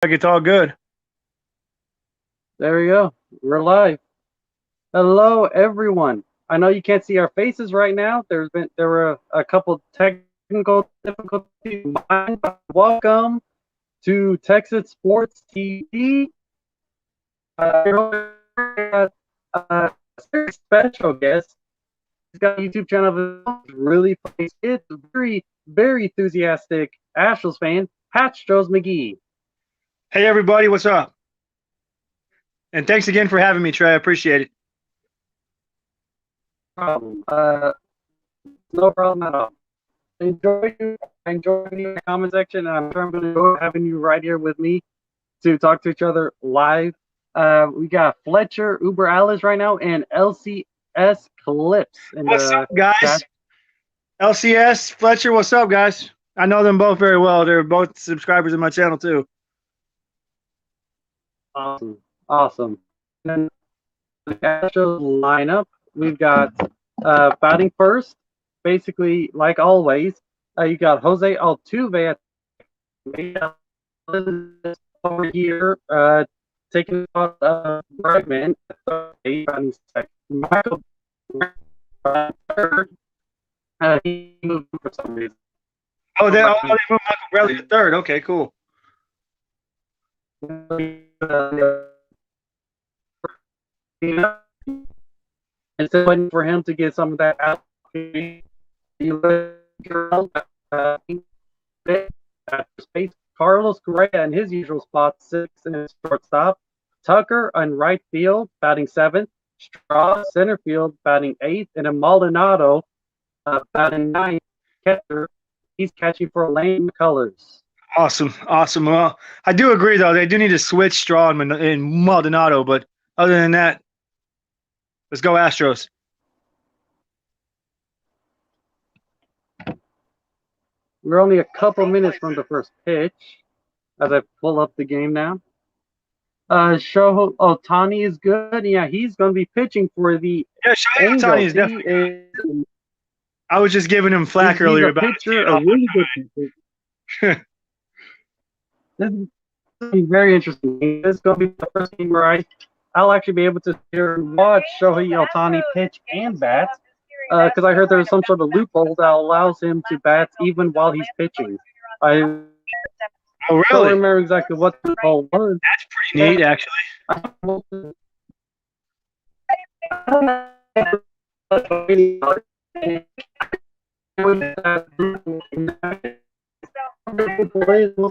like it's all good. There we go. We're live. Hello, everyone. I know you can't see our faces right now. There were a couple technical difficulties. Welcome to Texas Sports TV. A very special guest. He's got a YouTube channel. Really plays kids. Very enthusiastic Astros fan. Hatstros McGee. Hey, everybody, what's up? And thanks again for having me, Trey. I appreciate it. Problem. No problem at all. Enjoy you in the comment section, and I'm sure I'm going to enjoy having you right here with me to talk to each other live. We got Fletcher, Uber Alice right now, and LCS Clips. And, what's up, guys? LCS, Fletcher, what's up, guys? I know them both very well. They're both subscribers of my channel, too. Awesome. And the Astros lineup, we've got batting first, basically like always. You got Jose Altuve over here, taking out Bregman. Michael he moved for some reason. Oh, they moved Michael Bradley to third. Okay, cool. Instead of waiting for him to get some of that out, space. Carlos Correa in his usual spot, 6th in his shortstop. Tucker on right field, batting 7th. Straw center field, batting 8th, and a Maldonado batting 9th. Catcher, he's catching for Lane McCullers. Awesome. Well, I do agree, though. They do need to switch Straw and Maldonado, but other than that, let's go Astros. We're only a couple minutes from the first pitch as I pull up the game now. Shohei Ohtani is good. Yeah, he's going to be pitching for the Shohei Ohtani is definitely good. I was just giving him flack earlier about pitcher, a really good pitcher. This is going to be very interesting. This is going to be the first game where I'll actually be able to hear and watch Shohei Ohtani pitch and bat. Because I heard there's some sort of loophole that allows him to bat even while he's pitching. I don't remember exactly what the loophole was. That's pretty neat, actually.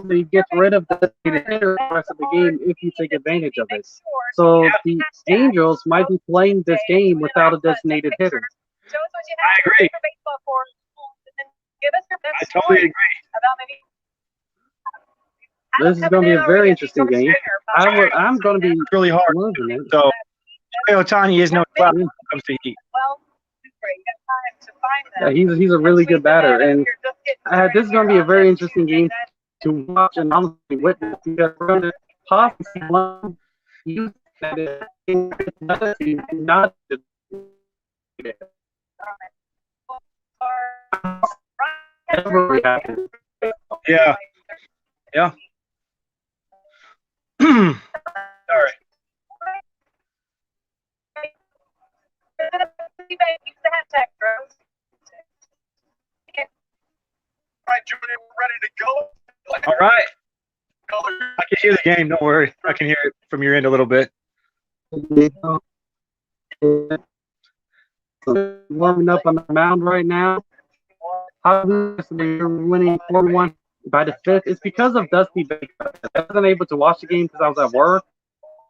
He gets rid of the hitter the rest of the game if you take advantage of it. So the Angels might be playing this game without a designated hitter. I agree. I totally agree. This is going to be a very interesting game. I'm going to be really hard. So, Ohtani is no problem when it comes to heat. Yeah, he's a really good batter, and this is going to be a very interesting game to watch and honestly witness because we're going to possibly use that not. Yeah. Sorry. All right. I can hear the game. Don't worry. I can hear it from your end a little bit. Warming up on the mound right now. We're winning 4-1 by the 5th. It's because of Dusty Baker. I wasn't able to watch the game because I was at work.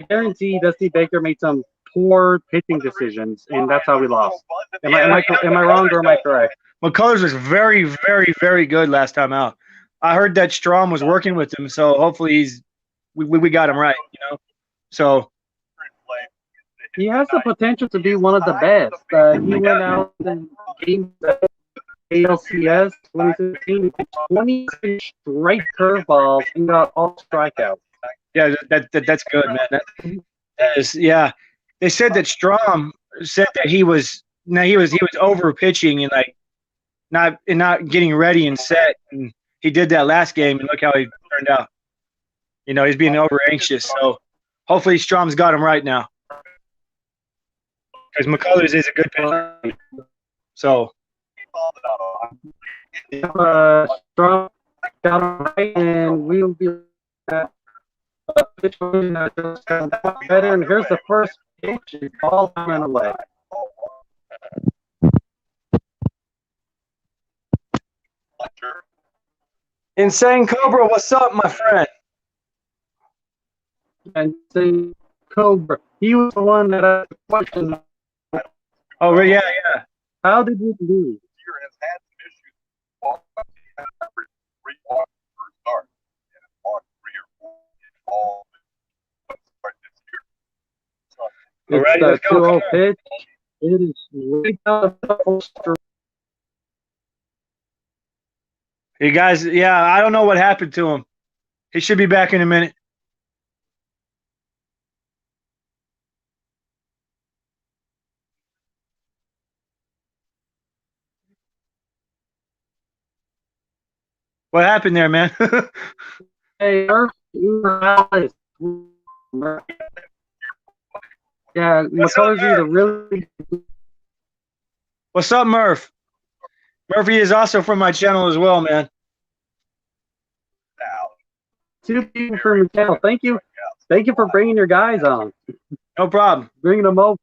I guarantee Dusty Baker made some poor pitching decisions, and that's how we lost. Am I wrong or am I correct? McCullers was very, very, very good last time out. I heard that Strom was working with him, so hopefully we got him right, So he has the potential to be one of the best. He went out in game ALCS 2016, 26 straight curveballs and got all strikeouts. Yeah, that's good, man. That is, yeah. They said that Strom said that he was over pitching and not getting ready and set, and he did that last game, and look how he turned out. You know, he's being over anxious. So hopefully Strom's got him right now. Because McCullers is a good pitcher. So. Strom got him right, and we'll be at better. And here's the first pitch. Ball down and away. Insane Cobra, what's up, my friend? And Insane Cobra, he was the one that I questioned. Oh, yeah. How did you lose? It's Alrighty, let's the go. 2-0 pitch. It is way down the poster. You guys, yeah, I don't know what happened to him. He should be back in a minute. What happened there, man? Hey, Murph, yeah, McCullers is a really. What's up, Murph? Murphy is also from my channel as well, man. 2 people from the channel. Thank you for bringing your guys on. No problem. Bringing them over.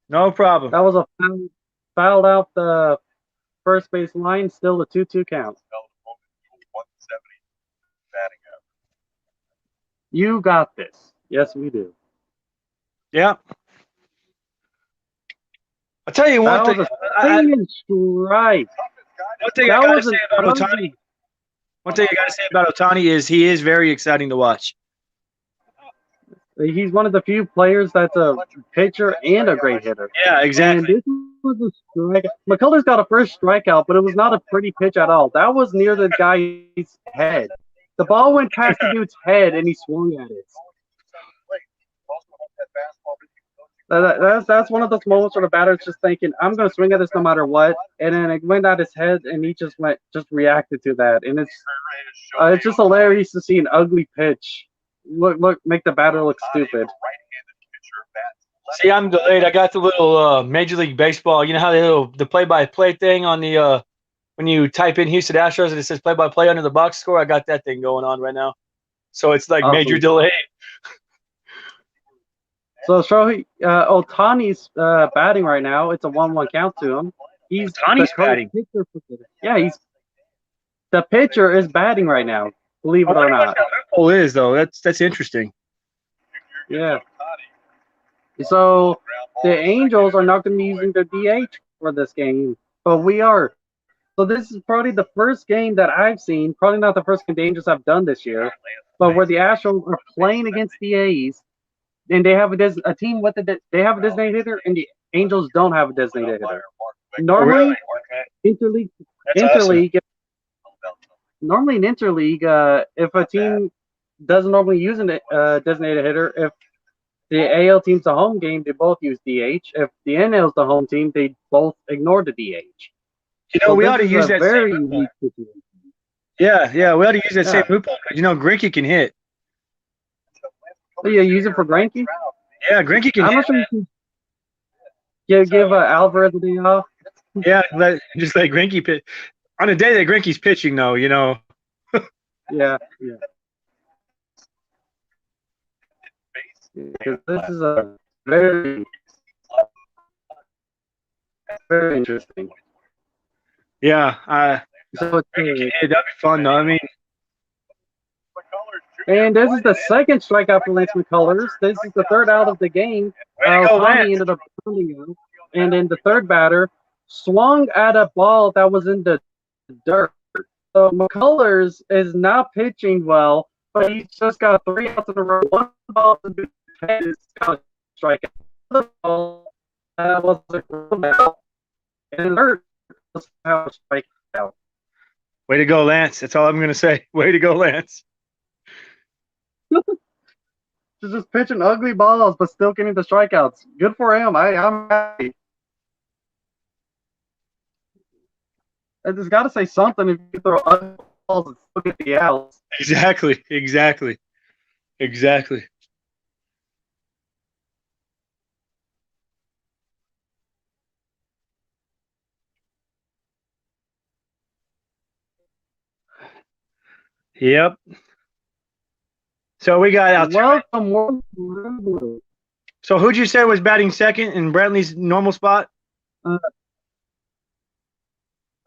No problem. That was a fouled out the first base line. Still a 2-2 count. You got this. Yes, we do. Yeah. I'll tell you one thing. That was a strike. One thing I gotta say about Ohtani. One thing I gotta say about Ohtani is he is very exciting to watch. He's one of the few players that's a pitcher and a great hitter. Yeah, exactly. And this was a strike. McCullers got a first strikeout, but it was not a pretty pitch at all. That was near the guy's head. The ball went past the dude's head, and he swung at it. That's one of those moments where the batter's just thinking, I'm going to swing at this no matter what. And then it went at his head, and he just reacted to that. And it's just hilarious to see an ugly pitch make the batter look stupid. See, I'm delayed. I got the little Major League Baseball. You know how the play-by-play thing on the when you type in Houston Astros and it says play-by-play under the box score? I got that thing going on right now. So it's like major delay. So Ohtani's batting right now. It's a 1-1 count to him. Ohtani's batting. Yeah, the pitcher is batting right now. Believe it or not. Oh, it is though. That's interesting. Yeah. So the Angels are not going to be using their DH for this game, but we are. So this is probably the first game that I've seen. Probably not the first game the Angels have done this year, but where the Astros are playing against the A's. And they have a team with they have a designated hitter, and the Angels don't have a designated hitter. Normally, interleague. Normally in interleague, if a team doesn't normally use a designated hitter, if the AL team's the home game, they both use DH. If the NL's the home team, they both ignore the DH. You know, we ought to use that very same unique situation. Yeah, we ought to use that same loophole because you know Greinke can hit. So you use it for Greinke? Yeah, Greinke can hit. Sure you give Alvarez a day off? Yeah, just let Greinke pitch. On a day that Greinke's pitching, though, you know. Yeah. This is a very, very interesting. Yeah, so that'd be fun, though. I mean. And this is the second strikeout for Lance McCullers. This is the third out of the game. Ohtani ended up pounding out. And then the third batter swung at a ball that was in the dirt. So McCullers is not pitching well, but he's just got 3 outs in a row. One ball to the head is got a strikeout. The ball was a ground out. And the third was a strikeout. Way to go, Lance. That's all I'm going to say. Way to go, Lance. Just pitching ugly balls, but still getting the strikeouts. Good for him. I'm happy. I just got to say something if you throw ugly balls and still get the outs. Exactly. Yep. So we got Welcome. So who'd you say was batting second in Brantley's normal spot?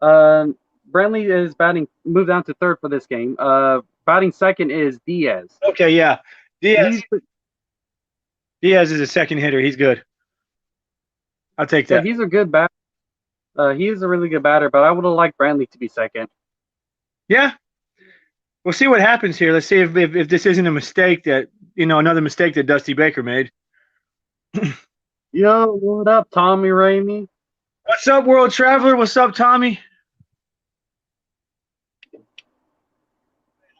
Brantley is moved down to third for this game. Batting second is Diaz. Okay, yeah. Diaz is a second hitter. He's good. I'll take that. Yeah, he's a good batter. He is a really good batter, but I would have liked Brantley to be second. Yeah. We'll see what happens here. Let's see if this isn't a mistake that, another mistake that Dusty Baker made. Yo, what up, Tommy Ramey? What's up, World Traveler? What's up, Tommy?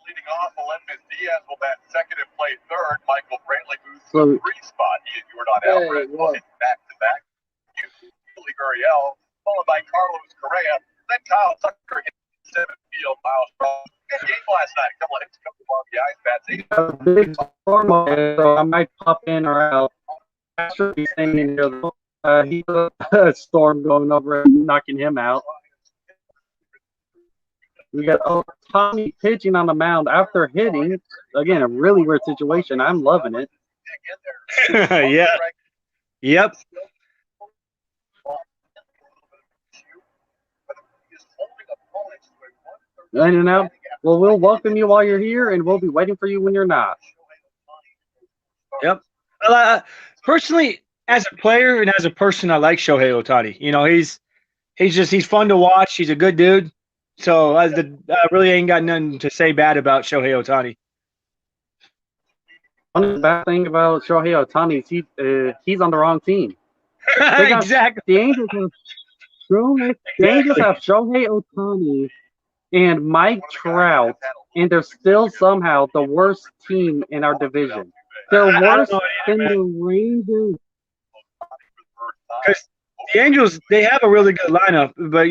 Leading off, Melendez Diaz will bat second and play third. Michael Brantley moves to the three spot. He and Jordan Alvarez will hit back-to-back. Yuli Gurriel, followed by Carlos Correa. Then Kyle Tucker hit center field. Miles Strong. Good game last night. A couple of hits, a couple of RBIs. Bats. A big storm, so I might pop in or out. Astros be staying in here. He's a storm going over and knocking him out. We got Tommy pitching on the mound after hitting. Again, a really weird situation. I'm loving it. Yeah. Yep. In and out. Well, we'll welcome you while you're here, and we'll be waiting for you when you're not. Yep. Personally, as a player and as a person, I like Shohei Ohtani. He's fun to watch. He's a good dude. So I really ain't got nothing to say bad about Shohei Ohtani. One bad thing about Shohei Ohtani is he's on the wrong team. Exactly. The Angels have Shohei Ohtani and Mike Trout, and they're still somehow the worst team in our division. They're worse than the Rangers. Because the Angels, they have a really good lineup, but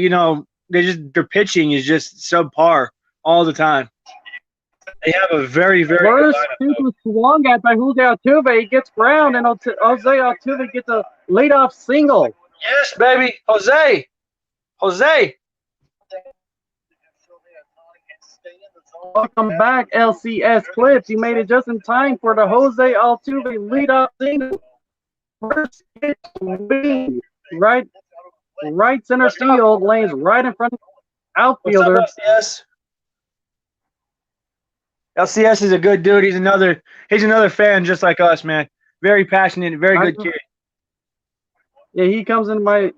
their pitching is just subpar all the time. They have a very, very worst good lineup. Swung at by Jose Altuve. He gets ground, and Jose Altuve gets a leadoff single. Yes, baby, Jose. Welcome back, LCS Clips. You made it just in time for the Jose Altuve leadoff single. First pitch swing, right center field, lanes right in front of the outfielder. What's up, LCS? LCS is a good dude. He's another fan just like us, man. Very passionate, very good kid. Yeah, he comes in my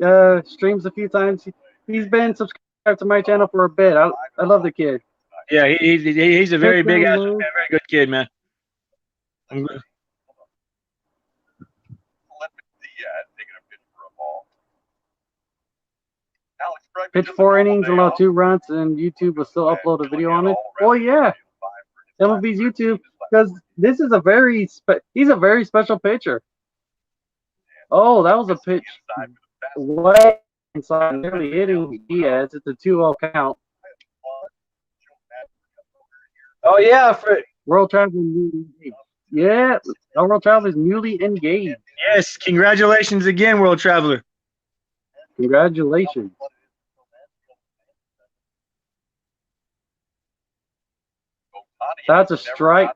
streams a few times. He's been subscribed to my channel for a bit. I love the kid. Yeah, he's a very big ass man, very good kid, man. Pitch 4 innings, allowed 2 runs, and YouTube will still upload a video on it. Oh yeah, MLB's YouTube, because this is he's a very special pitcher. Oh, that was a pitch way inside, nearly hitting Diaz. It's a 2-0 count. Oh yeah, World Traveler newly engaged. Yeah, our World Traveler is newly engaged. Yes, congratulations again, World Traveler. Congratulations. That's a strike.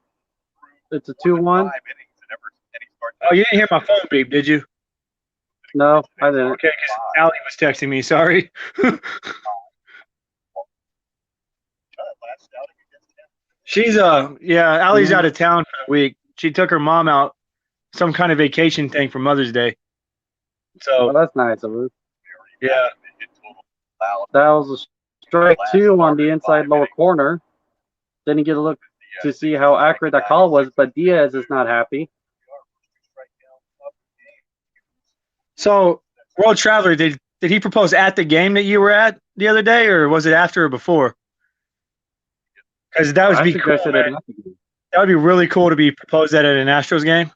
It's a 2-1. Oh, you didn't hear my phone beep, did you? No, I didn't. Okay, because Allie was texting me. Sorry. She's Allie's out of town for the week. She took her mom out some kind of vacation thing for Mother's Day. So that's nice of her. Yeah. That was a strike 2 on the inside lower corner. Didn't get a look to see how accurate that call was, but Diaz is not happy. So, World Traveler, did he propose at the game that you were at the other day, or was it after or before? Because that would be cool, man. That would be really cool to be proposed at an Astros game.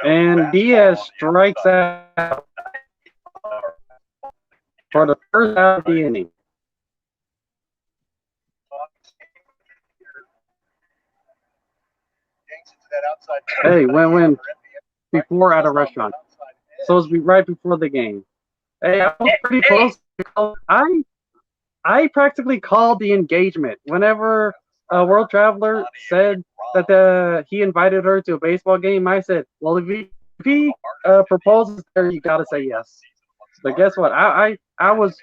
And Diaz strikes out for the first out of the inning. Hey, when before at a restaurant. So it was right before the game. Hey, I was pretty close to call. I practically called the engagement. Whenever a World Traveler said that he invited her to a baseball game, I said, well, if he proposes there, you gotta say yes. But guess what? I was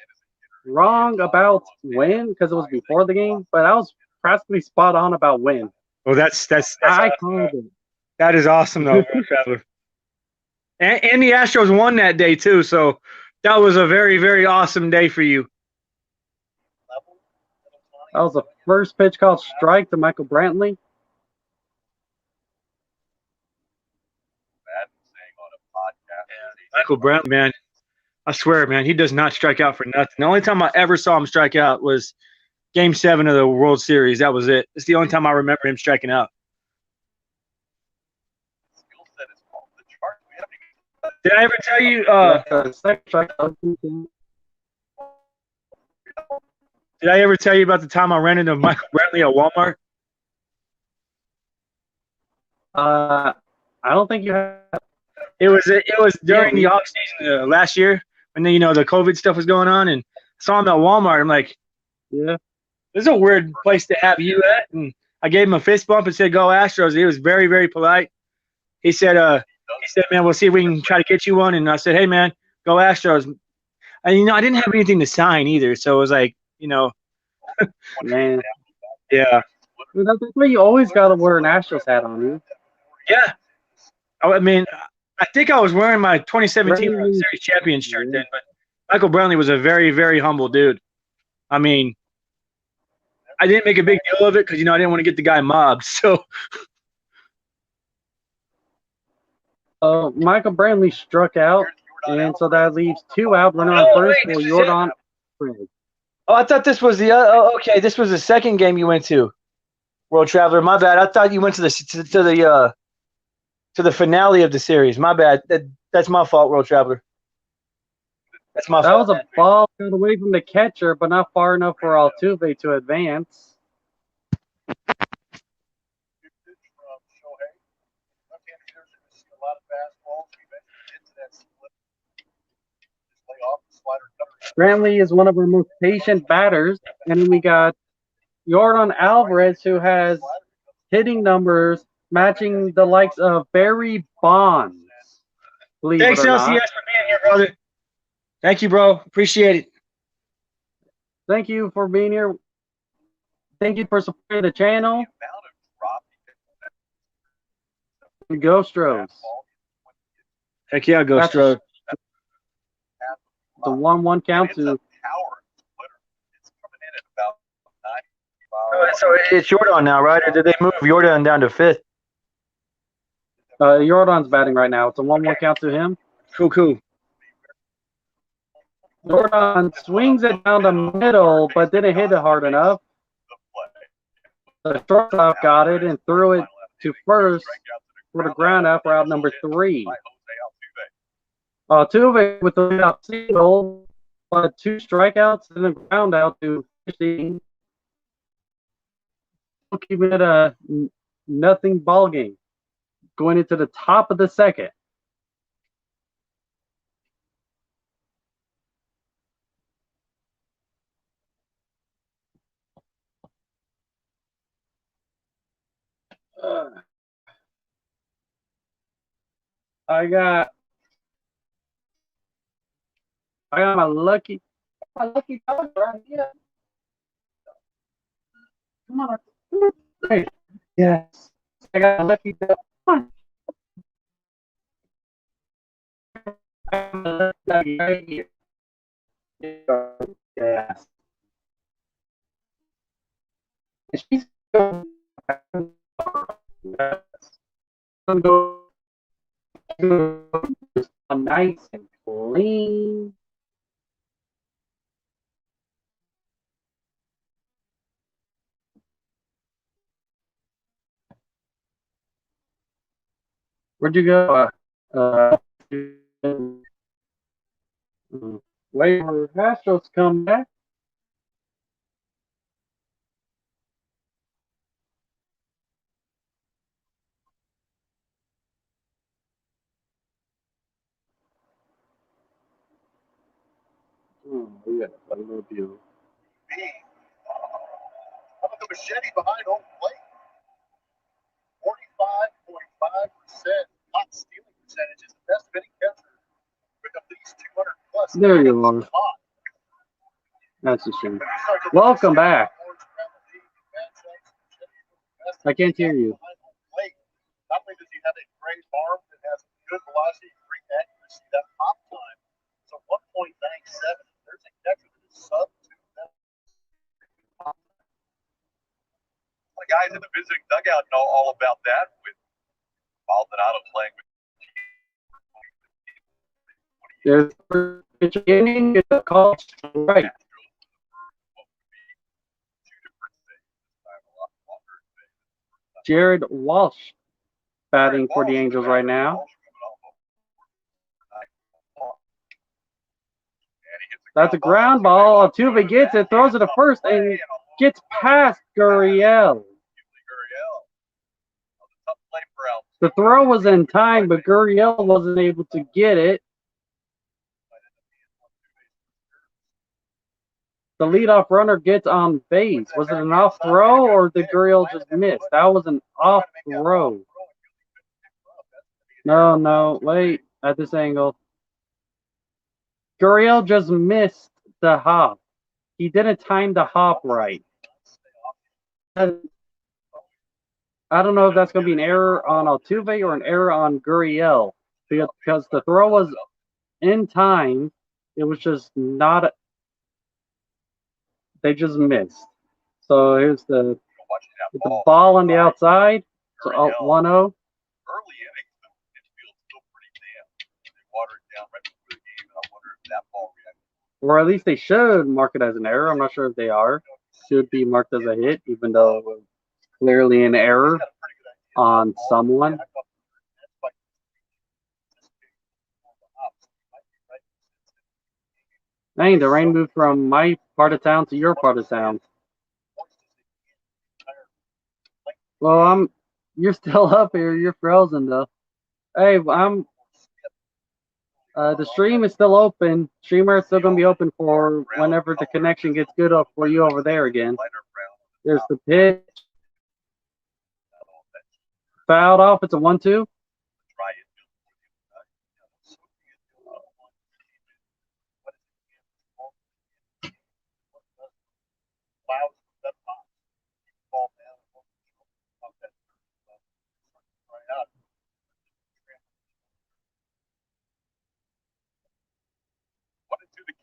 wrong about when because it was before the game, but I was practically spot on about when. Well, that's I awesome. called it. That is awesome, though, World Traveler. And the Astros won that day too, so that was a very, very awesome day for you. That was the first pitch called strike to Michael Brantley. Michael Brantley, man, I swear, man, he does not strike out for nothing. The only time I ever saw him strike out was Game 7 of the World Series. That was it. It's the only time I remember him striking out. Did I ever tell you? Did I ever tell you about the time I ran into Michael Brantley at Walmart? I don't think you have. It was during the off season last year when the COVID stuff was going on, and I saw him at Walmart. I'm like, yeah, this is a weird place to have you at. And I gave him a fist bump and said, "Go Astros." He was very, very polite. He said, "Man, we'll see if we can try to get you one." And I said, "Hey, man, go Astros." And I didn't have anything to sign either, so it was like, man, yeah. That's why you always got to wear an Astros hat on you. Yeah, I mean, I think I was wearing my 2017 World Series champion shirt then, but Michael Brantley was a very, very humble dude. I mean, I didn't make a big deal of it because I didn't want to get the guy mobbed. So. Michael Brantley struck out, and so that leaves 2 out. Runner on first for Jordan. Oh, I thought this was the okay. This was the second game you went to, World Traveler. My bad. I thought you went to the finale of the series. My bad. That's my fault, World Traveler. That's my fault. That was a ball got away from the catcher, but not far enough for Altuve to advance. Brantley is one of our most patient batters, and then we got Jordan Alvarez, who has hitting numbers matching the likes of Barry Bonds. Thanks, LCS, for being here, brother. Thank you, bro. Appreciate it. Thank you for being here. Thank you for supporting the channel. Go Astros. Heck yeah, go Astros. The 1-1 count to. So it's Jordan now, right? Or did they move Jordan down to 5th? Jordan's batting right now. It's a 1-1 count to him. Cool. Jordan swings it down the middle, but didn't hit it hard enough. The shortstop got it and threw it to first for the ground out for out number 3. Altuve with the leadoff single, but 2 strikeouts and a ground out to 15. Keeping it a nothing ball game. Going into the top of the second. I got my lucky dog right here. Come on. Hey. Yes. I got a lucky dog. Come on. Right here. Yes. She's going to go nice and clean. Where'd you go? Wait for Hatstros to come back. Oh, yeah, I love you. How about the machete behind home plate? 45.5% hot stealing percentage is the best of any catcher with at least 200 plus. There you are. That's a shame. Welcome back. I can't hear you. Not only does he have a great arm that has good velocity, great accuracy, that pop time. So 1.97. There's a catcher that is sub 2. The guys in the visiting dugout know all about that with Maldonado playing with. There's pitch inning. It's a call strike. Jared Walsh batting for the Angels right now. That's a ground ball. Altuve gets it, throws it to first, and gets past Gurriel. The throw was in time, but Gurriel wasn't able to get it. The leadoff runner gets on base. Was it an off throw or did Gurriel just miss? That was an off throw. No, wait, at this angle. Gurriel just missed the hop. He didn't time the hop right. I don't know if that's going to be an error on Altuve or an error on Gurriel because the throw was in time. It was just not. They just missed. So here's the ball on the outside. So 1-0. Early innings, the infield's still pretty damp. They water it down right before the game, and I wonder if that ball reacted. Or at least they should mark it as an error. I'm not sure if they are. Should be marked as a hit, even though it was clearly an error on someone. Dang, the rain moved from my part of town to your part of town. Well, you're still up here. You're frozen though. Hey, the stream is still open. Streamer is still gonna be open for whenever the connection gets good up for you over there again. There's the pitch. Fouled off. It's a 1-2.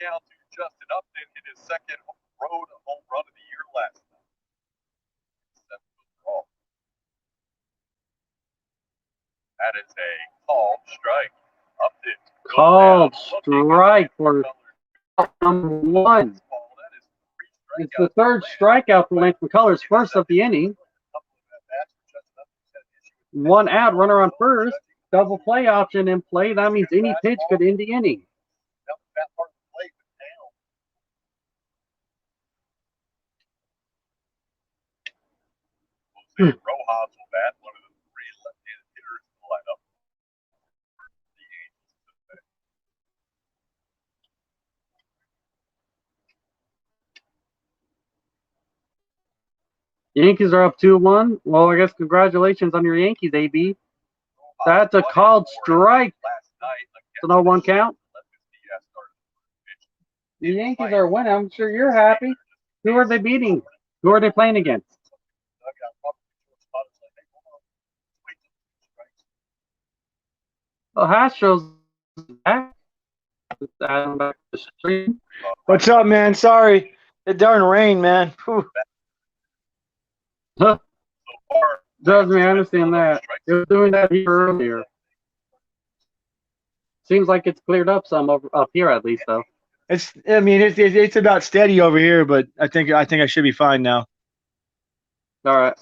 Count to Justin Upton hit his second road home run of the year last night. That is a called strike. Upton. Called strike for number 1. It's the third strikeout for Lance McCullers, first of the inning. 1 out, runner on first. Double play option in play. That means any pitch could end the inning. Rojas will bat, one of the 3 left-handed hitters in the lineup. Yankees are up 2-1. Well, I guess congratulations on your Yankees, AB. That's a called strike. It's an 0-1 count. The Yankees are winning. I'm sure you're happy. Who are they beating? Who are they playing against? Well, Hatstros back. What's up, man? Sorry. The darn rain, man. Huh. Trust me, I understand that. It was doing that here earlier. Seems like it's cleared up some up here at least, though. It's about steady over here, but I think I should be fine now. All right.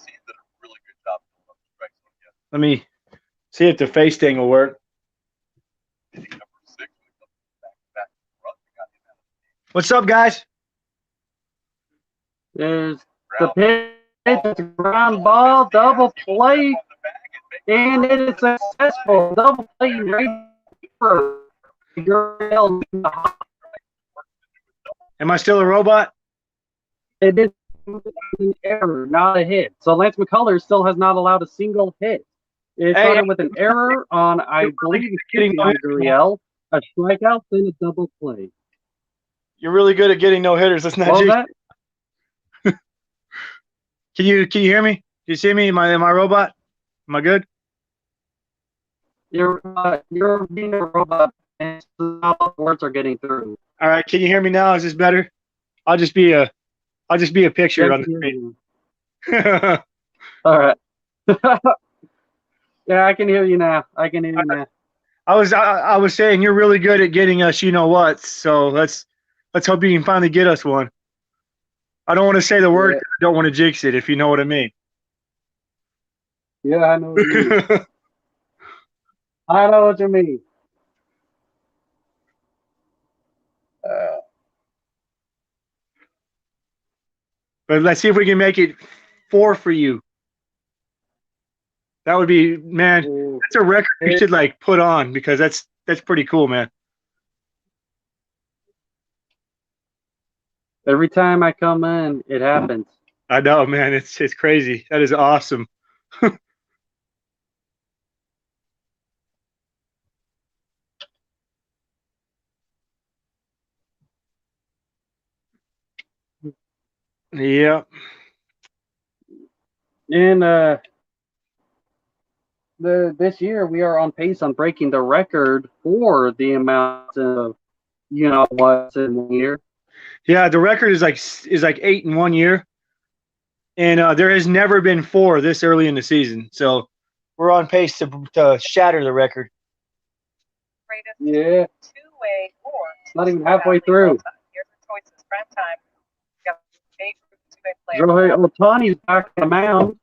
Let me see if the face thing will work. What's up, guys? There's the pitch. It's a ground ball, double play, and it is successful. Double play right for Gurriel. Am I still a robot? It is an error, not a hit. So Lance McCullers still has not allowed a single hit. It started with an error on, I believe, Guriel, a strikeout, then a double play. You're really good at getting no hitters. Let's not What was jinx. that? Can you hear me? Do you see me? Am I a robot? Am I good? You're being a robot, and all the words are getting through. All right. Can you hear me now? Is this better? I'll just be a picture on the screen. All right. Yeah, I can hear you now. I can hear you now. I was saying you're really good at getting us, you know what? So let's hope you can finally get us one. I don't want to say the word. Yeah. I don't want to jinx it, if you know what I mean. Yeah, I know what you mean. I know what you mean. But let's see if we can make it 4 for you. That would be, man. Ooh. That's a record you should like put on, because that's pretty cool, man. Every time I come in, it happens. I know, man. It's crazy. That is awesome. Yeah. And this year we are on pace on breaking the record for the amount of, you know, what's in 1 year. Yeah, the record is like 8 in 1 year, and there has never been 4 this early in the season. So we're on pace to shatter the record. Yeah. Not even halfway through. Shohei Ohtani's back on the mound.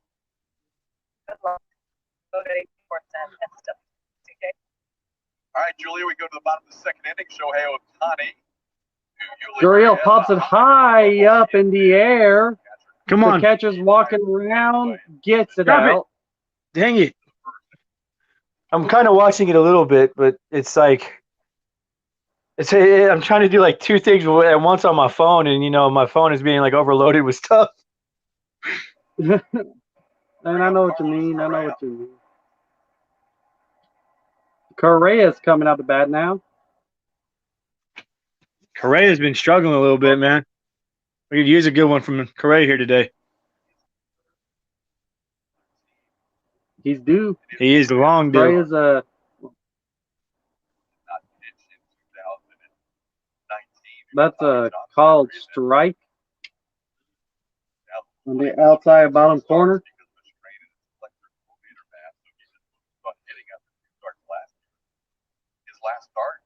All right, Julia, we go to the bottom of the second inning. Shohei Ohtani. Guriel pops it high up in the air. Come on. The catcher's walking around, gets it out. Dang it. I'm kind of watching it a little bit, but it's like I'm trying to do like 2 things at once on my phone, and, you know, my phone is being like overloaded with stuff. And I know what you mean. I know what you mean. Correa's coming out the bat now. Correa's been struggling a little bit, man. We could use a good one from Correa here today. He's due. He is long due. Correa's that's a called strike on the outside bottom corner. His last start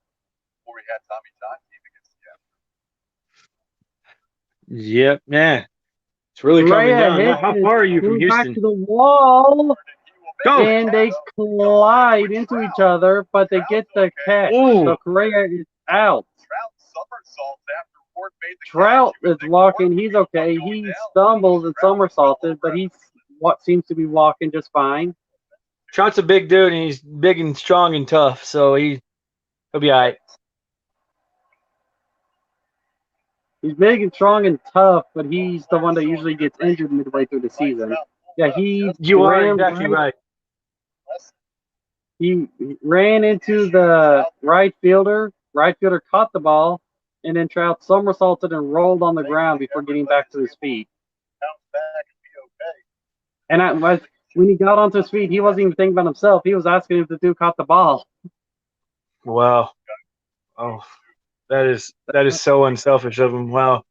before we had Tommy John against the Yep, man. It's really coming down. How far are you from Houston? Back to the wall. Go. And they collide into each other, but they get the catch. Ooh. So Correa is out. Trout is walking. He's okay. He stumbles and somersaulted, but he's what seems to be walking just fine. Trout's a big dude, and he's big and strong and tough, so he'll be all right. He's big and strong and tough, but he's the one that usually gets injured midway through the season. Yeah, you are exactly right. He ran into the right fielder. Right fielder caught the ball, and then Trout somersaulted and rolled on the ground before getting back to his feet. And when he got onto his feet, he wasn't even thinking about himself. He was asking if the dude caught the ball. Wow. Oh, that is so unselfish of him. Wow.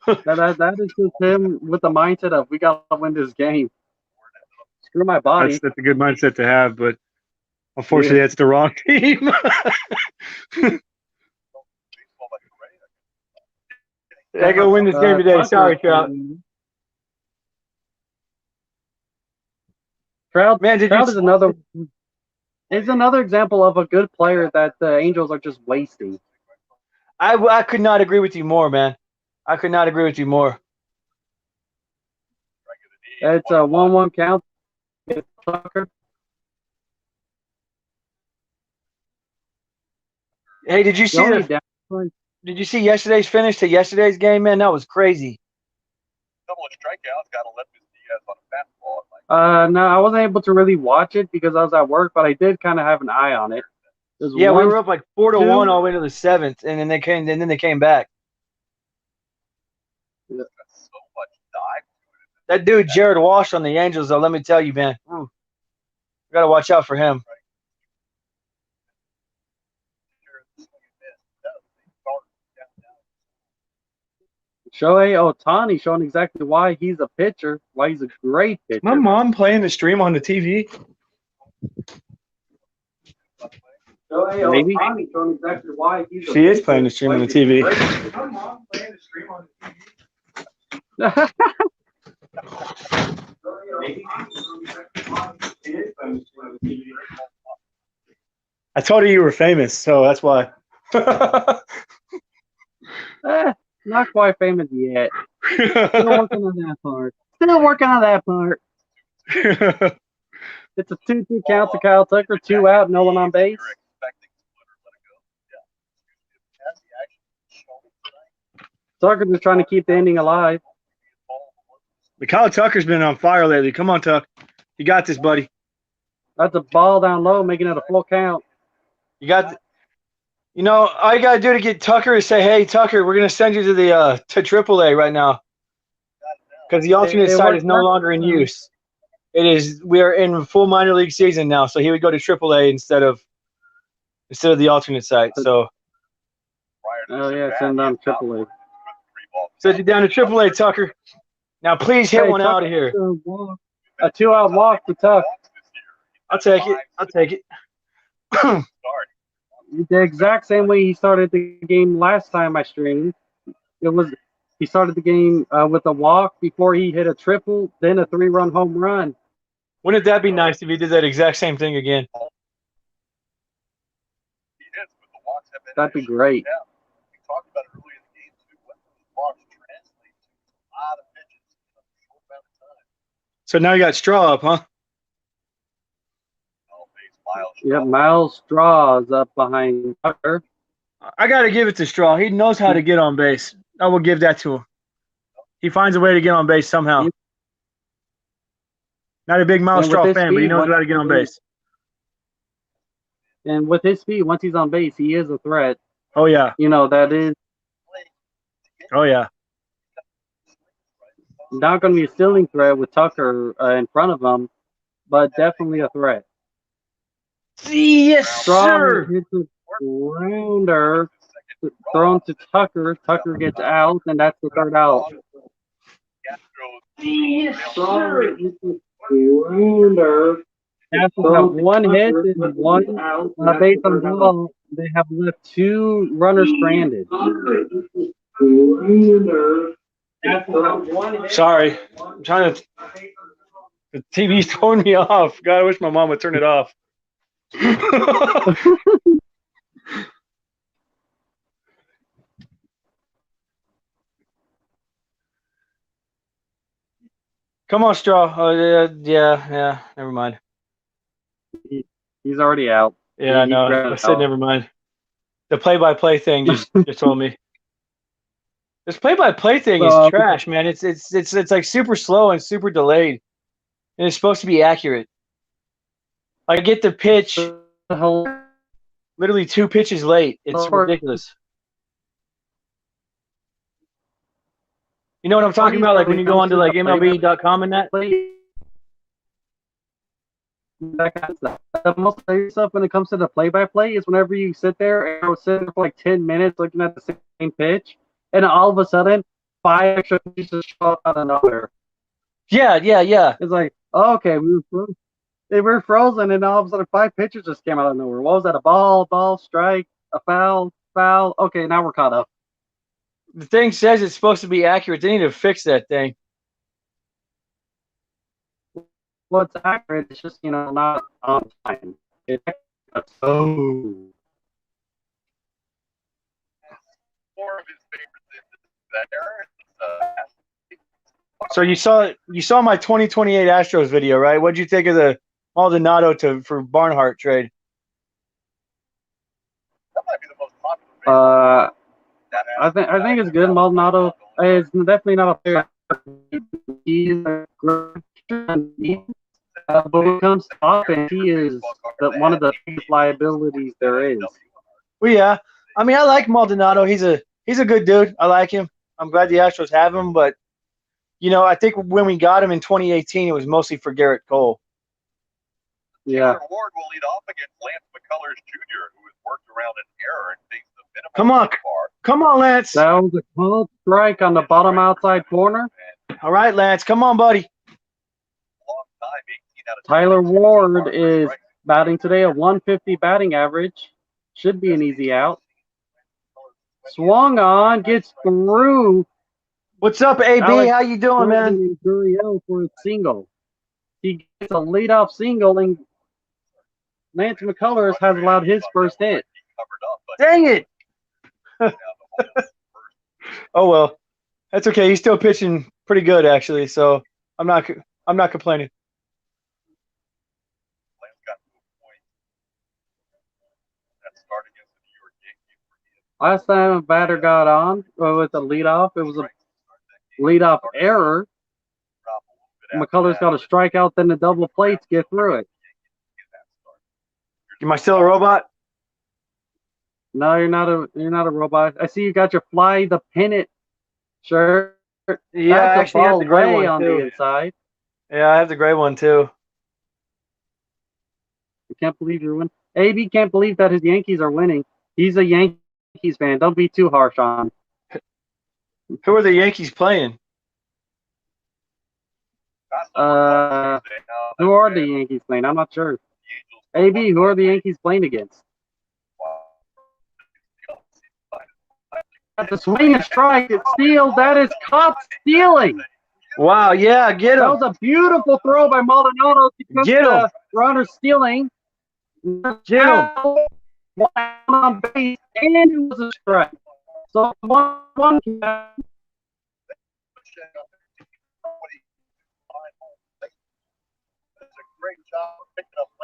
that is just him with the mindset of, we got to win this game. Screw my body. That's a good mindset to have, but unfortunately, that's the wrong team. I go win this game today. Sorry, Trout. Trout is another example of a good player that the Angels are just wasting. I could not agree with you more, man. I could not agree with you more. It's a 1-1 count. Tucker. Hey, did you see Did you see yesterday's finish to yesterday's game, man? That was crazy. Double strikeouts, got to let Miss Diaz on a fastball. No, I wasn't able to really watch it because I was at work, but I did kind of have an eye on it. Yeah, we were up like 4-1 all the way to the 7th, and then they came back. Yeah. So much dive. That dude Jared Walsh on the Angels, though, let me tell you, man, you got to watch out for him. Shohei Ohtani showing exactly why he's a pitcher, why he's a great pitcher. My mom playing the stream on the TV. Maybe. Ohtani showing exactly why he's she is playing the stream on the TV. My mom playing the stream on the TV. I told her you were famous, so that's why. Not quite famous yet. Still working on that part. Still working on that part. It's a 2-2 count to Kyle Tucker, 2 out, no one on base. Tucker's just trying to keep the inning alive. The Kyle Tucker's been on fire lately. Come on, Tuck. You got this, buddy. That's a ball down low, making it a full count. You got you know, all you got to do to get Tucker is say, hey, Tucker, we're going to send you to the to AAA right now. Because the alternate site is no longer in use. It is. We are in full minor league season now, so he would go to AAA instead of the alternate site. So. Oh yeah, send down to AAA. Send you down to AAA, Tucker. Now please hit one out of here. A 2-out walk to Tuck. I'll take it. I'll take it. The exact same way he started the game last time I streamed. He started the game with a walk before he hit a triple, then a 3-run home run. Wouldn't that be nice if he did that exact same thing again? That'd be great. We talked about it earlier in the game too. What those walks translate to a lot of pitches in a short amount of time. So now you got Straw up, huh? Yeah, Miles Straw's up behind Tucker. I got to give it to Straw. He knows how to get on base. I will give that to him. He finds a way to get on base somehow. Not a big Miles Straw fan, but he knows how to get on base. And with his speed, once he's on base, he is a threat. Oh, yeah. You know, that is. Oh, yeah. Not going to be a stealing threat with Tucker in front of him, but definitely a threat. Yes, sir. Hits a rounder thrown to Tucker. Tucker gets out, and that's the 3rd out. Yes, sir. Hits a rounder. Astros have 1 hit and 1 base on the ball. They have left 2 runners stranded. Sorry. I'm trying to. The TV's throwing me off. God, I wish my mom would turn it off. Come on, Straw. Yeah. Never mind. He's already out. Yeah, I know. I said never mind. The play-by-play thing just told me. This play-by-play thing is trash, man. It's like super slow and super delayed, and it's supposed to be accurate. I get the pitch literally 2 pitches late. It's ridiculous. You know what I'm talking about? Like when you go onto like MLB.com and that. The most hilarious stuff when it comes to the play-by-play is whenever you sit there and sit there for like 10 minutes looking at the same pitch, and all of a sudden 5 extra pitches show up out of nowhere. Yeah. It's like, oh, okay, they were frozen, and all of a sudden 5 pitches just came out of nowhere. What was that? A ball, strike, a foul. Okay, now we're caught up. The thing says it's supposed to be accurate. They need to fix that thing. Well, it's accurate. It's just, not on time. So you saw my 2028 Astros video, right? What'd you think of the Maldonado for Barnhart trade? That might be the most popular. I think it's good. Maldonado is definitely not a player. He is a great but when it comes to offense, he is one of the biggest liabilities there is. Well, yeah. I mean, I like Maldonado. He's a good dude. I like him. I'm glad the Astros have him, but I think when we got him in 2018, it was mostly for Garrett Cole. Yeah. Ward will lead off against Lance McCullers Jr., who has worked around an error and faced the minimum. Come on, Lance. That was a close strike on the bottom outside corner. All right, Lance. Come on, buddy. Tyler Ward is batting today, a 150 batting average. Should be an easy out. Swung on, gets through. What's up, AB? Alex How you doing, man? Gurriel for a single. He gets a leadoff single, and Lance McCullers has allowed his first hit. Dang it! Oh well, that's okay. He's still pitching pretty good, actually. So I'm not complaining. Last time a batter got on with a leadoff, it was a leadoff error. McCullers got a strikeout, then the double play to get through it. Am I still a robot? No, you're not a robot. I see you got your Fly the Pennant shirt. Yeah, that's I actually have the gray one on too. The inside. Yeah, I have the gray one too. I can't believe you're winning. AB can't believe that his Yankees are winning. He's a Yankees fan. Don't be too harsh on him. Who are the Yankees playing? Who are the Yankees playing? I'm not sure. AB, who are the Yankees playing against? The swing and strike, it's steal. That is caught stealing. Wow, yeah, get him. That was a beautiful throw by Maldonado. Get him. Runner stealing. Get him. One on base, and it was a strike. So one.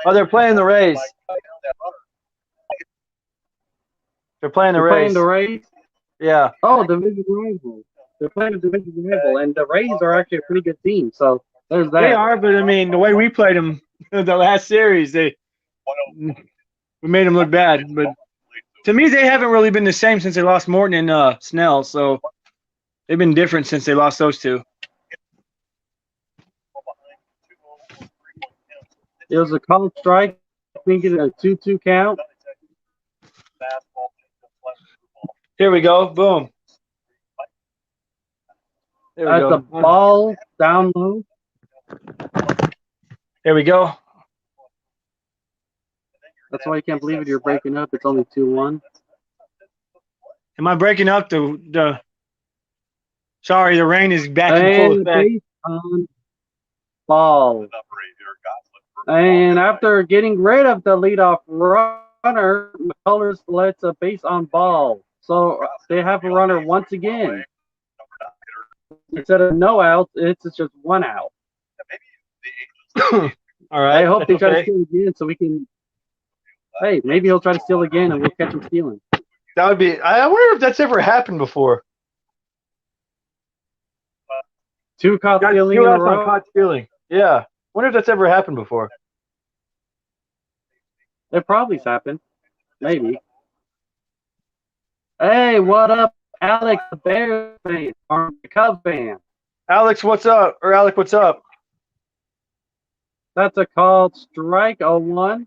Oh, they're playing the Rays. They're playing the Rays. Yeah. Oh, division rival. They're playing a division rival, and the Rays are actually a pretty good team. So there's that. They are, but I mean, the way we played them the last series, we made them look bad. But to me, they haven't really been the same since they lost Morton and Snell. So they've been different since they lost those two. It was a called strike. I think it's a 2-2 count. Here we go. Boom. There we That's go. a ball down low. There we go. That's why you can't believe it. You're breaking up. It's only 2-1. Am I breaking up? Sorry, the rain is back in full effect. Base on ball. And after getting rid of the leadoff runner, McCullers lets a base on ball. So they have a runner once again. Instead of no outs, it's just one out. All right. I hope they try to steal again so we can. Hey, maybe he'll try to steal again and we'll catch him stealing. That would be. I wonder if that's ever happened before. Two caught stealing in a row. Caught stealing. Yeah. Wonder if that's ever happened before. It probably's happened. Maybe. Hey, what up, Alex, the Bears fan, or the Cubs fan? Alex, what's up? Or Alec, what's up? That's a called strike 0-1.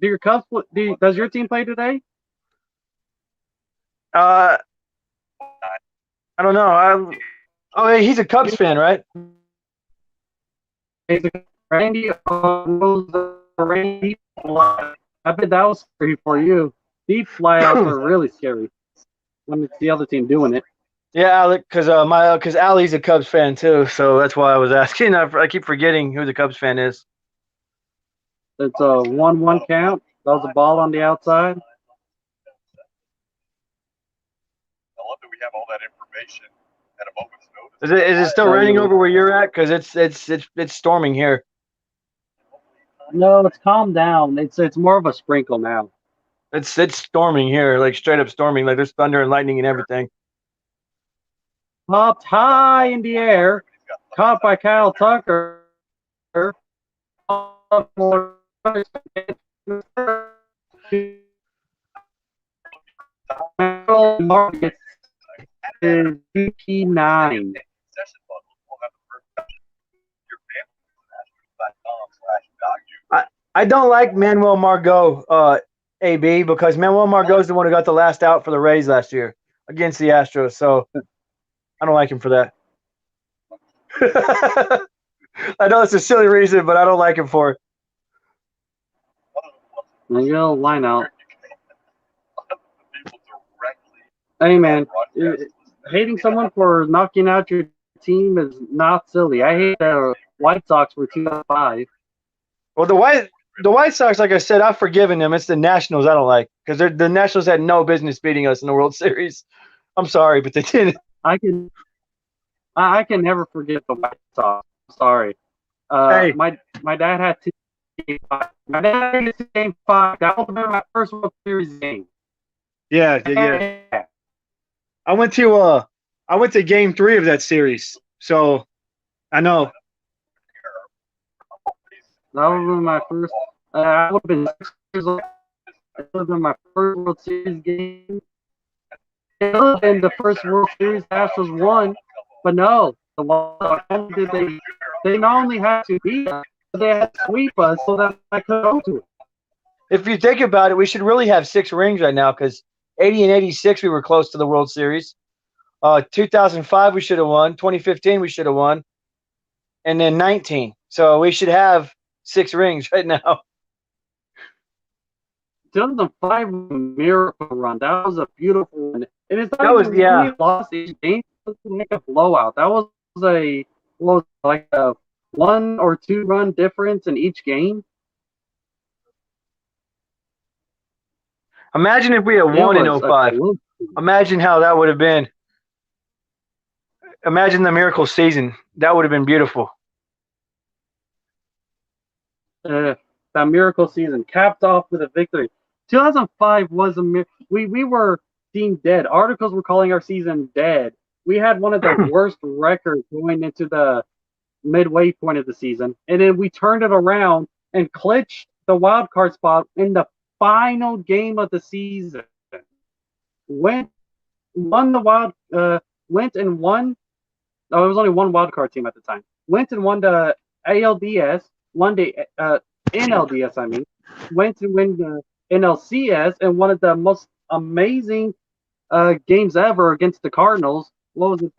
Do your Cubs? Does your team play today? I don't know. Oh, hey, he's a Cubs fan, right? Randy, Randy, I bet that was scary for you. Deep flyouts are really scary. When it's the other team doing it. Yeah, Alec, because Allie's a Cubs fan too, so that's why I was asking. I keep forgetting who the Cubs fan is. It's a 1-1 count. That was a ball on the outside. I love that we have all that information at a moment's notice. Is it still raining over where you're at? Because it's storming here. No, it's calmed down. It's more of a sprinkle now. It's storming here, like straight up storming. Like there's thunder and lightning and everything. Popped high in the air, caught by Kyle Tucker. Market is 59. I don't like Manuel Margot, AB, because Manuel Margot is the one who got the last out for the Rays last year against the Astros. So I don't like him for that. I know it's a silly reason, but I don't like him for it. There you go, line out. Hey, man, hating someone for knocking out your team is not silly. I hate the White Sox for 2005. Well, the White Sox, like I said, I've forgiven them. It's the Nationals I don't like because the Nationals had no business beating us in the World Series. I'm sorry, but they didn't. I can never forget the White Sox. I'm sorry. Hey. My dad had two Game 5. My dad had Game 5. That was my first World Series game. Yeah. I went to Game 3 of that series, so I know. That was my first. I would have been 6 years old. That would have been my first World Series game. It would have been the first World Series Astros won, but no. They not only had to beat us, but they had to sweep us so that I could go to it. If you think about it, we should really have 6 rings right now because 80 and 86 we were close to the World Series. 2005 we should have won. 2015 we should have won, and then 19. So we should have 6 rings right now. 2005 was a miracle run. That was a beautiful one. And it's That was, yeah. We lost each game. It was like a blowout. That was like a 1 or 2 run difference in each game. Imagine if we had won in 05. Imagine how that would have been. Imagine the miracle season. That would have been beautiful. That miracle season capped off with a victory. 2005 was a miracle. We were deemed dead. Articles were calling our season dead. We had one of the worst records going into the midway point of the season, and then we turned it around and clinched the wild card spot in the final game of the season. Went and won. There was only one wild card team at the time. Went and won the ALDS. Won the NLDS. I mean, went to win the NLCS and one of the most amazing games ever against the Cardinals. What was it?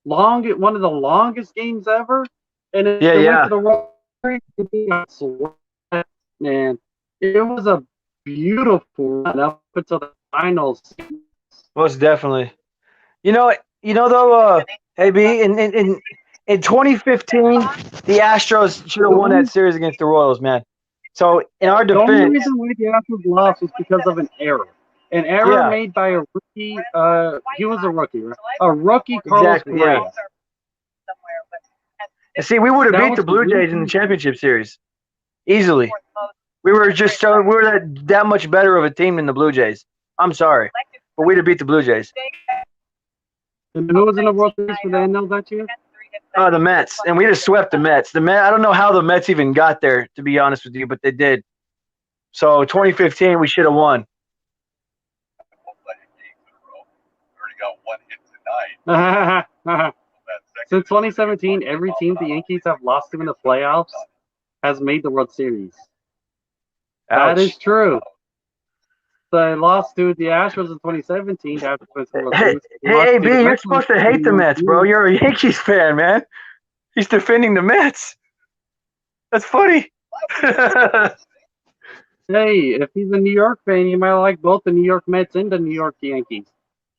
One of the longest games ever. And it went to the World Series. Man, it was a beautiful run up until the finals. Most definitely. You know though, AB, in 2015, the Astros should have won that series against the Royals, man. So in our defense, the only reason why the Astros lost was because of an error. An error made by a rookie. He was a rookie, right? A rookie, Carlos Correa. Yeah. And see, we would have beat the Blue Jays in the championship series easily. We were that much better of a team than the Blue Jays. I'm sorry, but we'd have beat the Blue Jays. And who was in the World Series for the NL that year? The Mets, and we just swept the Mets. I don't know how the Mets even got there, to be honest with you, but they did. So 2015, we should have won. Since 2017, every team the Yankees have lost to in the playoffs has made the World Series. Ouch. That is true. They lost to the Astros in 2017. Hey, AB, you're supposed to hate the Mets, bro. You're a Yankees fan, man. He's defending the Mets. That's funny. Hey, if he's a New York fan, you might like both the New York Mets and the New York Yankees.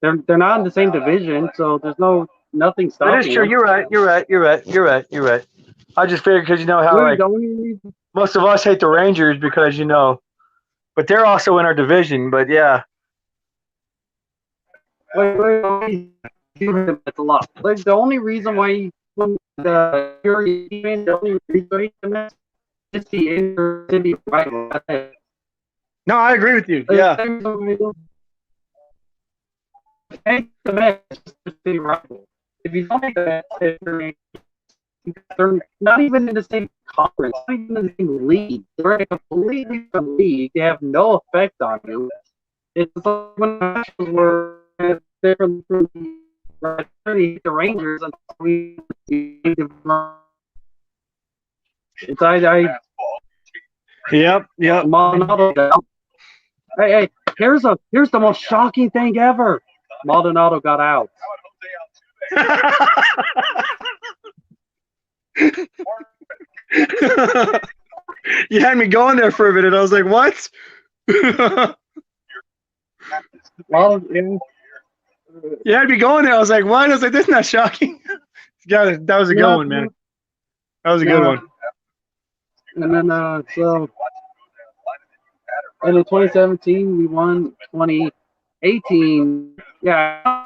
They're not in the same division, so there's nothing stopping. That is true. You're right. I just figured because you know how most of us hate the Rangers because but they're also in our division. But yeah. Wait. It's a lot. Like the only reason why the only reason is the inner city rival. No, I agree with you. Yeah. Make the match to city rival. If you don't make the match, they're not even in the same conference, not even in the same league. They're in a completely different league. They have no effect on you. It's like when the Astros were different from the Rangers until we it's Yep. Maldonado. Hey, here's the most shocking thing ever. Maldonado got out. You had me going there for a minute. I was like, what? Well, you had me going there. I was like, what? I was like, that's not shocking. Yeah, that was a good one, man. That was a good one. And then, so in 2017, we won 2018. Yeah,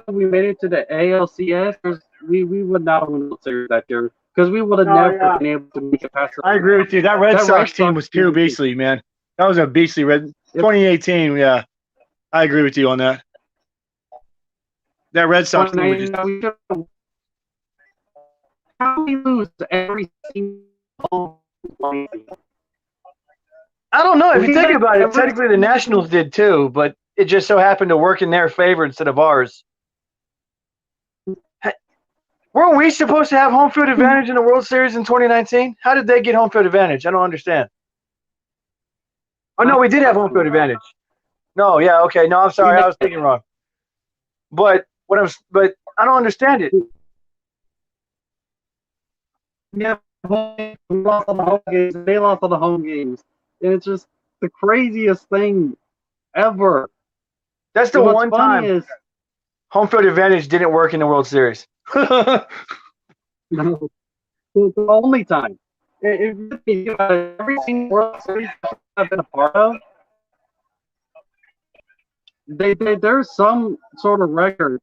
we made it to the ALCS. We would not have won the series that year because we would have never been able to make it past. I agree with you. That Red Sox team was too beastly, man. That was a beastly Red. 2018, yeah. I agree with you on that. That Red Sox team was just. How do we lose every single? I don't know. If you think about it, technically the Nationals did too, but it just so happened to work in their favor instead of ours. Weren't we supposed to have home field advantage in the World Series in 2019? How did they get home field advantage? I don't understand. Oh, no, we did have home field advantage. No, yeah, okay. No, I'm sorry. I was thinking wrong. But I don't understand it. Yeah, we lost all the home games. They lost all the home games. And it's just the craziest thing ever. That's the one time home field advantage didn't work in the World Series. No, it's the only time. Every single World Series I've been a part of, there's some sort of record.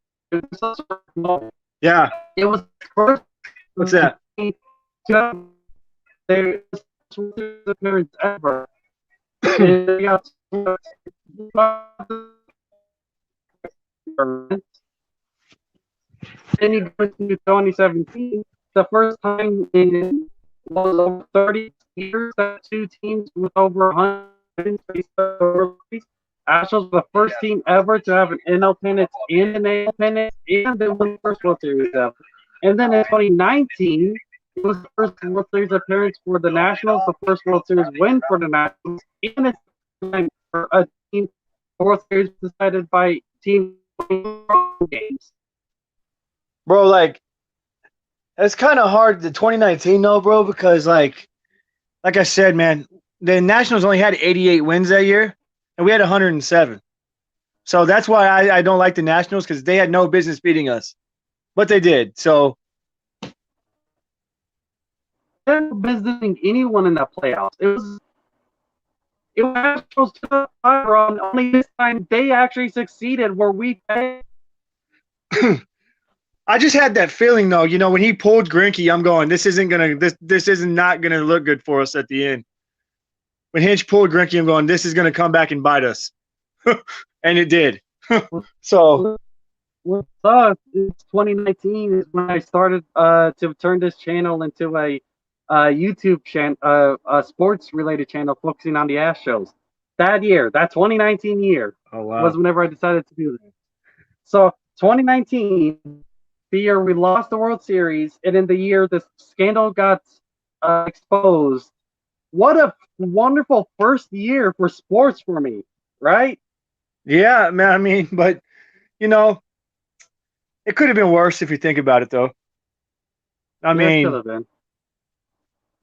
Yeah. It was first. What's that? There's appearance ever. They got then you go into 2017, the first time in over 30 years that two teams with over 100 Astros were the first team ever to have an NL pennant and an AL pennant, and they won the first World Series ever. And then in 2019, it was the first World Series appearance for the Nationals, the first World Series win for the Nationals, and it's time for a team World Series decided by team games. Bro, like, it's kind of hard the 2019 though, bro, because like I said, man, the Nationals only had 88 wins that year, and we had 107. So that's why I don't like the Nationals, because they had no business beating us, but they did. So they're not visiting anyone in the playoffs. It was Astros to the fire run. Only this time they actually succeeded where we failed. I just had that feeling though, you know, when he pulled Greinke, I'm going, this is not gonna look good for us at the end. When Hinch pulled Greinke, I'm going, this is gonna come back and bite us. And it did. So what sucks is 2019 is when I started to turn this channel into a YouTube channel, a sports related channel focusing on the Astros. That year, that 2019 year, was whenever I decided to do that. So 2019, the year we lost the World Series, and in the year the scandal got exposed. What a wonderful first year for sports for me, right? Yeah, man. I mean, but you know, it could have been worse if you think about it, though. I mean, it could have been.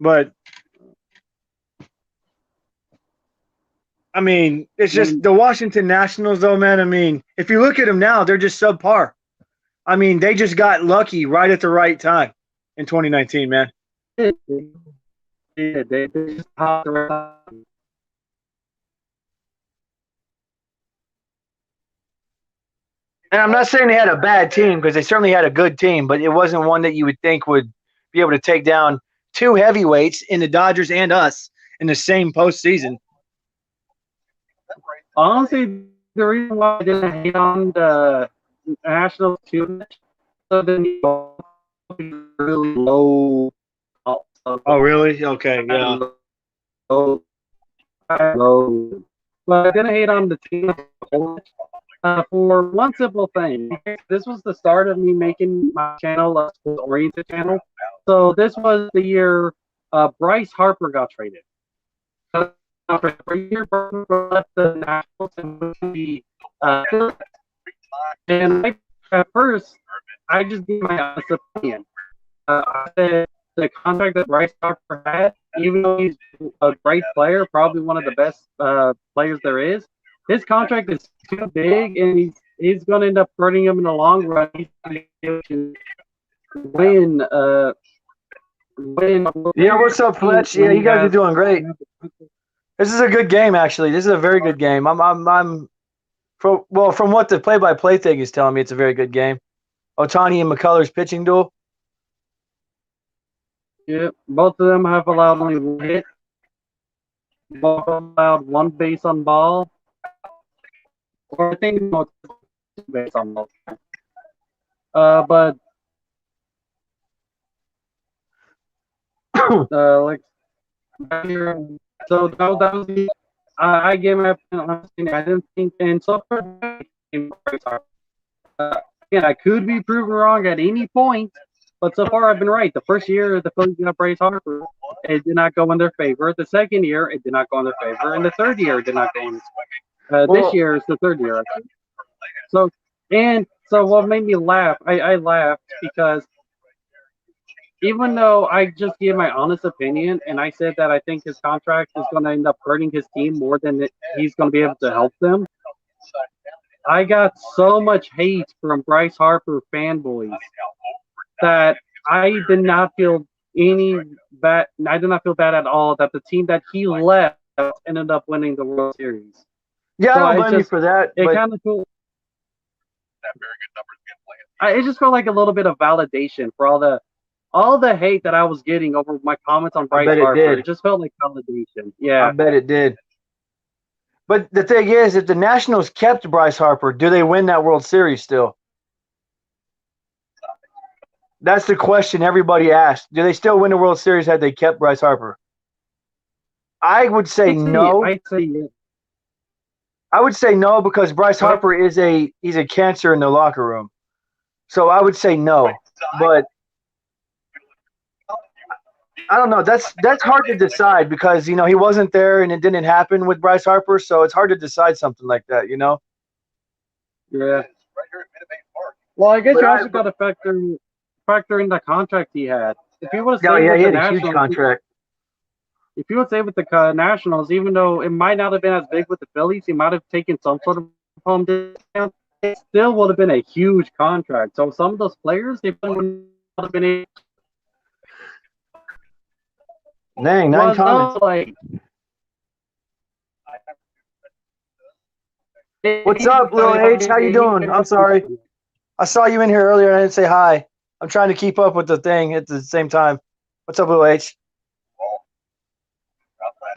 But I mean, it's just the Washington Nationals, though, man. I mean, if you look at them now, they're just subpar. I mean, they just got lucky right at the right time in 2019, man. Yeah, they just popped around. And I'm not saying they had a bad team, because they certainly had a good team, but it wasn't one that you would think would be able to take down two heavyweights in the Dodgers and us in the same postseason. Honestly, the reason why I didn't hate on the Nationals too much, so then really low. Oh, really? Okay, yeah. Low, low. But I didn't hate on the team for one simple thing. This was the start of me making my channel a sports-oriented channel. So this was the year Bryce Harper got traded. For a year, Harper left the Nationals and went to the and at first, I just gave my honest opinion. I said the contract that Bryce Harper had, even though he's a great player, probably one of the best players there is, his contract is too big, and he's going to end up hurting him in the long run. He's going to be able to win. Yeah, what's up, Fletch? Yeah, you guys are doing great. This is a good game, actually. This is a very good game. From what the play-by-play thing is telling me, it's a very good game. Ohtani and McCullers pitching duel. Yeah, both of them have allowed only one hit. Both allowed one base on ball. Or I think no, two base on ball. But like so that was I gave my opinion. I didn't think, and so far, again, I could be proven wrong at any point, but so far I've been right. The first year the Phillies got Bryce Harper, it did not go in their favor. The second year it did not go in their favor, and the third year it did not go in. This year is the third year, actually. So what made me laugh? I laughed because even though I just gave my honest opinion and I said that I think his contract is going to end up hurting his team more than he's going to be able to help them, I got so much hate from Bryce Harper fanboys that I did not feel bad. I did not feel bad at all that the team that he left ended up winning the World Series. Yeah, so I don't blame you for that. It kind of felt. It just felt like a little bit of validation for all the hate that I was getting over my comments on Bryce Harper. It just felt like validation. Yeah, I bet it did. But the thing is, if the Nationals kept Bryce Harper, do they win that World Series still? That's the question everybody asked. Do they still win the World Series had they kept Bryce Harper? I would say no. I'd say yes. I would say no because Bryce Harper he's a cancer in the locker room. So I would say no. But I don't know. That's hard to decide because, he wasn't there and it didn't happen with Bryce Harper, so it's hard to decide something like that, Yeah. Well, I guess you also got to factor in the contract he had. If he would have he had a huge contract. If he would stay with the Nationals, even though it might not have been as big with the Phillies, he might have taken some sort of home discount. It still would have been a huge contract. So some of those players, they would have been able. Dang, 9 comments. What's up, Lil H? How you doing? I'm sorry. I saw you in here earlier and I didn't say hi. I'm trying to keep up with the thing at the same time. What's up, Lil H?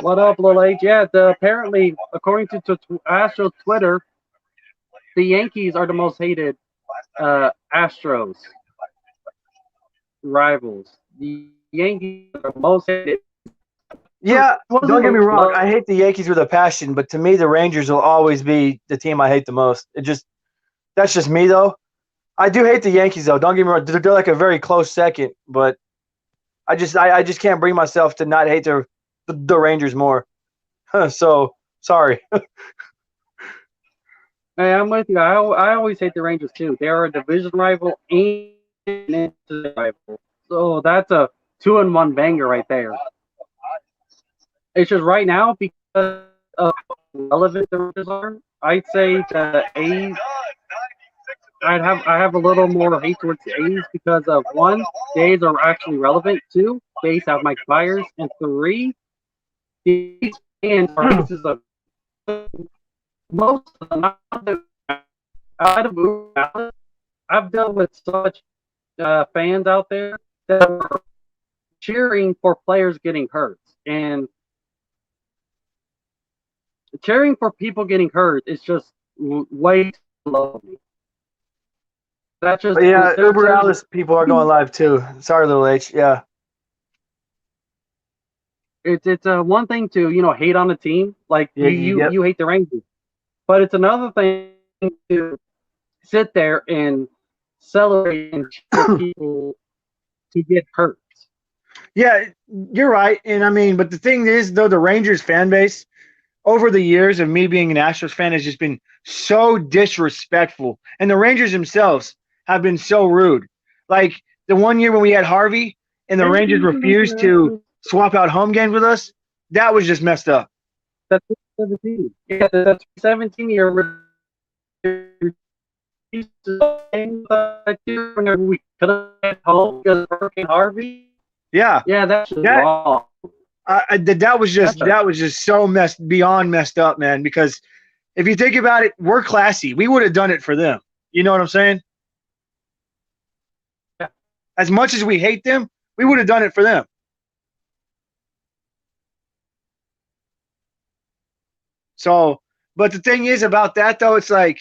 What up, Lil H? Yeah, apparently, according to Astros Twitter, the Yankees are the most hated Astros rivals. The Yankees are the most hated. Yeah, don't get me wrong. I hate the Yankees with a passion, but to me, the Rangers will always be the team I hate the most. That's just me, though. I do hate the Yankees, though. Don't get me wrong. They're like a very close second, but I just can't bring myself to not hate the Rangers more. So sorry. Hey, I'm with you. I always hate the Rangers too. They are a division rival and an rival. So that's a 2-in-1 banger right there. It's just right now because of how relevant the Rangers are. I'd say the A's. I have a little more hate towards the A's because of 1, the A's are actually relevant. 2, the A's have Mike Myers, and 3, the A's fans are pieces of most of them. Out of I've dealt with such fans out there that are cheering for players getting hurt, and cheering for people getting hurt is just way too low. That's just But yeah, Uber Alice people are going live too. Sorry, little H. Yeah. It's one thing to hate on a team like Yeah, you hate the Rangers, but it's another thing to sit there and celebrate and cheer people to get hurt. Yeah, you're right. And I mean, but the thing is, though, the Rangers fan base over the years of me being an Astros fan has just been so disrespectful. And the Rangers themselves have been so rude. Like the one year when we had Harvey and the Rangers refused to swap out home games with us, that was just messed up. That's 17. Yeah, that's 17 year. Whenever we could have had home because of Hurricane Harvey. Yeah, that's wrong. That was just so beyond messed up, man. Because if you think about it, we're classy. We would have done it for them. You know what I'm saying? Yeah. As much as we hate them, we would have done it for them. So, but the thing is about that though, it's like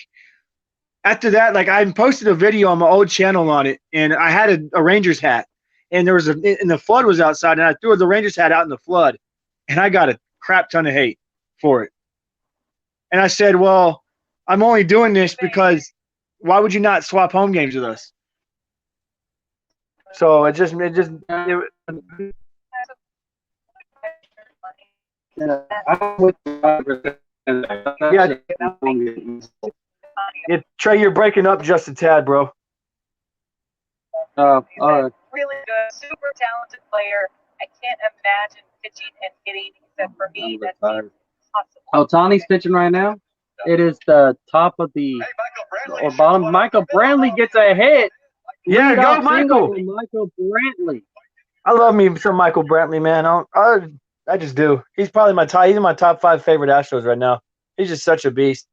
after that, like I posted a video on my old channel on it, and I had a Rangers hat, and and the flood was outside, and I threw the Rangers hat out in the flood, and I got a crap ton of hate for it. And I said, well, I'm only doing this because why would you not swap home games with us? So it Trey, you're breaking up just a tad, bro. He's a really good, super talented player. I can't imagine pitching and hitting. Except for me, that's impossible. Ohtani's pitching right now. It is the top of the or bottom. Michael Brantley gets a hit. Yeah, go Michael. Michael Brantley. I love me some Michael Brantley, man. I just do. He's probably he's in my top 5 favorite Astros right now. He's just such a beast.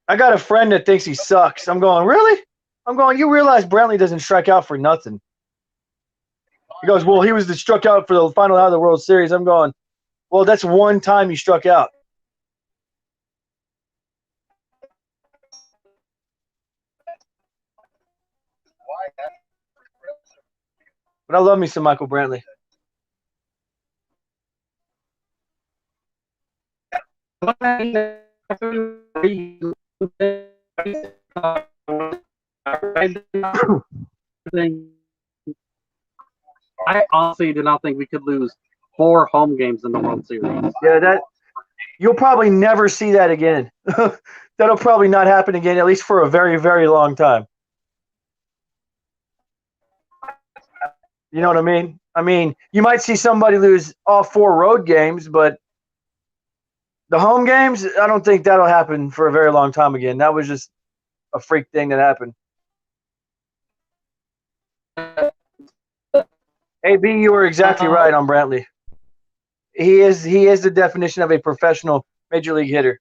I got a friend that thinks he sucks. I'm going, really? I'm going, you realize Brantley doesn't strike out for nothing. He goes, well, he was struck out for the final out of the World Series. I'm going, well, that's one time he struck out. But I love me some Michael Brantley. I honestly did not think we could lose 4 home games in the World Series. Yeah, you'll probably never see that again. That'll probably not happen again, at least for a very, very long time. You know what I mean? I mean, you might see somebody lose all 4 road games, but the home games, I don't think that'll happen for a very long time again. That was just a freak thing that happened. AB, you were exactly right on Brantley. He is the definition of a professional major league hitter.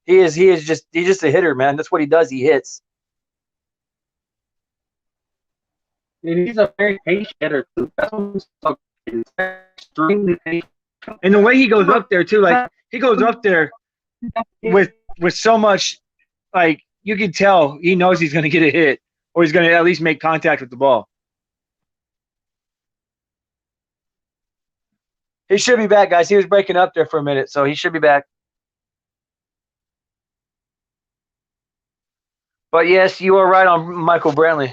He's just a hitter, man. That's what he does. He hits. And he's a very patient hitter too. He's extremely patient. And the way he goes up there too, like he goes up there with so much, like you can tell he knows he's going to get a hit or he's going to at least make contact with the ball. He should be back, guys. He was breaking up there for a minute, so he should be back. But yes, you are right on Michael Brantley.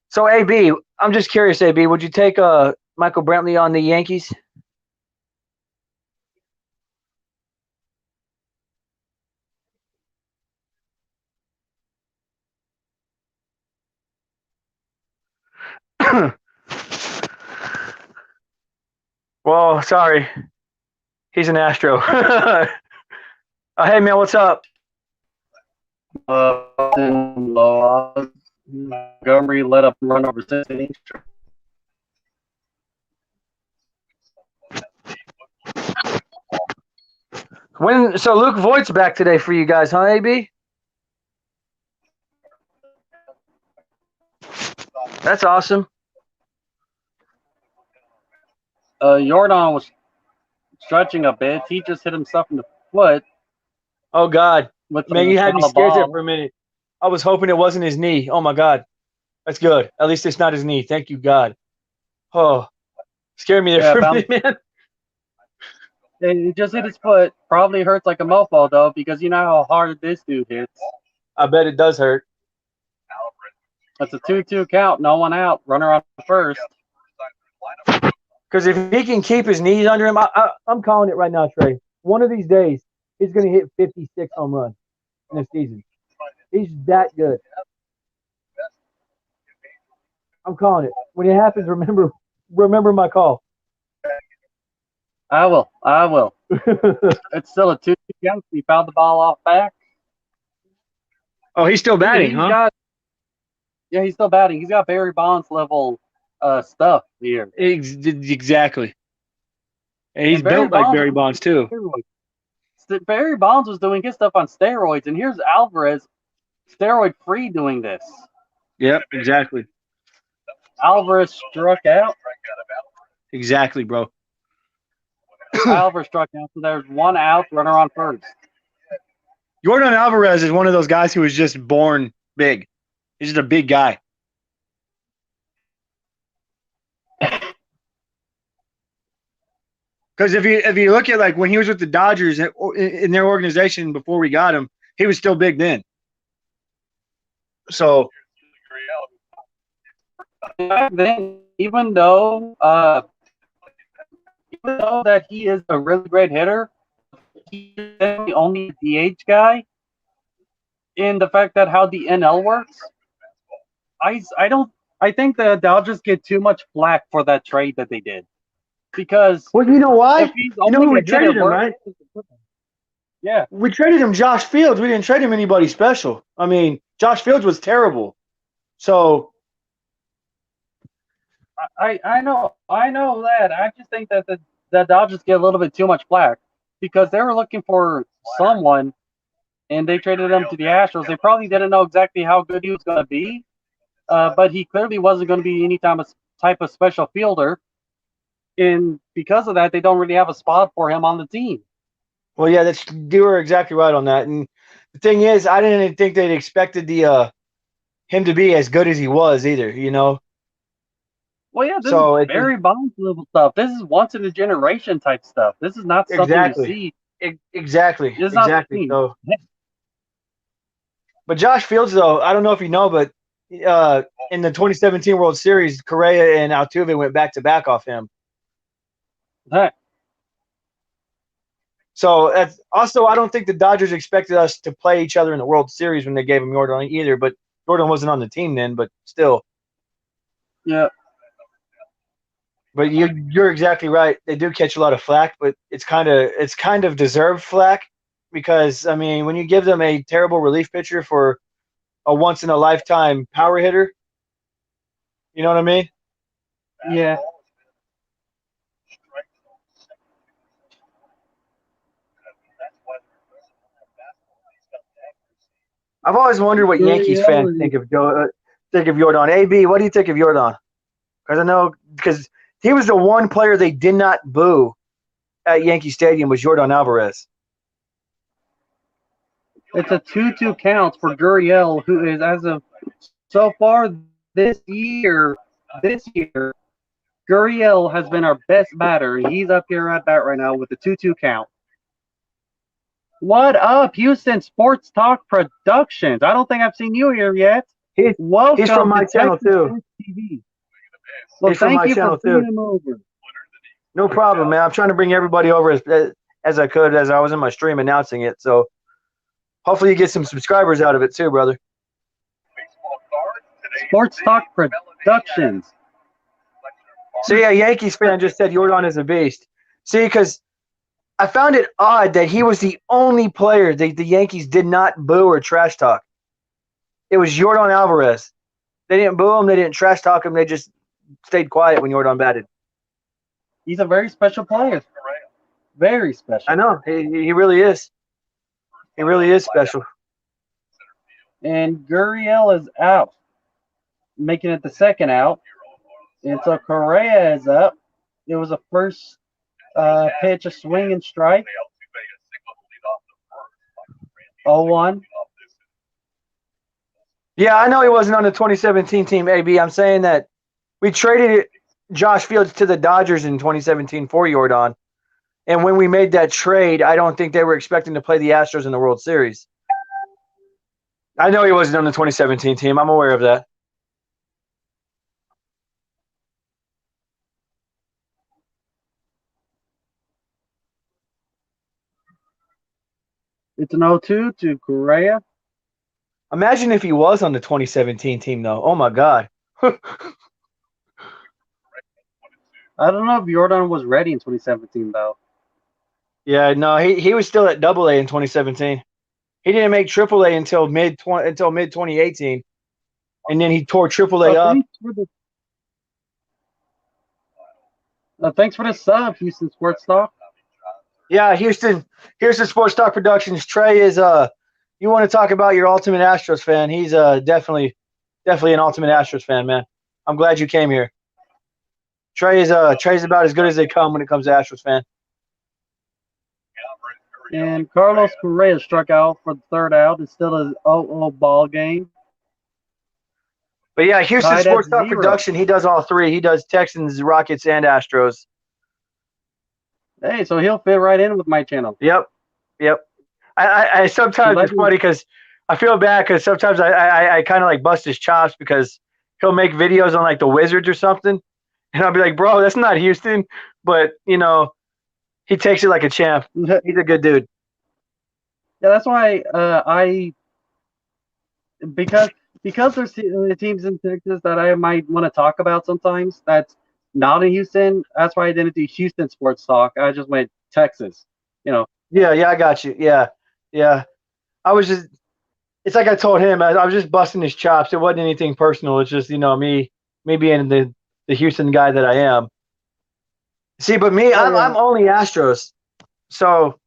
So AB, I'm just curious, AB, would you take Michael Brantley on the Yankees? Well, sorry. He's an Astro. Hey, man, what's up? Montgomery let up run over 6 innings. So Luke Voigt's back today for you guys, huh, AB? That's awesome. Jordan stretching a bit. He just hit himself in the foot. Oh God, with man, you had me foul scared there ball. for a minute. I was hoping it wasn't his knee. Oh my God, that's good. At least it's not his knee. Thank you, God. Oh, scared me there for a minute, man. He just hit his foot. Probably hurts like a mofo though, because you know how hard this dude hits. I bet it does hurt. That's a 2-2 count. No one out. Runner on first. Because if he can keep his knees under him, I'm calling it right now, Trey. One of these days, he's going to hit 56 home runs in the season. He's that good. I'm calling it. When it happens, remember my call. I will. It's still a 2-2 count. He fouled the ball off back. Oh, he's still batting, huh? Yeah, he's still batting. He's got Barry Bonds level stuff here. Exactly. And he's built like Barry Bonds too. Barry Bonds was doing his stuff on steroids, and here's Alvarez, steroid free, doing this. Yep, exactly. Alvarez struck out. Exactly, bro. Alvarez struck out, so there's one out, runner on first. Yordan Alvarez is one of those guys who was just born big. He's just a big guy. Because if you look at like when he was with the Dodgers in their organization before we got him, he was still big then. So then, even though that he is a really great hitter, he's the only DH guy. In the fact that how the NL works, I think the Dodgers get too much flack for that trade that they did. Because well, you know why? You know who we traded him, right? Yeah, we traded him Josh Fields. We didn't trade him anybody special. I mean, Josh Fields was terrible. So I know that. I just think that the Dodgers get a little bit too much flack because they were looking for someone, and they traded him to the Astros. They probably didn't know exactly how good he was going to be, but he clearly wasn't going to be any type of special fielder. And because of that, they don't really have a spot for him on the team. Well, yeah, you were exactly right on that. And the thing is, I didn't think they'd expected him to be as good as he was either. You know. Well, yeah, this is Barry Bonds level stuff. This is once in a generation type stuff. This is not something you see. Exactly. So, but Josh Fields, though, I don't know if you know, but in the 2017 World Series, Correa and Altuve went back to back off him. So that's also, I don't think the Dodgers expected us to play each other in the World Series when they gave him Yordan either. But Yordan wasn't on the team then, but still. Yeah. But you're exactly right. They do catch a lot of flack, but it's kind of deserved flack because I mean, when you give them a terrible relief pitcher for a once in a lifetime power hitter, you know what I mean? Yeah. I've always wondered what Yankees fans think of Yordan. AB, what do you think of Yordan? Because I know he was the one player they did not boo at Yankee Stadium was Yordan Alvarez. It's a 2-2 count for Gurriel, who is, as of so far this year, Gurriel has been our best batter. He's up here at bat right now with the 2-2 count. What up, Houston Sports Talk Productions? I don't think I've seen you here yet. Welcome. He's from my channel too. TV. Well, he's from my channel too. No problem, man. I'm trying to bring everybody over as I could as I was in my stream announcing it. So hopefully you get some subscribers out of it too, brother. Sports Talk Productions. See, a Yankees fan just said Yordan is a beast. See, because I found it odd that he was the only player the Yankees did not boo or trash talk. It was Yordan Alvarez. They didn't boo him. They didn't trash talk him. They just stayed quiet when Yordan batted. He's a very special player. Very special. I know. He really is. He really is special. And Gurriel is out, making it the second out. And so Correa is up. It was a first pitch a swing and strike. 0-1. Yeah, I know he wasn't on the 2017 team, AB. I'm saying that we traded Josh Fields to the Dodgers in 2017 for Jordan. And when we made that trade, I don't think they were expecting to play the Astros in the World Series. I know he wasn't on the 2017 team. I'm aware of that. It's an 0-2 to Correa. Imagine if he was on the 2017 team, though. Oh, my God. I don't know if Jordan was ready in 2017, though. Yeah, no, he was still at Double A in 2017. He didn't make Triple A until mid 2018, and then he tore Triple A up. Thanks for the sub, Houston Sports Talk. Yeah, Houston Sports Talk Productions. Trey is you want to talk about your ultimate Astros fan? He's definitely an ultimate Astros fan, man. I'm glad you came here. Trey's about as good as they come when it comes to Astros fan. And Carlos Correa struck out for the third out. It's still a 0-0 ball game. But yeah, Houston Tied Sports at Talk 0. Production. He does all three. He does Texans, Rockets, and Astros. Hey, so he'll fit right in with my channel. Yep. I sometimes it's funny because I feel bad because sometimes I kind of like bust his chops because he'll make videos on like the Wizards or something, and I'll be like, bro, that's not Houston, but you know, he takes it like a champ. He's a good dude. Yeah, that's why because there's teams in Texas that I might want to talk about sometimes. That's not in Houston. That's why I didn't do Houston Sports Talk. I just went Texas. You know. Yeah, I got you. Yeah. I was just. It's like I told him. I was just busting his chops. It wasn't anything personal. It's just me being the Houston guy that I am. See, but me, I'm only Astros. So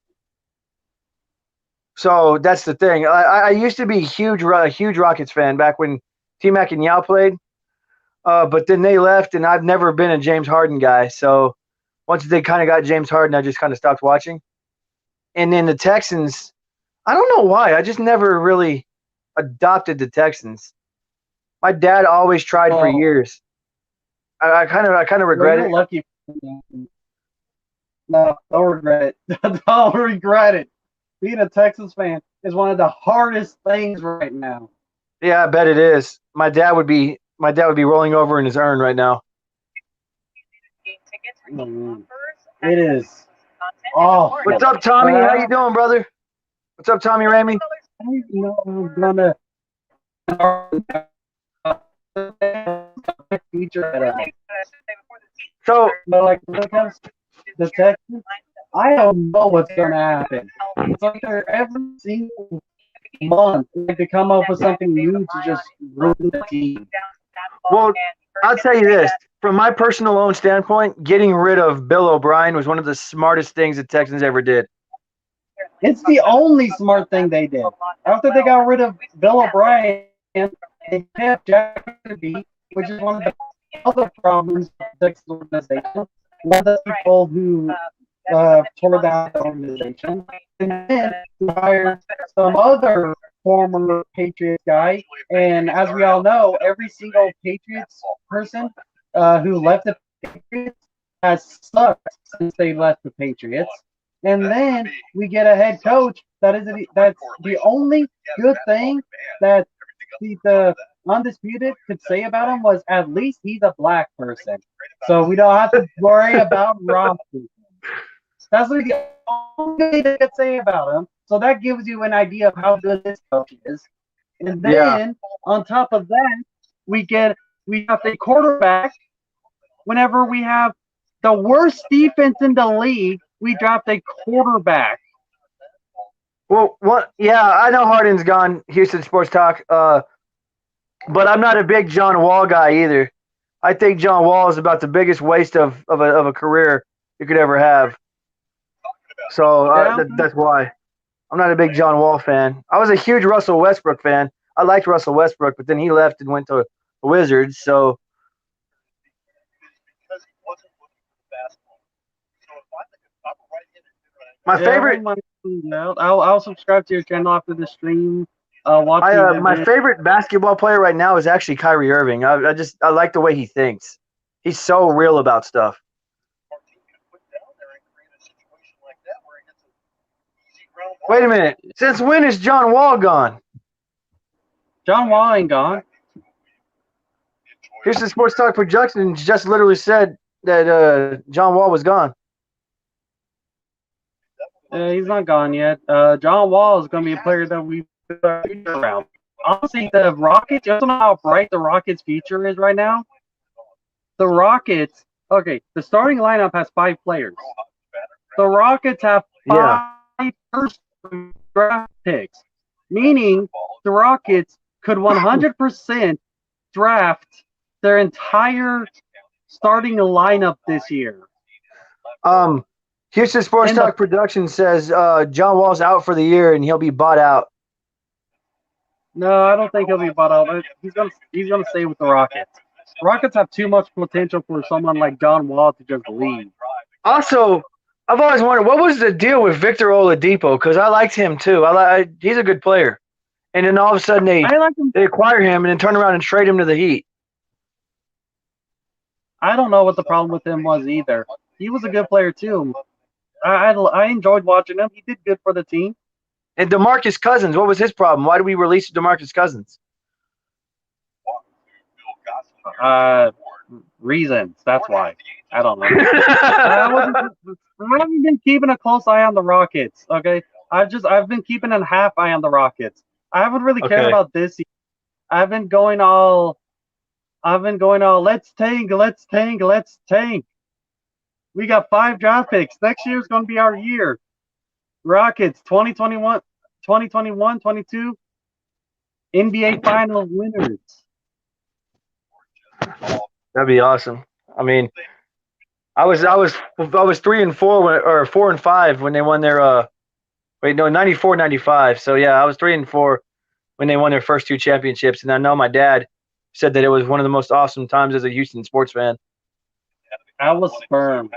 that's the thing. I used to be a huge Rockets fan back when T-Mac and Yao played. But then they left, and I've never been a James Harden guy. So once they kind of got James Harden, I just kind of stopped watching. And then the Texans, I don't know why. I just never really adopted the Texans. My dad always tried for years. I kind of regret it. Lucky. No, don't regret it. Don't regret it. Being a Texas fan is one of the hardest things right now. Yeah, I bet it is. My dad would be rolling over in his urn right now. It is. Oh, what's up, Tommy? How you doing, brother? What's up, Tommy Ramey? So, like the Texans, I don't know what's going to happen. It's like they're every single month they come up with something new to just ruin the team. Well, I'll tell you this. From my personal own standpoint, getting rid of Bill O'Brien was one of the smartest things the Texans ever did. It's the only smart thing they did. After they got rid of Bill O'Brien, they kept Jackson, which is one of the other problems of the Texas organization. One of the people who tore down the organization, and then hired some other former Patriots guy. And as we all know, every single Patriots person who left the Patriots has sucked since they left the Patriots. And then we get a head coach that's the only good thing that the Undisputed could say about him was at least he's a black person. So we don't have to worry about racism. That's the only thing they could say about him. So that gives you an idea of how good this coach is. And then on top of that, we have a quarterback. Whenever we have the worst defense in the league, we draft a quarterback. Well, what? Yeah, I know Harden's gone. Houston Sports Talk. But I'm not a big John Wall guy either. I think John Wall is about the biggest waste of a career you could ever have. So that's why I'm not a big John Wall fan. I was a huge Russell Westbrook fan. I liked Russell Westbrook, but then he left and went to the Wizards. So My favorite. I'll subscribe to your channel after the stream. Watch My favorite basketball player right now is actually Kyrie Irving. I like the way he thinks. He's so real about stuff. Wait a minute. Since when is John Wall gone? John Wall ain't gone. Here's the Sports Talk Productions just literally said that John Wall was gone. He's not gone yet. John Wall is going to be a player that we around. Honestly, the Rockets, you don't know how bright the Rockets' future is right now. The Rockets, okay, the starting lineup has 5 players. The Rockets have 5 first draft picks, meaning the Rockets could 100% draft their entire starting lineup this year. Houston Sports Talk Production says John Wall's out for the year and he'll be bought out. No, I don't think he'll be bought out. He's gonna stay with the Rockets. Rockets have too much potential for someone like John Wall to just leave. Also, I've always wondered what was the deal with Victor Oladipo, because I liked him too. He's a good player, and then all of a sudden they acquire him and then turn around and trade him to the Heat. I don't know what the problem with him was either. He was a good player too. I enjoyed watching him. He did good for the team. And DeMarcus Cousins, what was his problem? Why did we release DeMarcus Cousins? Reasons. That's why. I don't know. I haven't been keeping a close eye on the Rockets. Okay, I've been keeping a half eye on the Rockets. I haven't really cared about this. I've been going all. Let's tank. We got 5 draft picks. Next year is going to be our year. Rockets 2021, 22 NBA Finals winners. That'd be awesome. I mean, I was 3-4 or 4-5 when they won their 94-95. So yeah, I was 3-4 when they won their first 2 championships, and I know my dad said that it was one of the most awesome times as a Houston sports fan. I was sperm.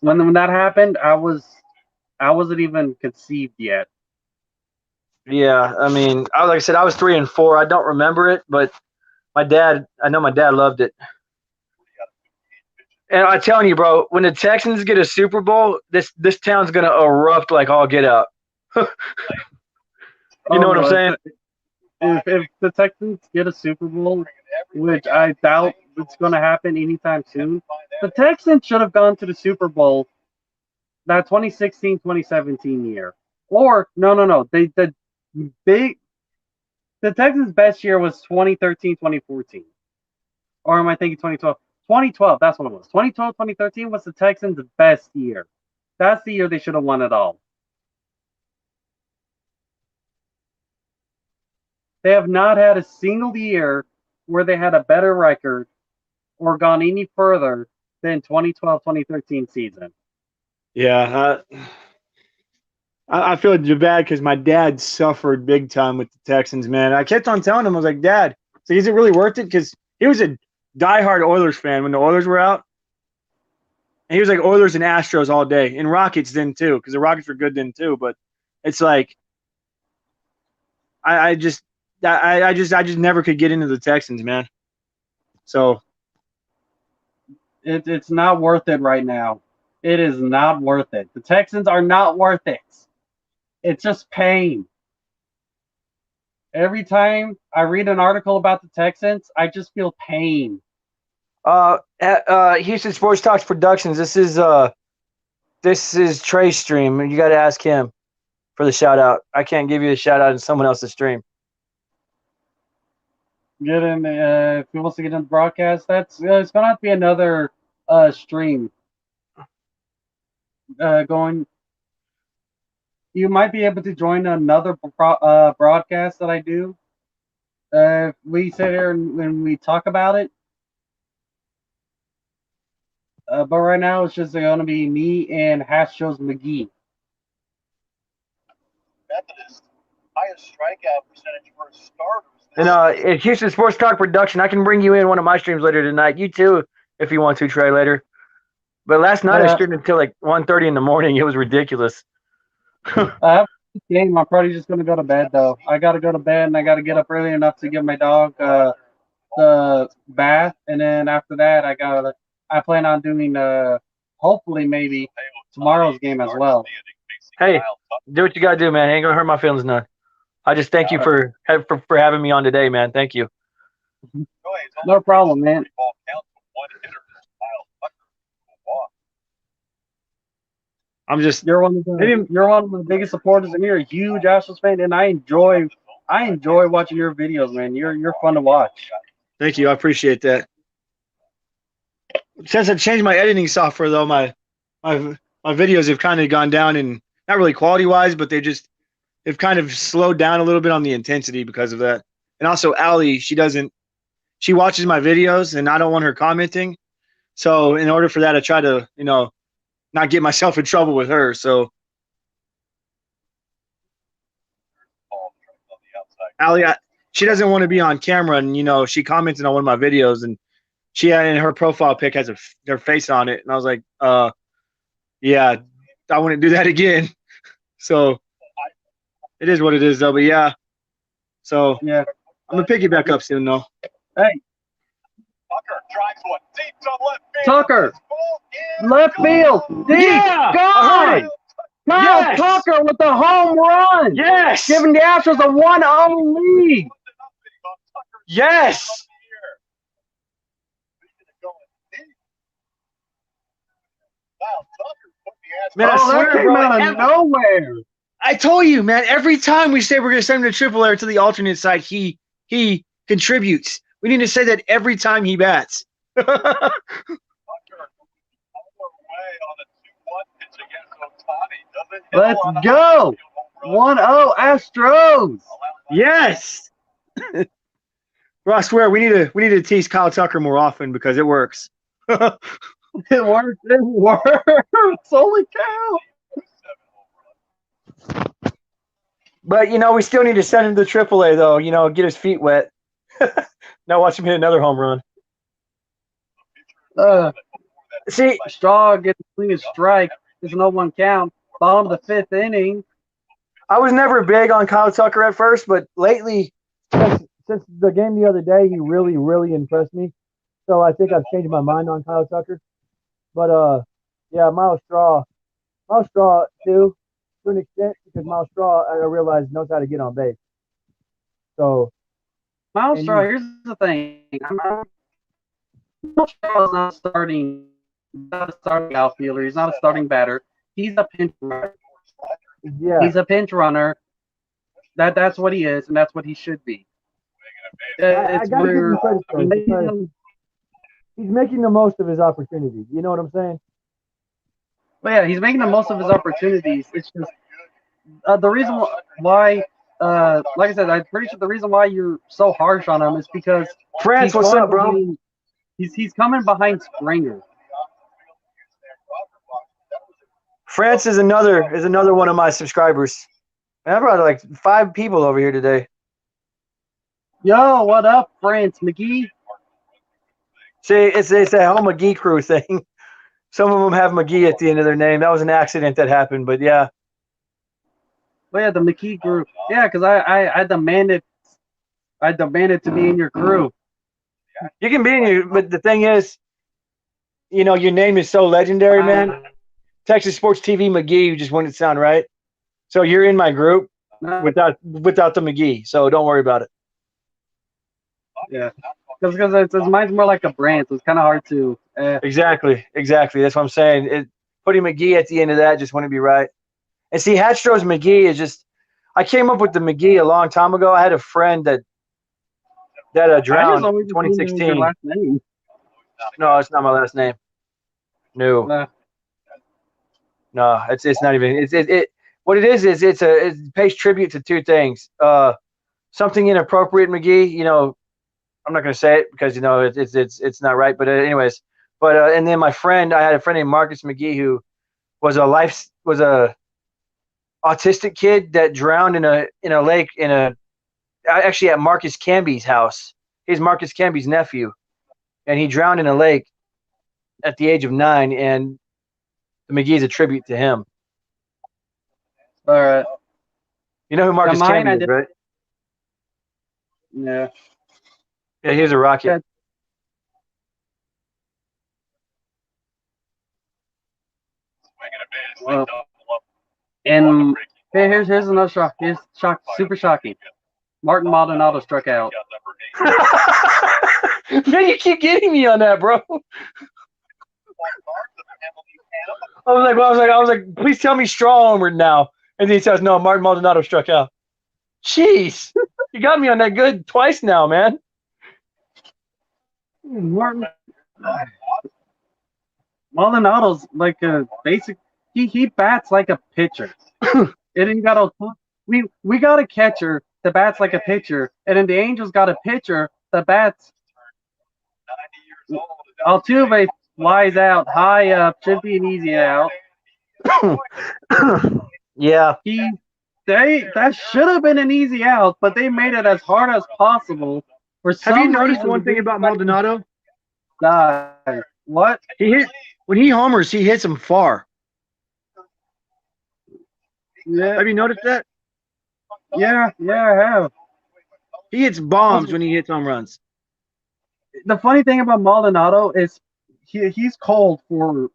When that happened, I wasn't even conceived yet. Yeah, I mean, like I said, I was 3-4. I don't remember it, but I know my dad loved it. And I'm telling you, bro, when the Texans get a Super Bowl, this town's gonna erupt like all get out. You know what I'm saying? If the Texans get a Super Bowl, which I doubt it's going to happen anytime soon, the Texans should have gone to the Super Bowl that 2016-2017 year. Or, no. The Texans' best year was 2013-2014. Or am I thinking 2012? 2012, that's what it was. 2012-2013 was the Texans' best year. That's the year they should have won it all. They have not had a single year where they had a better record or gone any further than 2012-2013 season. Yeah, I feel bad because my dad suffered big time with the Texans, man. I kept on telling him, I was like, Dad, so is it really worth it? Because he was a diehard Oilers fan when the Oilers were out. And he was like Oilers and Astros all day, and Rockets then too, because the Rockets were good then too. But it's like, I just never could get into the Texans, man. So it's not worth it right now. It is not worth it. The Texans are not worth it. It's just pain. Every time I read an article about the Texans, I just feel pain. Houston Sports Talks Productions. This is Trey's stream. You got to ask him for the shout out. I can't give you a shout out in someone else's stream. Get in if he wants to get in the broadcast. That's it's gonna have to be another stream. Going. You might be able to join another broadcast that I do. We sit here and we talk about it. But right now it's just going to be me and Hatstros McGee. Methodist, highest strikeout percentage for starters. And Houston Sports Talk Production, I can bring you in one of my streams later tonight. You too, if you want to, Trey, later. But last night I Yeah. streamed until like 1:30 in the morning. It was ridiculous. I have a game. I'm probably just gonna go to bed though. I gotta go to bed and I gotta get up early enough to give my dog the bath, and then after that I plan on doing hopefully maybe tomorrow's game as well. Hey, do what you gotta do, man. Ain't gonna hurt my feelings none. I just thank you for having me on today, man. Thank you. No problem, man. I'm just You're one of the biggest supporters, and you're a huge Astros fan, and I enjoy watching your videos, man. You're fun to watch. thank you. I appreciate that. Since I changed my editing software, though, my videos have kind of gone down, and not really quality wise, but they've kind of slowed down a little bit on the intensity because of that. And also, Allie, she watches my videos, and I don't want her commenting. So in order for that, I try to, not get myself in trouble with her. So Allie, she doesn't want to be on camera, and she commented on one of my videos, and she had in her profile pic has her face on it, and I was like, yeah, I wouldn't do that again. So it is what it is, though. But yeah, so Yeah, I'm gonna pick it back up soon, though. hey, Tucker drives one deep to left field. Tucker, left field, deep, Yeah, I gone. heard it. Kyle Yes. Tucker with the home run. Yes, Giving the Astros a 1-0 lead. yes. Man, I Oh, swear, that came bro, out of nowhere. I told you, man. Every time we say we're gonna send him to triple A to the alternate side, he contributes. We need to say that every time he bats. Let's go. 1-0 Astros. Yes. Bro, I swear we need to tease Kyle Tucker more often because it works. It works. It works. Holy cow. But we still need to send him to AAA though. Get his feet wet. Now watch him hit another home run. See, Straw gets a clean strike. There's no one count. Bottom of the 5th inning. I was never big on Kyle Tucker at first, but lately, since the game the other day, he really, really impressed me. So I think I've changed my mind on Kyle Tucker. But yeah, Miles Straw too, to an extent, because Miles Straw, I realized, knows how to get on base. So Miles Straw, here's the thing. Miles Straw is not a starting outfielder. He's not a starting batter. He's a pinch runner. yeah, He's a pinch runner. That's what he is, and that's what he should be. I gotta give him credit for it because he's making the most of his opportunities. You know what I'm saying? Well, yeah, he's making the most of his opportunities. It's just the reason why, like I said, I'm pretty sure the reason why you're so harsh on him is because France, what's up, bro? He's coming behind Springer. France is another one of my subscribers. Man, I brought like 5 people over here today. Yo, what up, France McGee? See, it's a whole McGee crew thing. Some of them have McGee at the end of their name. That was an accident that happened, but yeah. Well, yeah, the McGee group. Yeah, because I demanded to be in your crew. You can be in your, but the thing is, your name is so legendary, man. Texas Sports TV McGee just wouldn't sound right. So you're in my group without the McGee. So don't worry about it. Yeah, because mine's more like a brand, so it's kind of hard to. Exactly. That's what I'm saying. Putting McGee at the end of that just wouldn't be right. And see, Hatstros McGee is just. I came up with the McGee a long time ago. I had a friend that drowned in 2016. Last name. No, it's not my last name. No. No, it's not even. What it is it pays tribute to 2 things. Something inappropriate, McGee. I'm not going to say it because it's not right. But anyways, and then I had a friend named Marcus McGee who was a autistic kid that drowned in a lake actually at Marcus Camby's house. He's Marcus Camby's nephew, and he drowned in a lake. at the age of 9, and the McGee's a tribute to him. All right. You know who Marcus mine, Camby is, right? Yeah. Yeah, he's a Rocket. Yeah. Well, and here's another shock. Here's super shocking. Martin Maldonado struck out. Man, you keep getting me on that, bro. I was like, please tell me straw armored now. And then he says, no, Martin Maldonado struck out. Jeez, you got me on that good twice now, man. Martin Maldonado's like a basic. He bats like a pitcher. And then you got we got a catcher that bats like a pitcher, and then the Angels got a pitcher that bats. Altuve flies out high up, should be an easy out. Yeah. That should have been an easy out, but they made it as hard as possible. Have you noticed one thing about Maldonado? What? When he homers, he hits them far. Yeah. Have you noticed that? Yeah, I have. He hits bombs when he hits home runs. The funny thing about Maldonado is he's cold for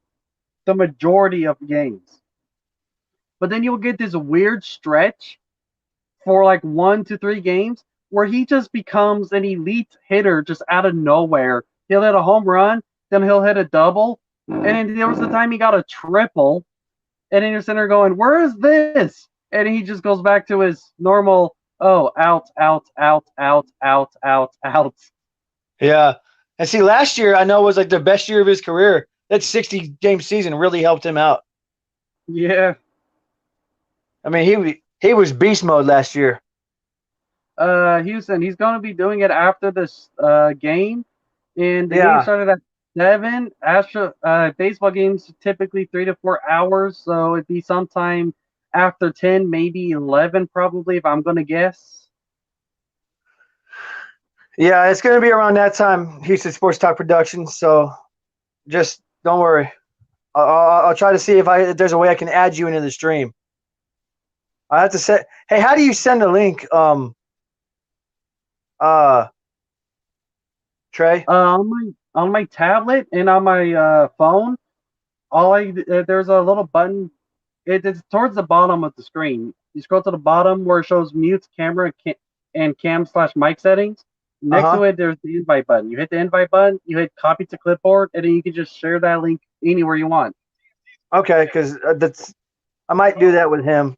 the majority of games. But then you'll get this weird stretch for like 1 to 3 games where he just becomes an elite hitter just out of nowhere. He'll hit a home run, then he'll hit a double, and then there was the time he got a triple, and then you're sitting there going, where is this? And he just goes back to his normal, out. Yeah. And see, last year I know was like the best year of his career. That 60-game season really helped him out. Yeah. I mean, he was beast mode last year. Houston, he's going to be doing it after this game. And the game started at 7. Baseball games typically 3 to 4 hours, so it'd be sometime after 10, maybe 11 probably, if I'm going to guess. Yeah, it's going to be around that time, Houston Sports Talk Productions, so just don't worry. I'll try to see if there's a way I can add you into the stream. I have to say, hey, how do you send a link? Trey? On my tablet and on my phone, there's a little button. It's towards the bottom of the screen. You scroll to the bottom where it shows mute, camera, and cam/mic settings. Next to it, there's the invite button. You hit the invite button, you hit copy to clipboard, and then you can just share that link anywhere you want. Okay, because I might do that with him.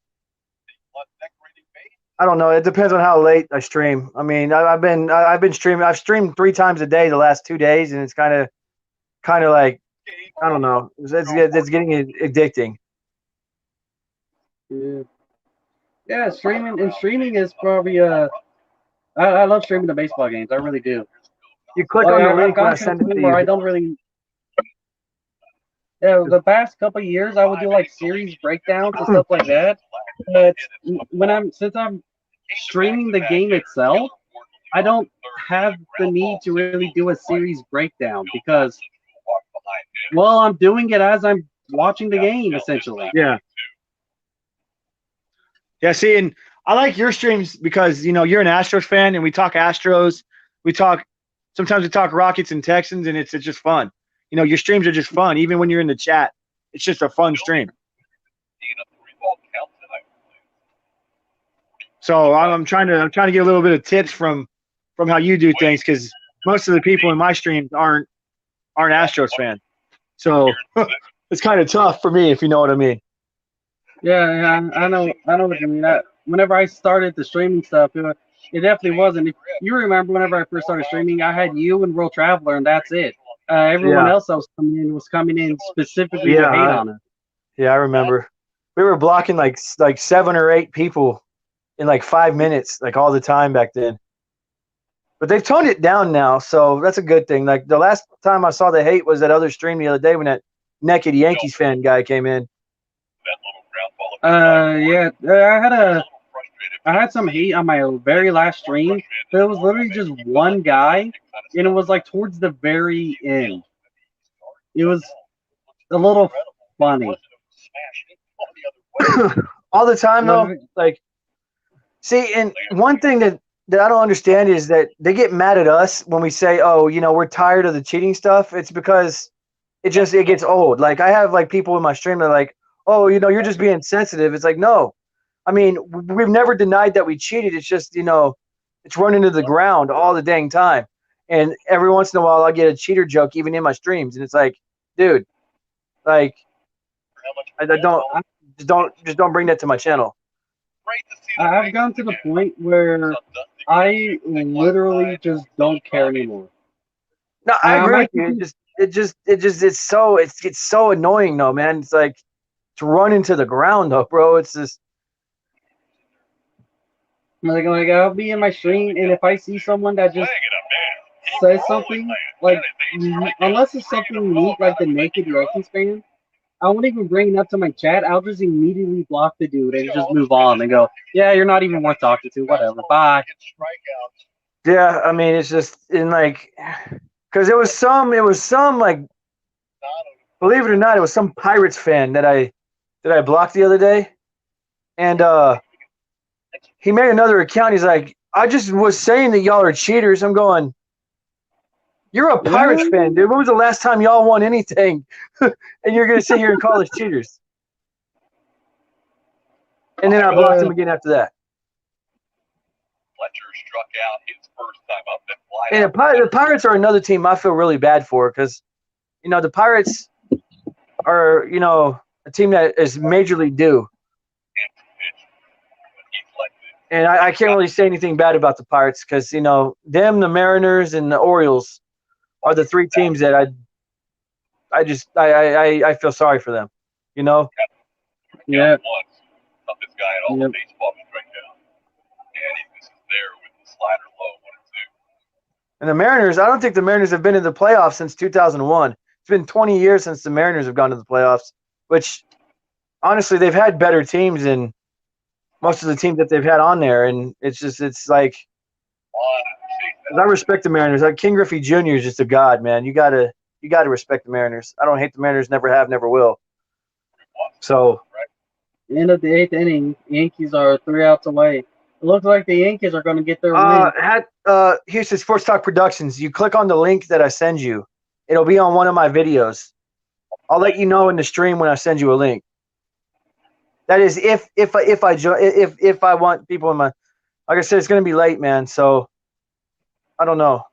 I don't know. It depends on how late I stream. I mean, I've been streaming. I've streamed 3 times a day the last 2 days, and it's kind of like, I don't know. It's getting addicting. Yeah. Streaming is probably I love streaming the baseball games. I really do. You click on the link when I send it to you. I don't really. Yeah, the past couple of years, I would do like series breakdowns and stuff like that. But since I'm streaming the game itself, I don't have the need to really do a series breakdown because, well, I'm doing it as I'm watching the game essentially. Yeah. Yeah. See, and I like your streams because you're an Astros fan, and we talk Astros. Sometimes we talk Rockets and Texans, and it's just fun. Your streams are just fun, even when you're in the chat. It's just a fun stream. So I'm trying to get a little bit of tips from how you do things, because most of the people in my streams aren't Astros fans. So it's kind of tough for me, if you know what I mean. Yeah, I know what you mean. Whenever I started the streaming stuff, it definitely wasn't. If you remember, whenever I first started streaming, I had you and World Traveler, and that's it. Everyone else that was coming in specifically to hate on it. Yeah, I remember. We were blocking like 7 or 8 people in like 5 minutes, like all the time back then. But they've toned it down now, so that's a good thing. Like the last time I saw the hate was that other stream the other day when that naked Yankees fan guy came in. Yeah, I had some hate on my very last stream, but it was literally just one guy, and it was like towards the very end. it was a little funny. All the time, though. Like, see, and one thing that I don't understand is that they get mad at us when we say, "Oh, we're tired of the cheating stuff." It's because it gets old. Like, I have like people in my stream that are like, "Oh, you're just being sensitive." It's like, no. I mean, we've never denied that we cheated. It's just, it's running to the ground all the dang time. And every once in a while, I get a cheater joke even in my streams, and it's like, dude, like, I don't bring that to my channel. I've gone to the point where I literally just don't care anymore. No, I agree with you. It gets so annoying though, man. It's like it's running to the ground though, bro. It's just like I'll be in my stream, and if I see someone that just says something like, unless it's something neat like the naked Yankees fan, I won't even bring it up to my chat. I'll just immediately block the dude and just move on and go, yeah, you're not even worth talking to. Whatever. Bye. Yeah, I mean, it's just in like, because it was some like, believe it or not, it was some Pirates fan that I blocked the other day, and he made another account. He's like, I just was saying that y'all are cheaters. I'm going, you're a Pirates fan, dude. When was the last time y'all won anything? And you're going to sit here and call us cheaters. And then I blocked him again after that. Fletcher struck out his first time up and fly. And the Pirates are another team I feel really bad for because, the Pirates are, a team that is majorly due. And I can't really say anything bad about the Pirates because, them, the Mariners, and the Orioles are the three teams that I feel sorry for them, Yeah. This guy at all the baseball right now. And he was there with the slider low 1-2. And the Mariners, I don't think the Mariners have been in the playoffs since 2001. It's been 20 years since the Mariners have gone to the playoffs, which honestly they've had better teams than most of the teams that they've had on there. And it's like, I respect the Mariners. Like King Griffey Jr. is just a god, man. You gotta respect the Mariners. I don't hate the Mariners. Never have, never will. So, end of the 8th inning, Yankees are 3 outs away. It looks like the Yankees are going to get their win. Houston Sports Talk Productions. You click on the link that I send you. It'll be on one of my videos. I'll let you know in the stream when I send you a link. That is if I want people in my, like I said, it's going to be late, man. So I don't know.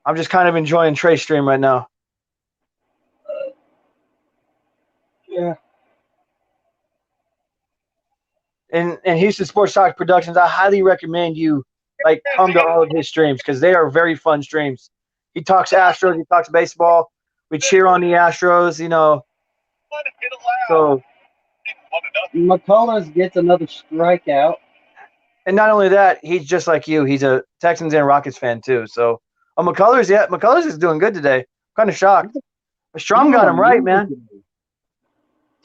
I'm just kind of enjoying Trey's stream right now. Yeah. And Houston Sports Talk Productions, I highly recommend you come to all of his streams because they are very fun streams. He talks Astros, he talks baseball. We cheer on the Astros, So McCullers gets another strikeout. And not only that, he's just like you. He's a Texans and Rockets fan too. So McCullers is doing good today. I'm kind of shocked. But Strom got him right, man.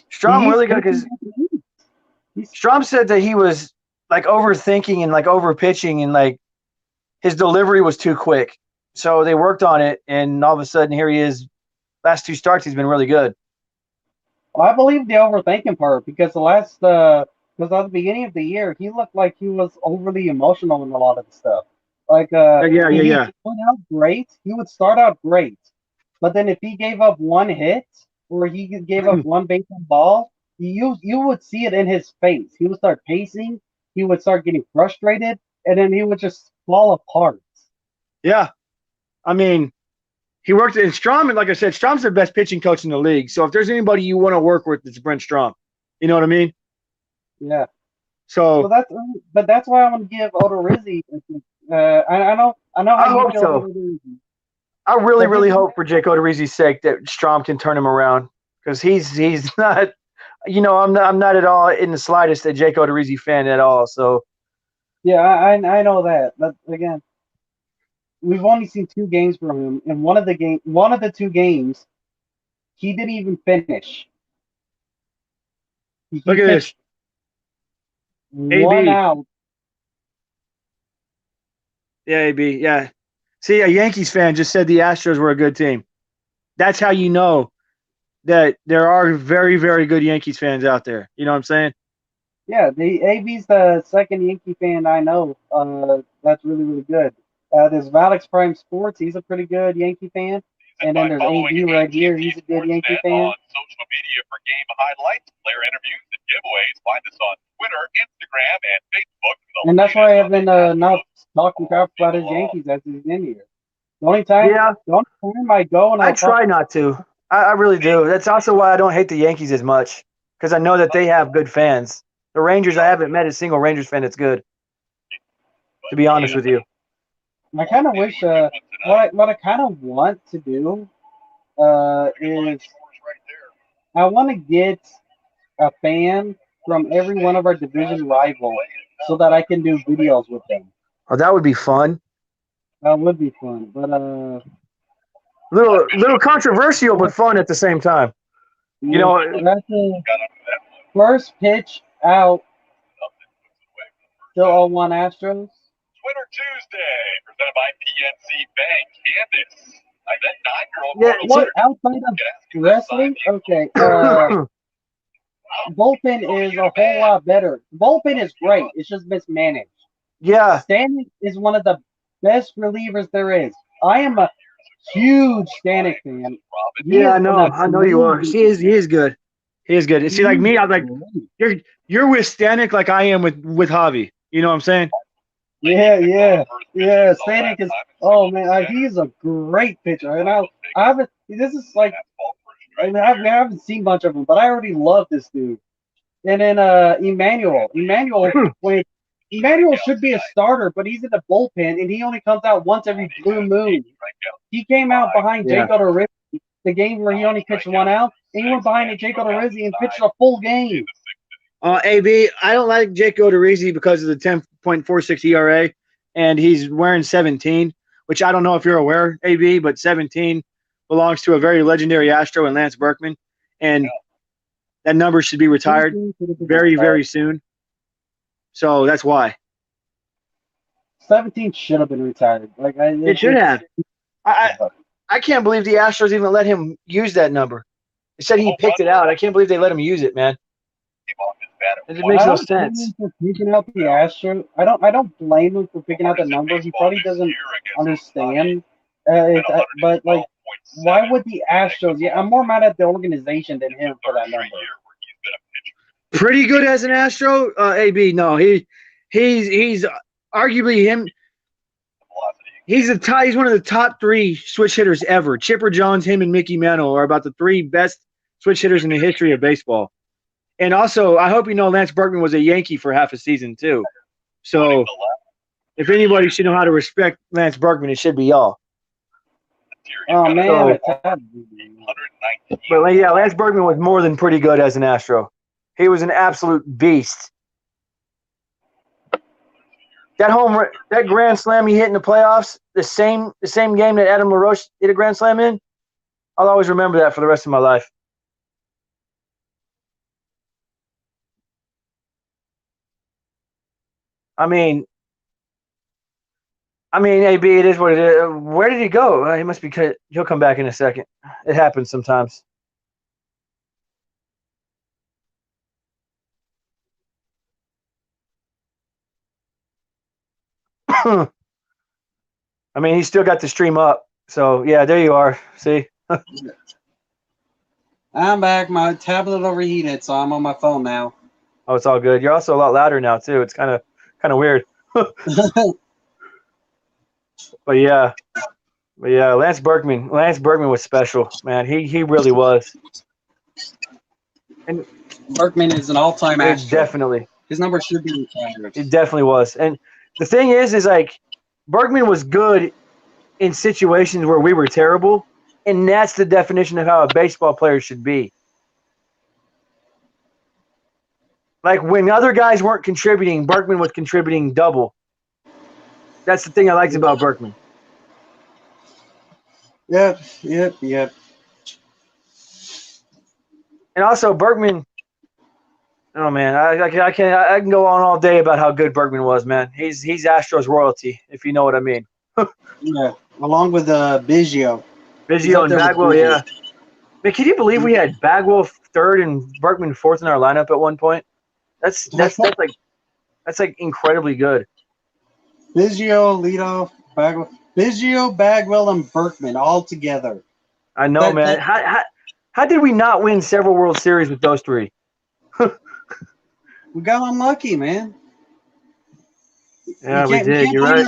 Strom really got because Strom said that he was overthinking and over pitching and his delivery was too quick. So they worked on it, and all of a sudden here he is. Last 2 starts, he's been really good. Well, I believe the overthinking part because because at the beginning of the year he looked like he was overly emotional in a lot of the stuff. He would start out great, but then if he gave up one hit or he gave up one base on ball, you would see it in his face. He would start pacing. He would start getting frustrated, and then he would just fall apart. Yeah, I mean, he worked in Strom, and like I said, Strom's the best pitching coach in the league. So if there's anybody you want to work with, it's Brent Strom. You know what I mean? Yeah. So that's why I want to give Odorizzi. I know. I hope so. I really hope for Jake Odorizzi's sake that Strom can turn him around because he's not. I'm not at all in the slightest a Jake Odorizzi fan at all. So. Yeah, I know that, but again, we've only seen 2 games from him, and one of the 2 games, he didn't even finish. Look at this. 1 out. Yeah, AB. Yeah. See, a Yankees fan just said the Astros were a good team. that's how you know that there are very, very good Yankees fans out there. You know what I'm saying? Yeah, the AB's the second Yankee fan I know. That's really, really good. There's Valix Prime Sports. He's a pretty good Yankee fan. And then there's AB right here. He's a good Yankee fan. On social media for game highlights, player interviews, and giveaways. Find us on Twitter, Instagram, and Facebook. And that's why I've been not talking crap about his Yankees as he's in here. The only time I go and I try not to. I really do. That's also why I don't hate the Yankees as much, because I know that they have good fans. The Rangers, I haven't met a single Rangers fan that's good, to be honest with you. I kind of wish what I kind of want to do is I want to get a fan from every one of our division rivals so that I can do videos with them. Oh, that would be fun. That would be fun, but little controversial, but fun at the same time. You know, that's first pitch out. Still 0-1 Astros. Twitter Tuesday, presented by PNC Bank, Candace. I bet 9-year-old. Yeah, what outside of wrestling? Okay. Bullpen is a whole lot better. Bullpen is great. It's just mismanaged. Yeah. Stanek is one of the best relievers there is. I am a huge Stanek fan. I know you are. He is good. He is good. See, like me, I'm like, you're with Stanek like I am with Javi. You know what I'm saying? Yeah. Stanek is. Oh man, he's a great pitcher, and I haven't. This is like, I haven't seen much of him, but I already love this dude. And then Emmanuel should be a starter, but he's in the bullpen, and he only comes out once every blue moon. He came out behind Jake Odorizzi, the game where he only pitched one out, and he went behind Jake Odorizzi and pitched a full game. AB, I don't like Jake Odorizzi because of the 10.46 ERA, and he's wearing 17, which I don't know if you're aware, AB, but 17 belongs to a very legendary Astro and Lance Berkman, and that number should be retired very, very soon. So that's why. 17 should have been retired. It should have. I can't believe the Astros even let him use that number. They said he picked it out. I can't believe they let him use it, man. It makes no sense. For picking out the Astros, I don't blame him for picking out the number. He probably doesn't understand. But like, why would the Astros? Yeah, I'm more mad at the organization than him for that number. Pretty good as an Astro, AB. No, he's arguably him. He's one of the top 3 switch hitters ever. Chipper Jones, him, and Mickey Mantle are about the 3 best switch hitters in the history of baseball. And also, I hope you know Lance Berkman was a Yankee for half a season too. So, if anybody should know how to respect Lance Berkman, it should be y'all. Oh man! But yeah, Lance Berkman was more than pretty good as an Astro. He was an absolute beast. That grand slam he hit in the playoffs, the same game that Adam LaRoche hit a grand slam in, I'll always remember that for the rest of my life. I mean, AB, it is what it is. Where did he go? He must be. He'll come back in a second. It happens sometimes. I mean, he's still got the stream up. So, yeah, there you are. See? I'm back. My tablet overheated, so I'm on my phone now. Oh, it's all good. You're also a lot louder now, too. It's kind of weird. But yeah, Lance Berkman was special, man. He really was. And Berkman is an all-time Astro. Definitely. His number should be retired. It definitely was. And the thing is like Berkman was good in situations where we were terrible, and that's the definition of how a baseball player should be. Like when other guys weren't contributing, Berkman was contributing double. That's the thing I liked about Berkman. Yep. And also Berkman. Oh man, I can go on all day about how good Berkman was, man. He's Astros royalty, if you know what I mean. Yeah, along with Biggio. Biggio and Bagwell, yeah. Man, can you believe we had Bagwell third and Berkman fourth in our lineup at one point? That's like incredibly good. Biggio, leadoff, Bagwell. Biggio, Bagwell, and Berkman all together. I know, man. How did we not win several World Series with those three? We got unlucky, man. Yeah, we did. You're right.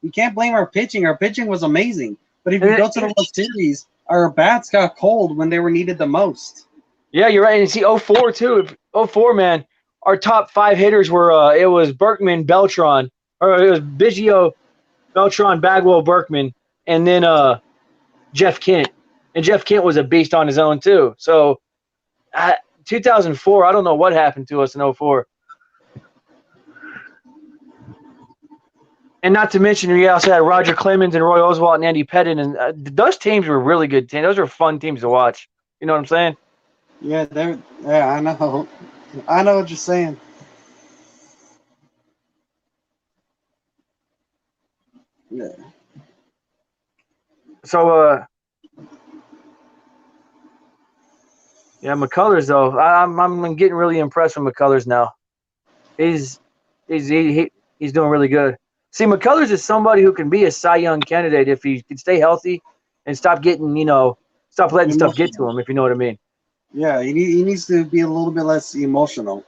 We can't blame our pitching. Our pitching was amazing. But if you go to the World Series, our bats got cold when they were needed the most. Yeah, you're right. And see, 04 too. 04, man, our top 5 hitters were it was Berkman, Beltran, or it was Biggio, Beltran, Bagwell, Berkman, and then Jeff Kent. And Jeff Kent was a beast on his own too. So 2004, I don't know what happened to us in 04. And not to mention, we also had Roger Clemens and Roy Oswalt and Andy Pettit, and those teams were really good teams. Those were fun teams to watch. You know what I'm saying? Yeah, I know. I know what you're saying. Yeah. So, yeah, McCullers though, I'm getting really impressed with McCullers now. He's doing really good. See, McCullers is somebody who can be a Cy Young candidate if he can stay healthy and stop getting, stop letting stuff get to him, if you know what I mean. Yeah, he needs to be a little bit less emotional.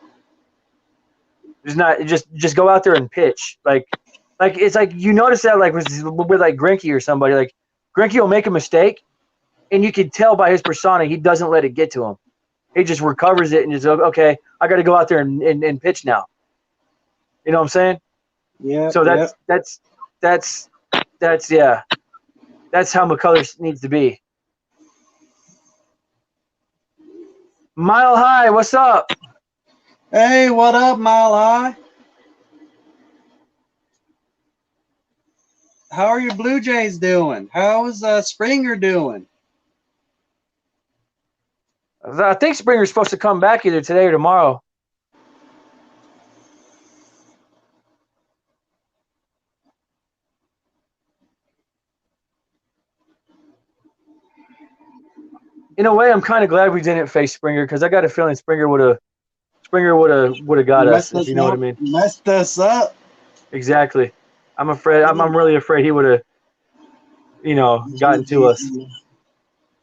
Just go out there and pitch. Like it's like you notice that like with like Greinke or somebody, like Greinke will make a mistake, and you can tell by his persona he doesn't let it get to him. He just recovers it and just okay, I got to go out there and pitch now. You know what I'm saying? Yeah. So that's how McCullers needs to be. Mile High, what's up? Hey, what up, Mile High? How are your Blue Jays doing? How is Springer doing? I think Springer's supposed to come back either today or tomorrow. In a way, I'm kind of glad we didn't face Springer because I got a feeling Springer would have got us. If you know what I mean? Messed us up. Exactly. I'm afraid. I'm really afraid he would have, gotten to us.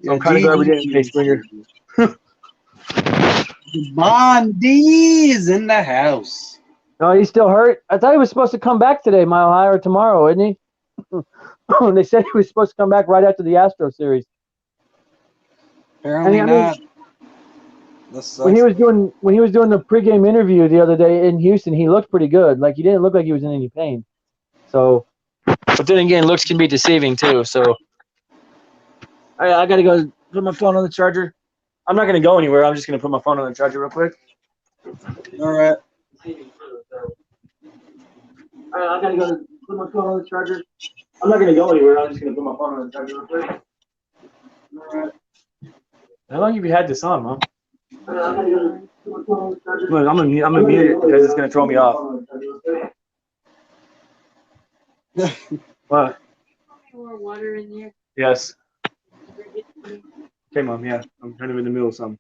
So I'm kind of glad we didn't face Springer. Bondi is in the house. No, he's still hurt. I thought he was supposed to come back today, Mile High, or tomorrow, isn't he? They said he was supposed to come back right after the Astros series. Apparently not. When he was doing the pregame interview the other day in Houston, he looked pretty good. Like he didn't look like he was in any pain. So, but then again, looks can be deceiving too. So, I gotta go put my phone on the charger. I'm not gonna go anywhere. I'm just gonna put my phone on the charger real quick. All right. I gotta go put my phone on the charger. I'm not gonna go anywhere. I'm just gonna put my phone on the charger real quick. All right. How long have you had this on, Mom? I'm gonna mute it because it's gonna throw me off. What? More water in there. Yes. Okay, Mom. Yeah, I'm kind of in the middle of something.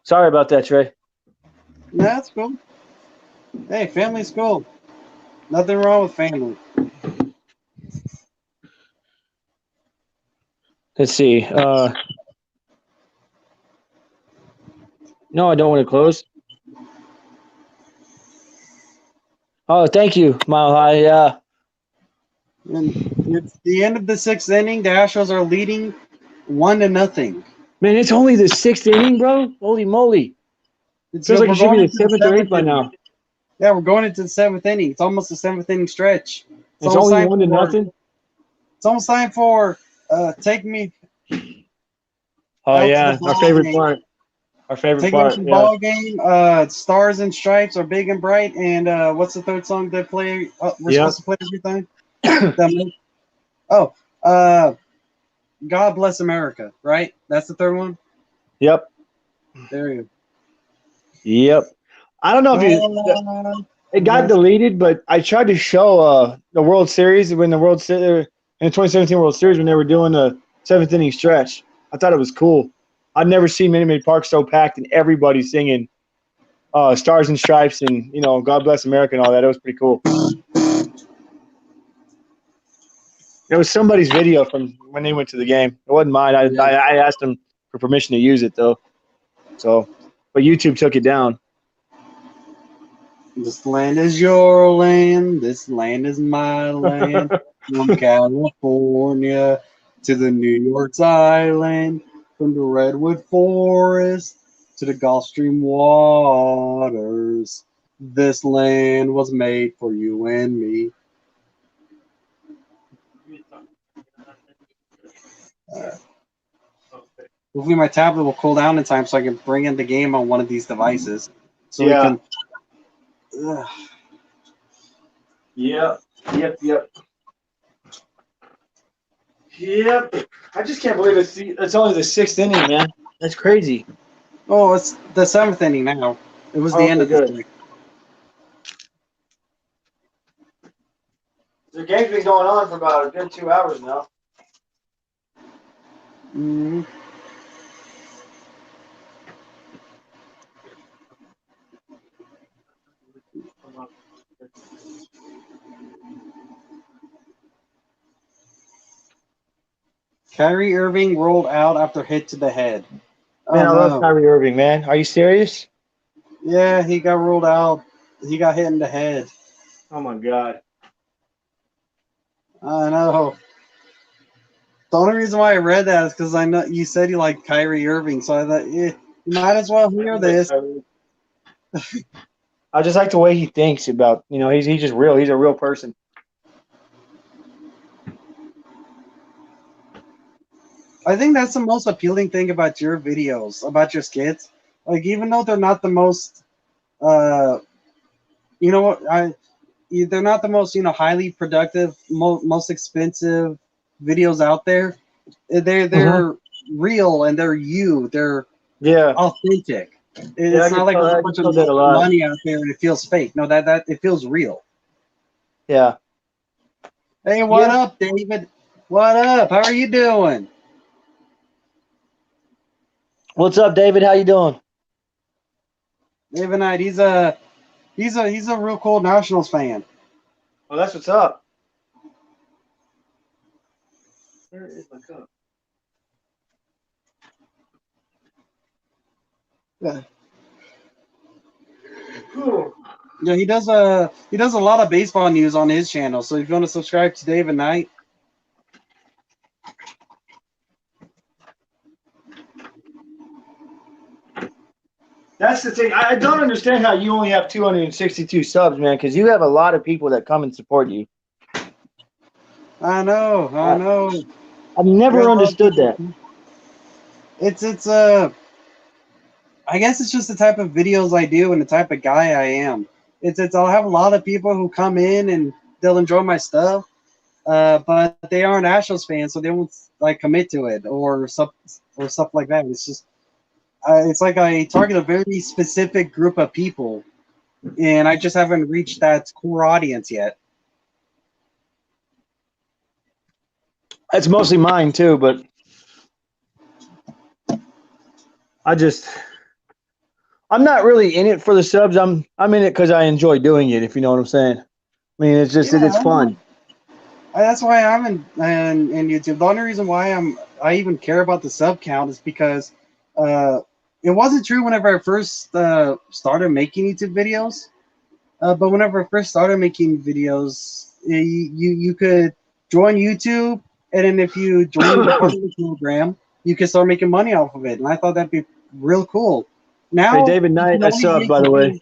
Sorry about that, Trey. No, that's cool. Hey, family's cool. Nothing wrong with family. Let's see. No, I don't want to close. Oh, thank you, Mile High. Yeah. And it's the end of the 6th inning. The Astros are leading 1-0. Man, it's only the 6th inning, bro. Holy moly! It feels like it should be the 7th or 8th by now. Yeah, we're going into the 7th inning. It's almost the 7th inning stretch. It's only 1-0. It's almost time for Take Me. Oh yeah, our favorite part. Our favorite part. Take Me ball game. Stars and Stripes are big and bright. And what's the third song they play? We're supposed to play everything. God Bless America, right? That's the third one? Yep. There you go. Yep. I don't know if you It got deleted, but I tried to show the World Series when the World Series in the 2017 World Series when they were doing the seventh inning stretch. I thought it was cool. I'd never seen Minute Maid Park so packed and everybody singing Stars and Stripes and God Bless America and all that. It was pretty cool. It was somebody's video from when they went to the game. It wasn't mine. I asked them for permission to use it though. So, but YouTube took it down. This land is your land. This land is my land. From California to the New York's island, from the redwood forest to the Gulf Stream waters. This land was made for you and me. Hopefully my tablet will cool down in time so I can bring in the game on one of these devices. So we can. Yep. I just can't believe it's only the sixth inning, man. That's crazy. Oh, it's the seventh inning now. It was the end of the inning. The game's been going on for about a good 2 hours now. Mm-hmm. Kyrie Irving rolled out after hit to the head. Man, I love Kyrie Irving, man. Are you serious? Yeah, he got rolled out. He got hit in the head. Oh, my God. I know. The only reason why I read that is because I know you said you like Kyrie Irving, so I thought, you might as well hear this. I just like the way he thinks about, he's just real. He's a real person. I think that's the most appealing thing about your videos, about your skits. Like, even though they're not the most, they're not the most, highly productive, most expensive videos out there. They're real and they're you. They're authentic. It's not like a bunch of money out there and it feels fake. No, that it feels real. Yeah. Hey, what up, David? What up? How are you doing? What's up, David? How you doing? David Knight, he's a real cool Nationals fan. Oh, that's what's up. Where is my cup? Yeah. Yeah, he does a lot of baseball news on his channel. So if you want to subscribe to David Knight. That's the thing. I don't understand how you only have 262 subs, man, because you have a lot of people that come and support you. I know. I've never understood that. I guess it's just the type of videos I do and the type of guy I am. I'll have a lot of people who come in and they'll enjoy my stuff, but they aren't Astros fans, so they won't commit to it or stuff like that. It's just it's like I target a very specific group of people, and I just haven't reached that core audience yet. That's mostly mine too, but I'm not really in it for the subs. I'm in it because I enjoy doing it, if you know what I'm saying. I mean, it's just it's fun. That's why I'm in YouTube. The only reason why I even care about the sub count is because it wasn't true whenever I first started making YouTube videos. But whenever I first started making videos, you could join YouTube, and then if you join the partner program, you can start making money off of it. And I thought that'd be real cool. Now, hey, David Knight, I subbed, by the way.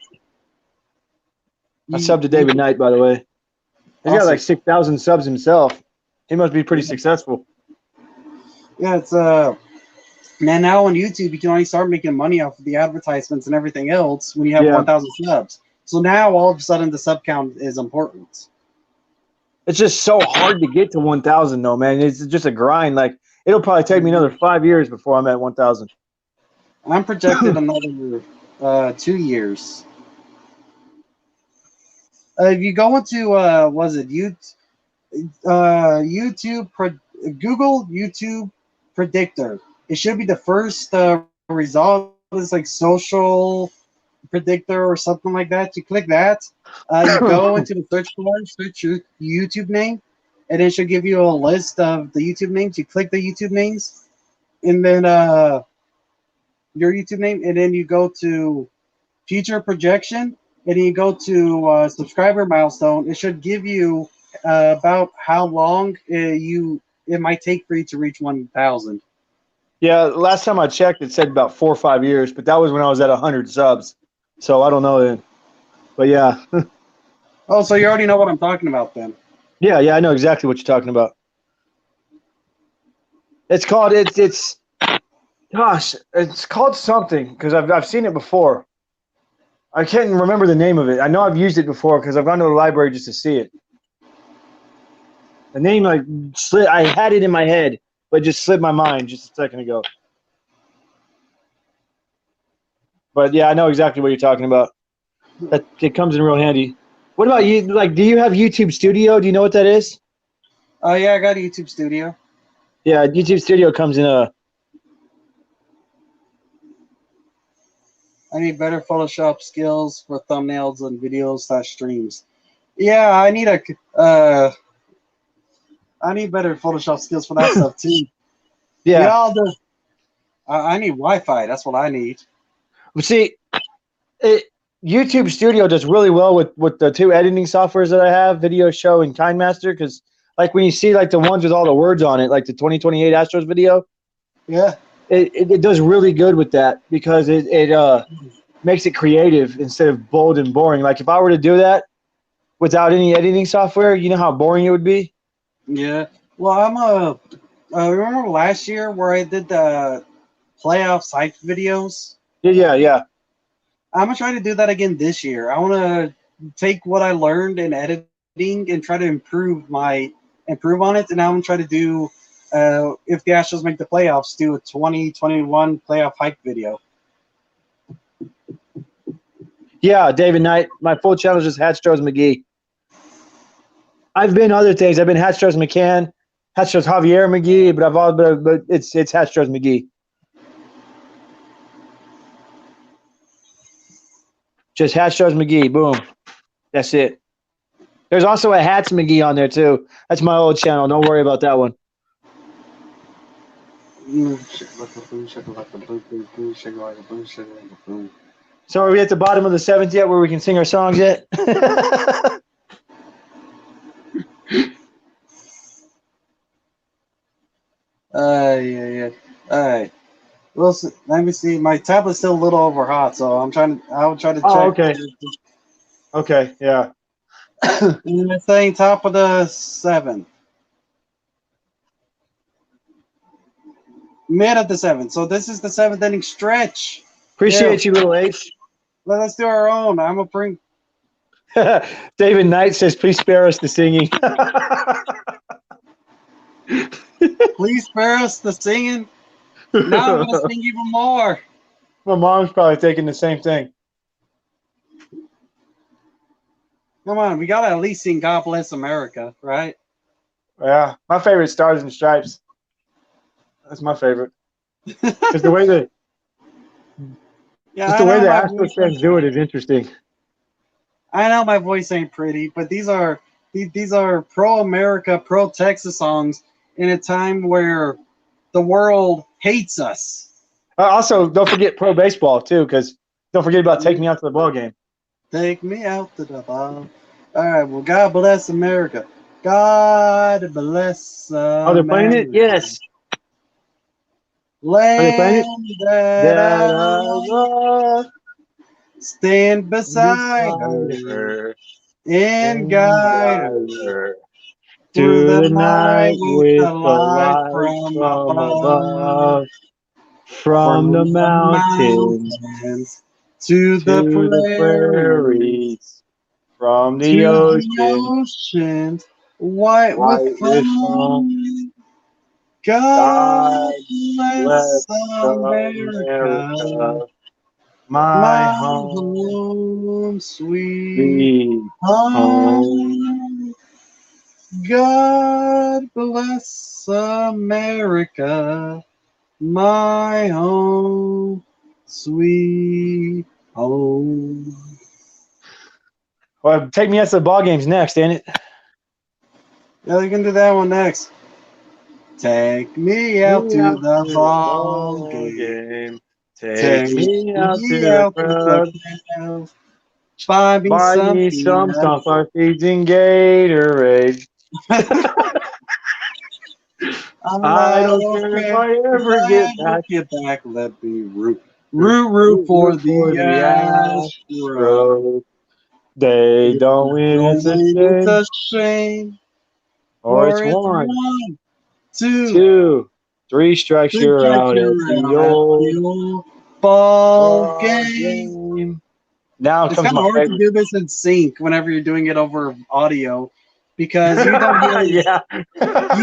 I subbed to David Knight, by the way. He's got like 6,000 subs himself. He must be pretty successful. Yeah, it's man, now on YouTube, you can only start making money off of the advertisements and everything else when you have 1,000 subs. So now, all of a sudden, the sub count is important. It's just so hard to get to 1,000, though, man. It's just a grind. Like, it'll probably take me another 5 years before I'm at 1,000. I'm projected another 2 years. If you go into was it Google YouTube predictor, it should be the first result. Is like social predictor or something like that. You click that. You go into the search bar, search your YouTube name, and it should give you a list of the YouTube names. You click the YouTube names, and then your YouTube name, and then you go to future projection, and then you go to subscriber milestone. It should give you about how long it might take for you to reach 1,000. Yeah, last time I checked, it said about 4 or 5 years, but that was when I was at 100 subs. So I don't know then. But yeah. Oh, so you already know what I'm talking about then. Yeah, I know exactly what you're talking about. It's called it's called something because I've seen it before. I can't remember the name of it. I know I've used it before because I've gone to the library just to see it. The name I had it in my head, but just slipped my mind just a second ago. But yeah, I know exactly what you're talking about. That it comes in real handy. What about you? Like, do you have YouTube Studio? Do you know what that is? Oh yeah, I got a YouTube Studio. Yeah, YouTube Studio comes in a. I need better Photoshop skills for thumbnails and videos / streams. Yeah, I need better Photoshop skills for that stuff too. Yeah. I need Wi-Fi. That's what I need. See, YouTube Studio does really well with the two editing softwares that I have, Video Show and KineMaster, because like when you see like the ones with all the words on it, like the 2028 Astros video, yeah, it does really good with that because it makes it creative instead of bold and boring. Like if I were to do that without any editing software, you know how boring it would be? Yeah. Well, remember last year where I did the playoff hype videos? Yeah. I'm gonna try to do that again this year. I want to take what I learned in editing and try to improve on it. And I'm gonna try to do if the Astros make the playoffs, do a 2021 playoff hype video. Yeah, David Knight. My full channel is just Hatstros McGee. I've been other things. I've been Hatstros McCann, Hatstros Javier McGee, but it's Hatstros McGee. Just Hatstros McGee. Boom. That's it. There's also a Hats McGee on there too. That's my old channel. Don't worry about that one. So are we at the bottom of the 7th yet where we can sing our songs yet? Yeah. All right. Well, let me see. My tablet's still a little over hot, so I'll try to check. Oh, okay. Okay, yeah. And it's saying top of the 7th. Mid of the 7th. So this is the 7th inning stretch. Appreciate you, little H. Let's do our own. I'm going to bring. David Knight says, please spare us the singing. Please spare us the singing. Now I'm going to sing even more. My mom's probably thinking the same thing. Come on. We got to at least sing God Bless America, right? Yeah. My favorite is Stars and Stripes. That's my favorite. Because the way the Astros fans do it is interesting. I know my voice ain't pretty, but these are pro-America, pro-Texas songs in a time where the world hates us. Also, don't forget pro baseball too, because don't forget about Take Me Out to the Ball Game. Take me out to the ball. All right. Well, God bless America. God bless America. Oh, they're playing it? Yes. Land that I love, stand beside her and guide her to the night with the light from above, from the mountains to the prairies, from the ocean, white with foam. God bless America. My home, sweet home. God bless America. My home, sweet home. Well, take me out to the ball games next, ain't it? Yeah, you can do that one next. Take me out to the ball game. Take me out to the club. Buy me Buy me some sunflower seeds and Gatorade. I don't care if I ever get back. Let me root for the Astros. They don't win, it's a shame. Or it's one, two, 3 strikes, you're out at the old ball game. Now It's comes kind of my hard favorite. to do this in sync whenever you're doing it over audio because you don't hear you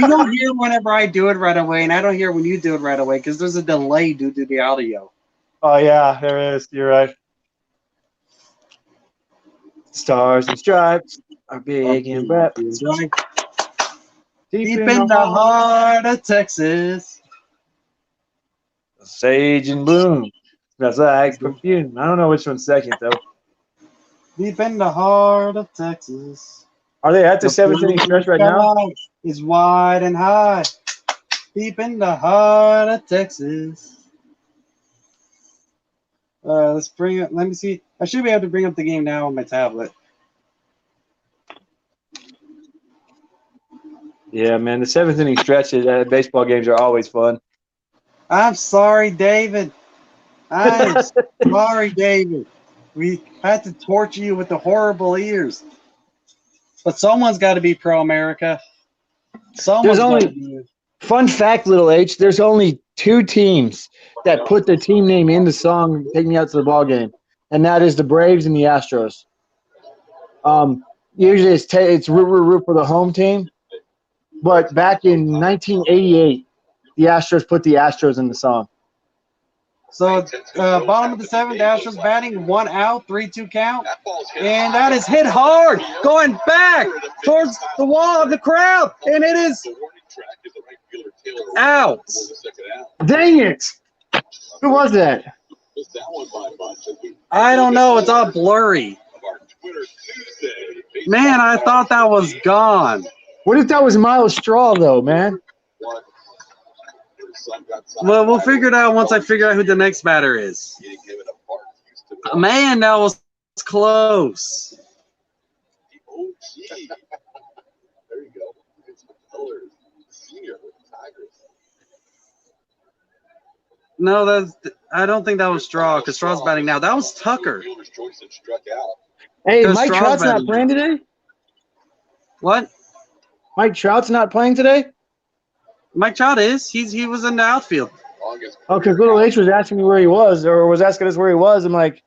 don't hear whenever I do it right away, and I don't hear when you do it right away because there's a delay due to the audio. Oh yeah, there is. You're right. Stars and stripes are big and bright. Deep in the heart of Texas. Sage and bloom. Smells like perfume. I don't know which one's second though. Deep in the heart of Texas. Are they at the 7th inning stretch right now? Is wide and high. Deep in the heart of Texas. Let's bring it. Let me see. I should be able to bring up the game now on my tablet. Yeah, man. The 7th inning stretches at baseball games are always fun. I'm sorry, David. I'm sorry, David. We had to torture you with the horrible ears. But someone's got to be pro-America. Someone's got to be. Fun fact, little H, there's only 2 teams that put the team name in the song "Take Me Out to the Ball Game," and that is the Braves and the Astros. Usually it's root for the home team, but back in 1988, the Astros put the Astros in the song. So bottom of the 7th, Astros batting, 1 out, 3-2 count, and that is hit hard, going back towards the wall of the crowd, and it is out. Dang it! Who was that? I don't know. It's all blurry. Man, I thought that was gone. What if that was Miles Straw, though, man? Well, we'll figure it out once I figure out who the next batter is. Man, that was close. No, I don't think that was Straw because Straw's batting now. That was Tucker. Hey, Mike Trout's not playing today? What? Mike Trout's not playing today? Mike Trout is. He was in the outfield. Oh, because Little H was asking me where he was, or was asking us where he was. I'm like,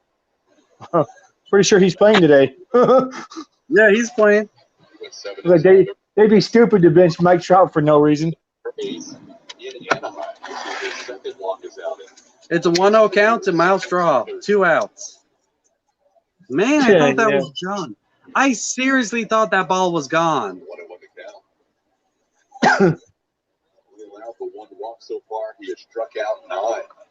oh, pretty sure he's playing today. Yeah, he's playing. Like they'd be stupid to bench Mike Trout for no reason. It's a 1-0 count to Miles Straw. 2 outs. Man, I thought that was John. I seriously thought that ball was gone.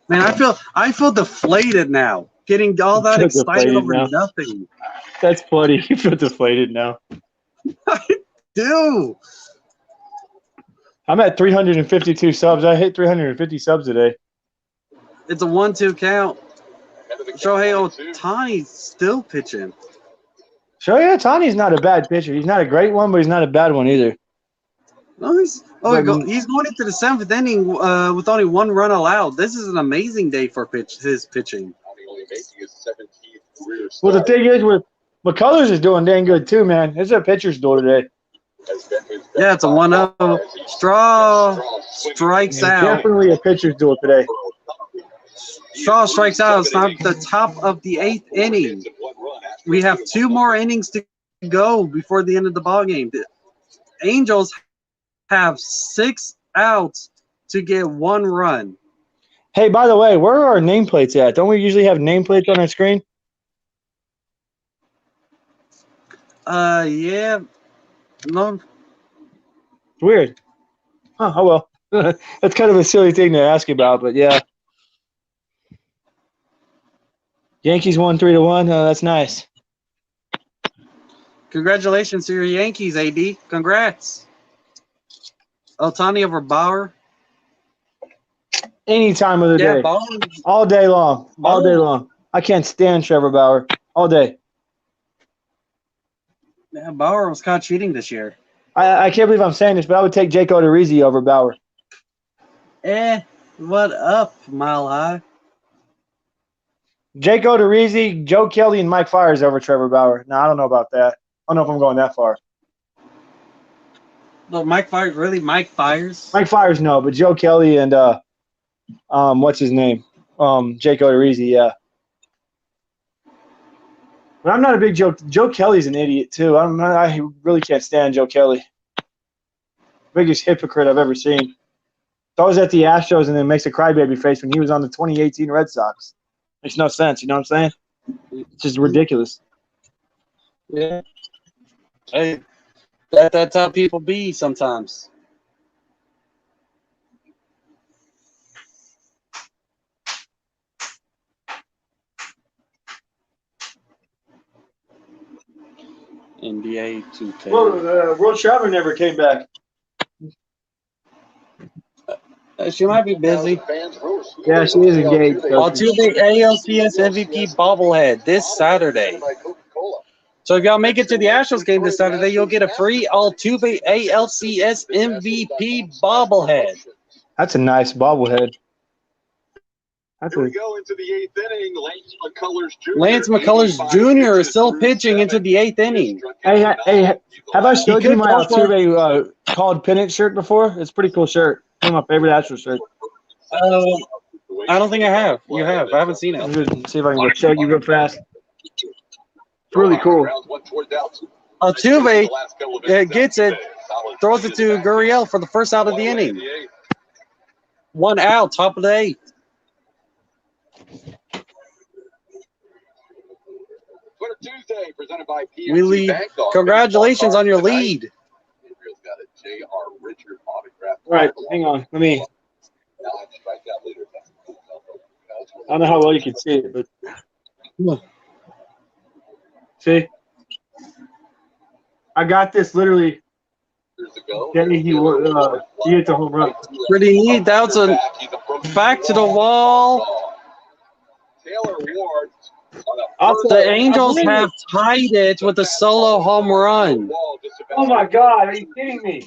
Man, I feel deflated now. Getting all that excited over nothing. That's funny. You feel deflated now. I do. I'm at 352 subs. I hit 350 subs today. It's a 1-2 count. Shohei Ohtani's still pitching. Shohei Ohtani's not a bad pitcher. He's not a great one, but he's not a bad one either. No, he's going into the 7th inning with only 1 run allowed. This is an amazing day for his pitching. Well, the thing is, with McCullers is doing dang good too, man. It's a pitcher's duel today. Yeah, it's a 1-0. Straw strikes out. Definitely a pitcher's duel today. Straw strikes out. It's not the top of the 8th inning. We have 2 more innings to go before the end of the ballgame. The Angels have 6 outs to get 1 run. Hey, by the way, where are our nameplates at? Don't we usually have nameplates on our screen? Yeah. No. It's weird. Huh, oh, well. That's kind of a silly thing to ask about, but yeah. Yankees won 3-1. Oh, that's nice. Congratulations to your Yankees, AD. Congrats. Ohtani over Bauer. Any time of the day. Bauer. All day long. All day long. I can't stand Trevor Bauer. All day. Yeah, Bauer was caught cheating this year. I can't believe I'm saying this, but I would take Jake Odorizzi over Bauer. What up, Mile High? Jake Odorizzi, Joe Kelly, and Mike Fiers over Trevor Bauer. No, I don't know about that. I don't know if I'm going that far. Look, Mike Fiers, really? Mike Fiers? Mike Fiers, no, but Joe Kelly and what's his name? Jake Odorizzi, yeah. But I'm not a big Joe Kelly's an idiot too. I really can't stand Joe Kelly. Biggest hypocrite I've ever seen. I was at the Astros and then makes a crybaby face when he was on the 2018 Red Sox. Makes no sense, you know what I'm saying? It's just ridiculous. Yeah. Hey, that's how people be sometimes. NBA 2K. Well, World Traveler never came back. She might be busy. Yeah, she is engaged. Altuve ALCS MVP bobblehead this Saturday. So if y'all make it to the Astros game this Saturday, you'll get a free Altuve ALCS MVP bobblehead. That's a nice bobblehead. Here we go into the 8th inning. Lance McCullers Jr. is still pitching into the 8th inning. Hey, have I showed you my Altuve called pennant shirt before? It's a pretty cool shirt. One of my favorite Astros shirt. I don't think I have. You have. I haven't seen it. See if I can go show you real fast. It's really cool. Altuve gets it, throws it to Gurriel for the first out of the inning. 1 out, top of the 8th. Tuesday, presented by PNC We lead. Bank. Congratulations on your lead. All right, hang on. Let me. I don't know how well you can see it, but see, I got this literally. He hit the home run. Pretty neat. That was a back to the wall. Taylor Ward. Also, the Angels have tied it with a solo home run. Oh my God! Are you kidding me?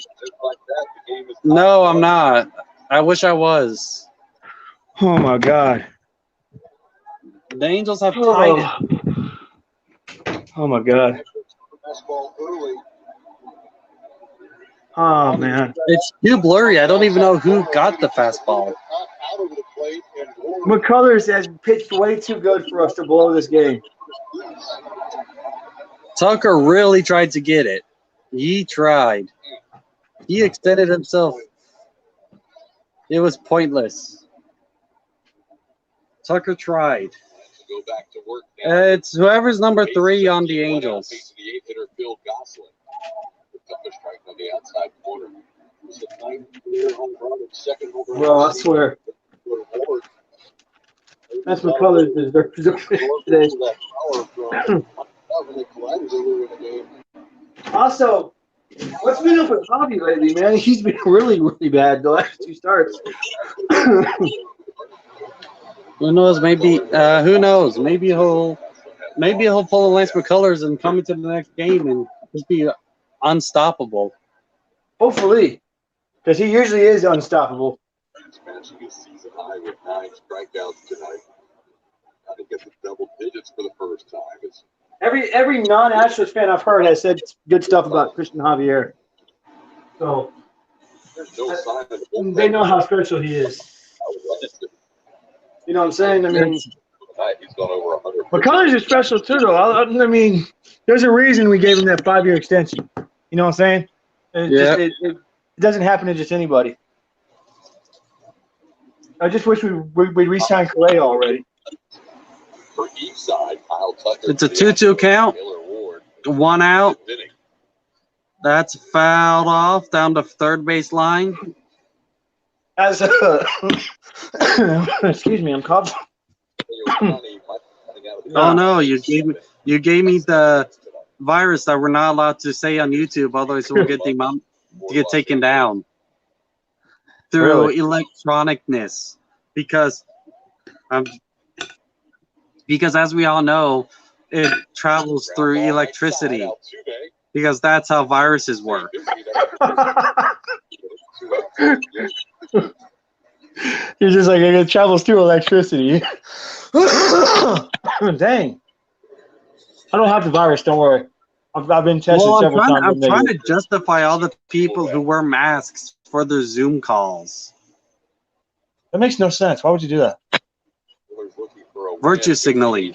No, I'm not. I wish I was. Oh my God! The Angels have tied it. Oh my God! Oh man! It's too blurry. I don't even know who got the fastball. McCullers has pitched way too good for us to blow this game. Tucker really tried to get it. He tried. He extended himself. It was pointless. Tucker tried. It's whoever's number 3 on the Angels. Bro, I swear. That's McCullers deserves today. Also, what's been up with Javi lately, man? He's been really, really bad the last 2 starts. Who knows? Maybe who knows? Maybe he'll pull a Lance McCullers and come into the next game and just be unstoppable. Hopefully, because he usually is unstoppable. Smashing his season high with 9 strikeouts tonight. I think it's double digits for the first time. Every non-Astros fan I've heard has said good stuff about Christian Javier. So they know how special he is. You know what I'm saying? I mean, McCullers is special too, though. I mean, there's a reason we gave him that 5-year extension. You know what I'm saying? It doesn't happen to just anybody. I just wish we'd re-sign Correa already. For each side, Kyle Tucker. It's a 2-2 count. 1 out. That's fouled off down the third base line. As excuse me, I'm coughing. Oh no, you gave me the virus that we're not allowed to say on YouTube, otherwise we'll get taken down through electronicness. Because as we all know, it travels through electricity. Because that's how viruses work. You're just like, it travels through electricity. Dang. I don't have the virus, don't worry. I've been tested several times. I'm trying to justify all the people who wear masks for their Zoom calls. That makes no sense. Why would you do that? Virtue signaling.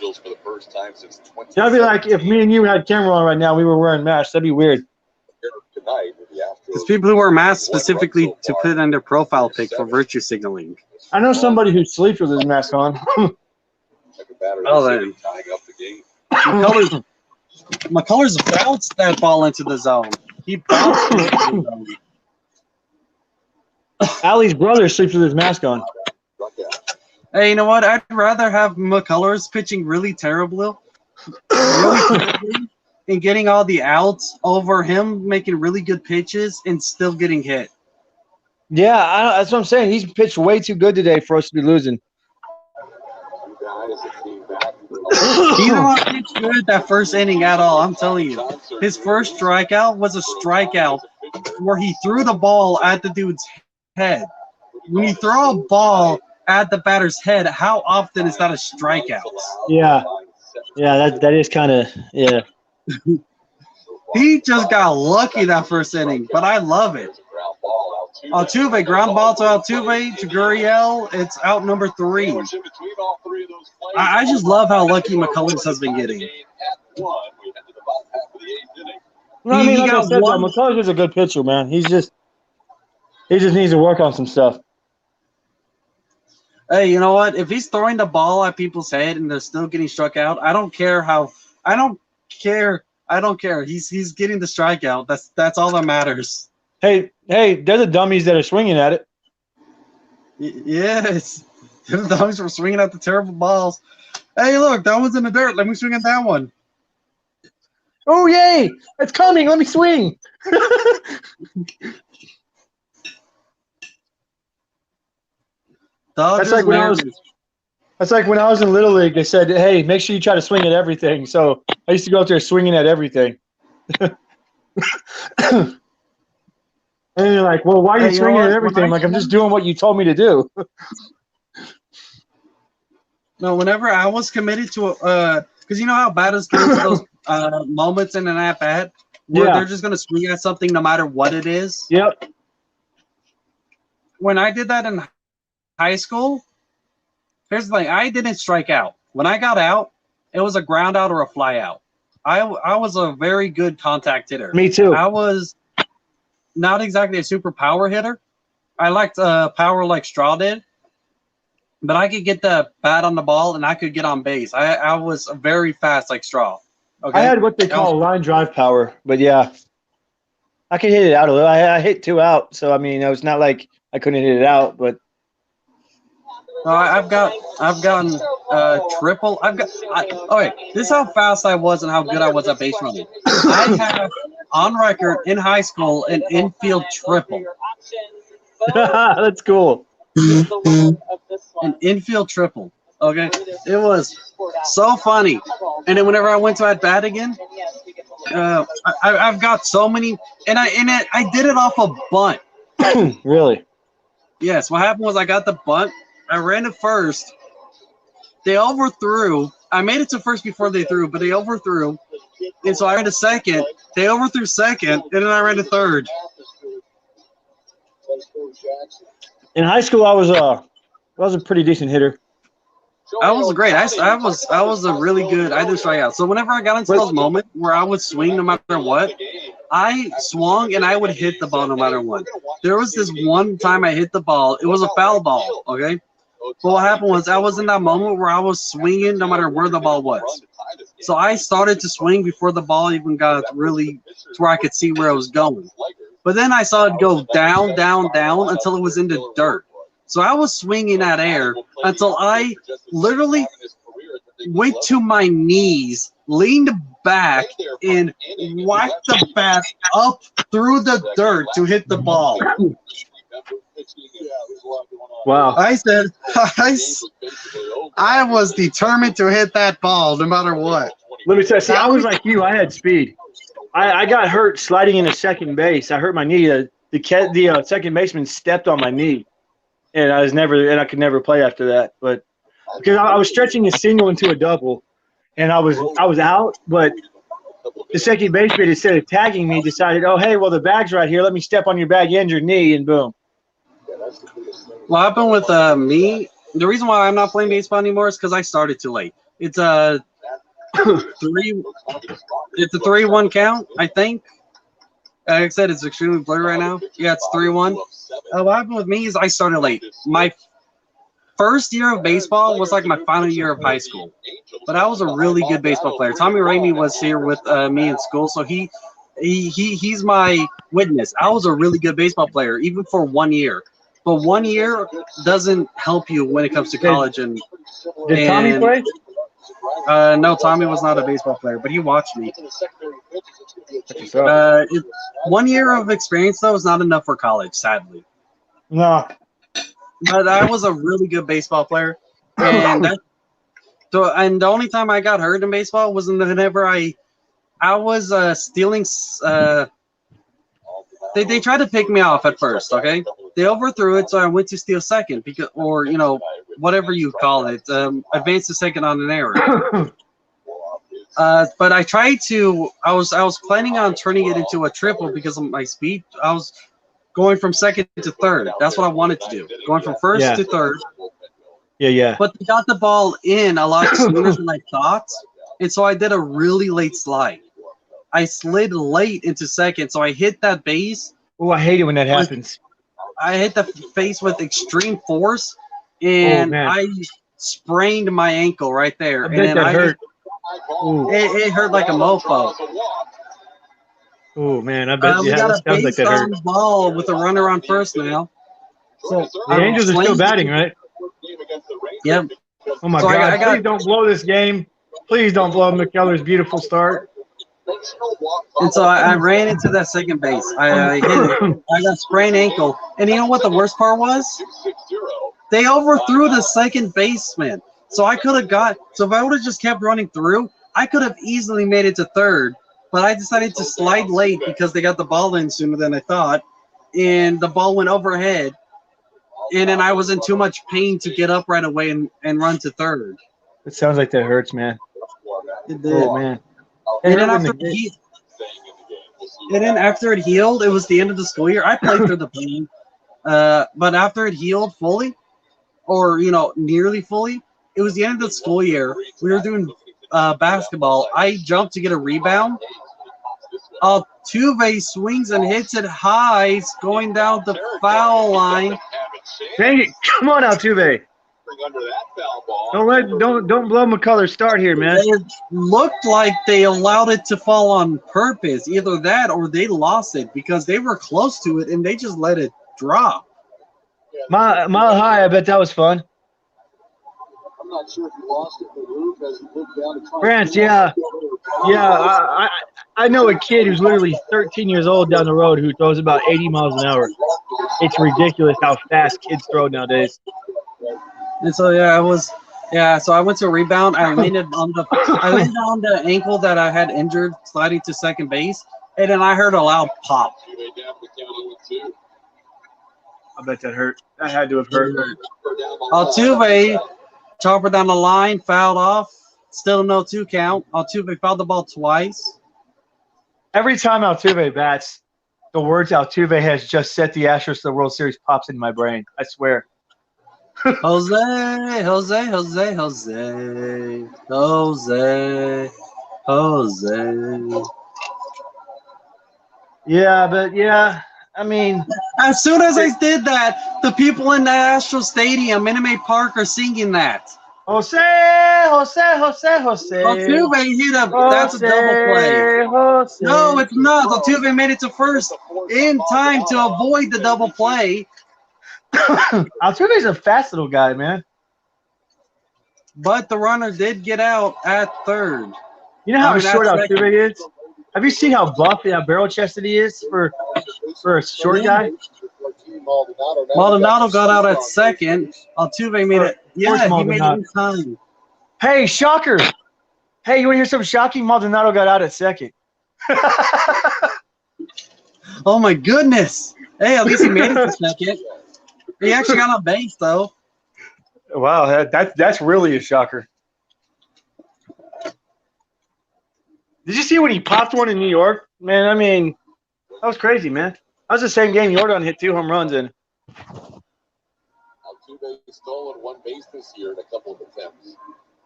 Yeah, I'd be like, if me and you had camera on right now, we were wearing masks. That'd be weird. It's people who wear masks specifically to put in their profile pic for virtue signaling. I know somebody who sleeps with his mask on. Oh, then. McCullers bounced that ball into the zone. He bounced it into the zone. Allie's brother sleeps with his mask on. Hey, you know what? I'd rather have McCullers pitching really terribly, and getting all the outs over him making really good pitches and still getting hit. Yeah, that's what I'm saying. He's pitched way too good today for us to be losing. He did not pitch good that first inning at all. I'm telling you, his first strikeout was a strikeout where he threw the ball at the dude's head. When you throw a ball at the batter's head, how often is that a strikeout? Yeah, that is kind of, yeah. He just got lucky that first inning, but I love it. Altuve, ground ball to Altuve, to Gurriel. It's out number 3. I just love how lucky McCullers has been getting. Well, I mean, like I said, McCullers is a good pitcher, man. He just needs to work on some stuff. Hey, you know what? If he's throwing the ball at people's head and they're still getting struck out, I don't care. He's getting the strikeout. That's all that matters. Hey, they're the dummies that are swinging at it. Yes. They're the dummies for swinging at the terrible balls. Hey, look, that one's in the dirt. Let me swing at that one. Oh, yay! It's coming. Let me swing. That's like when I was in Little League. They said, "Hey, make sure you try to swing at everything." So I used to go out there swinging at everything. And you're like, "Well, why are you swinging at everything?" I'm like, I'm just doing what you told me to do. No, whenever I was committed to because you know how batters get into those moments in an at-bat where they're just going to swing at something no matter what it is. Yep. When I did that in high school, here's the thing. I didn't strike out. When I got out, it was a ground out or a fly out. I was a very good contact hitter. Me too. I was not exactly a super power hitter. I liked power like Straw did. But I could get the bat on the ball, and I could get on base. I was very fast like Straw. Okay? I had what they call line drive power. But, yeah, I could hit it out a little. I hit 2 out. So, I mean, it was not like I couldn't hit it out. But I've gotten triple. Okay, this is how fast I was and how good I was at base running. I have on record in high school an infield triple. That's cool. An infield triple. Okay, it was so funny. And then whenever I went to at bat again, I've got so many, and I did it off a bunt. Really? Yes. What happened was I got the bunt. I ran to first. They overthrew. I made it to first before they threw, but they overthrew. And so I ran to second. They overthrew second, and then I ran to third. In high school, I was a pretty decent hitter. I was great. I was a really good. I did strike out. So whenever I got into those moments where I would swing no matter what, I swung and I would hit the ball no matter what. There was this one time I hit the ball. It was a foul ball. Okay. But what happened was I was in that moment where I was swinging no matter where the ball was. So I started to swing before the ball even got really to where I could see where it was going. But then I saw it go down, down, down until it was in the dirt. So I was swinging at air until I literally went to my knees, leaned back, and whacked the bat up through the dirt to hit the ball. Wow. I said, I was determined to hit that ball no matter what. Let me tell you, see, I was like you. I had speed. I got hurt sliding into second base. I hurt my knee. The second baseman stepped on my knee, and I could never play after that. But because I was stretching a single into a double, and I was out, but the second baseman, instead of tagging me, decided, oh, hey, well, the bag's right here. Let me step on your bag and your knee, and boom. What happened with me, the reason why I'm not playing baseball anymore is because I started too late. It's a 3-1 count, I think. Like I said, it's extremely blurry right now. Yeah, it's 3-1. What happened with me is I started late. My first year of baseball was like my final year of high school. But I was a really good baseball player. Tommy Ramey was here with me in school, so he's my witness. I was a really good baseball player, even for 1 year. But 1 year doesn't help you when it comes to college. Did Tommy play? No, Tommy was not a baseball player, but he watched me. 1 year of experience, though, is not enough for college, sadly. No. But I was a really good baseball player. And the only time I got hurt in baseball was whenever I was stealing. They tried to pick me off at first, okay? They overthrew it, so I went to steal second, because, or, whatever you call it, advance to second on an error. But I tried to, I was planning on turning it into a triple because of my speed. I was going from second to third. That's what I wanted to do, going from first to third. Yeah. But they got the ball in a lot sooner than I thought, and so I did a really late slide. I slid late into second, so I hit that base. Oh, I hate it when that happens. I hit the face with extreme force, and I sprained my ankle right there. I bet that hurt. It hurt like a mofo. Oh, man, I bet we got a sounds like that hurt. ball with a runner on first now. So the Angels are still batting, right? Yep. Oh, my God. Please don't blow this game. Please don't blow McKellar's beautiful start. And so I ran into that second base. I hit it. I got sprained ankle. And you know what the worst part was? They overthrew the second baseman. So I could have so if I would have just kept running through, I could have easily made it to third. But I decided to slide late because they got the ball in sooner than I thought. And the ball went overhead. And then I was in too much pain to get up right away and run to third. It sounds like that hurts, man. It did. Oh, man. And then after it healed, it was the end of the school year. I played through the pain. But after it healed fully, or, nearly fully, it was the end of the school year. We were doing basketball. I jumped to get a rebound. Altuve swings and hits it high, going down the foul line. Dang it. Come on, Altuve. Don't blow McCullers' start here, man. It looked like they allowed it to fall on purpose. Either that or they lost it because they were close to it and they just let it drop. Mile high, I bet that was fun. I'm not sure if he lost it, but Luke has looked down to France, yeah. I know a kid who's literally 13 years old down the road who throws about 80 miles an hour. It's ridiculous how fast kids throw nowadays. And so so I went to a rebound. I landed on the ankle that I had injured sliding to second base, and then I heard a loud pop. I bet that hurt. That had to have hurt. Altuve, chopper down the line, fouled off. Still no 2 count. Altuve fouled the ball twice. Every time Altuve bats, the words Altuve has just set the Astros to the World Series pops in my brain. I swear. Jose. Yeah, but I mean, as soon as I did that, the people in the Astros Stadium, Minute Park, are singing that. Jose. Altuve hit that's a double play. Jose. No, it's not. Altuve made it to first in time to avoid the double play. Altuve's a fast little guy, man. But the runner did get out at third. You know how short Altuve is? Have you seen how buff and how barrel-chested he is for a short guy? Maldonado got out at second. Altuve made it. Yeah, he made it in time. Hey, shocker. Hey, you want to hear something shocking? Maldonado got out at second. Oh, my goodness. Hey, at least he made it to second. He actually got on base, though. Wow, that's really a shocker. Did you see when he popped one in New York? Man, I mean, that was crazy, man. That was the same game Jordan hit 2 home runs in. Altuve stolen 1 base this year in a couple of attempts.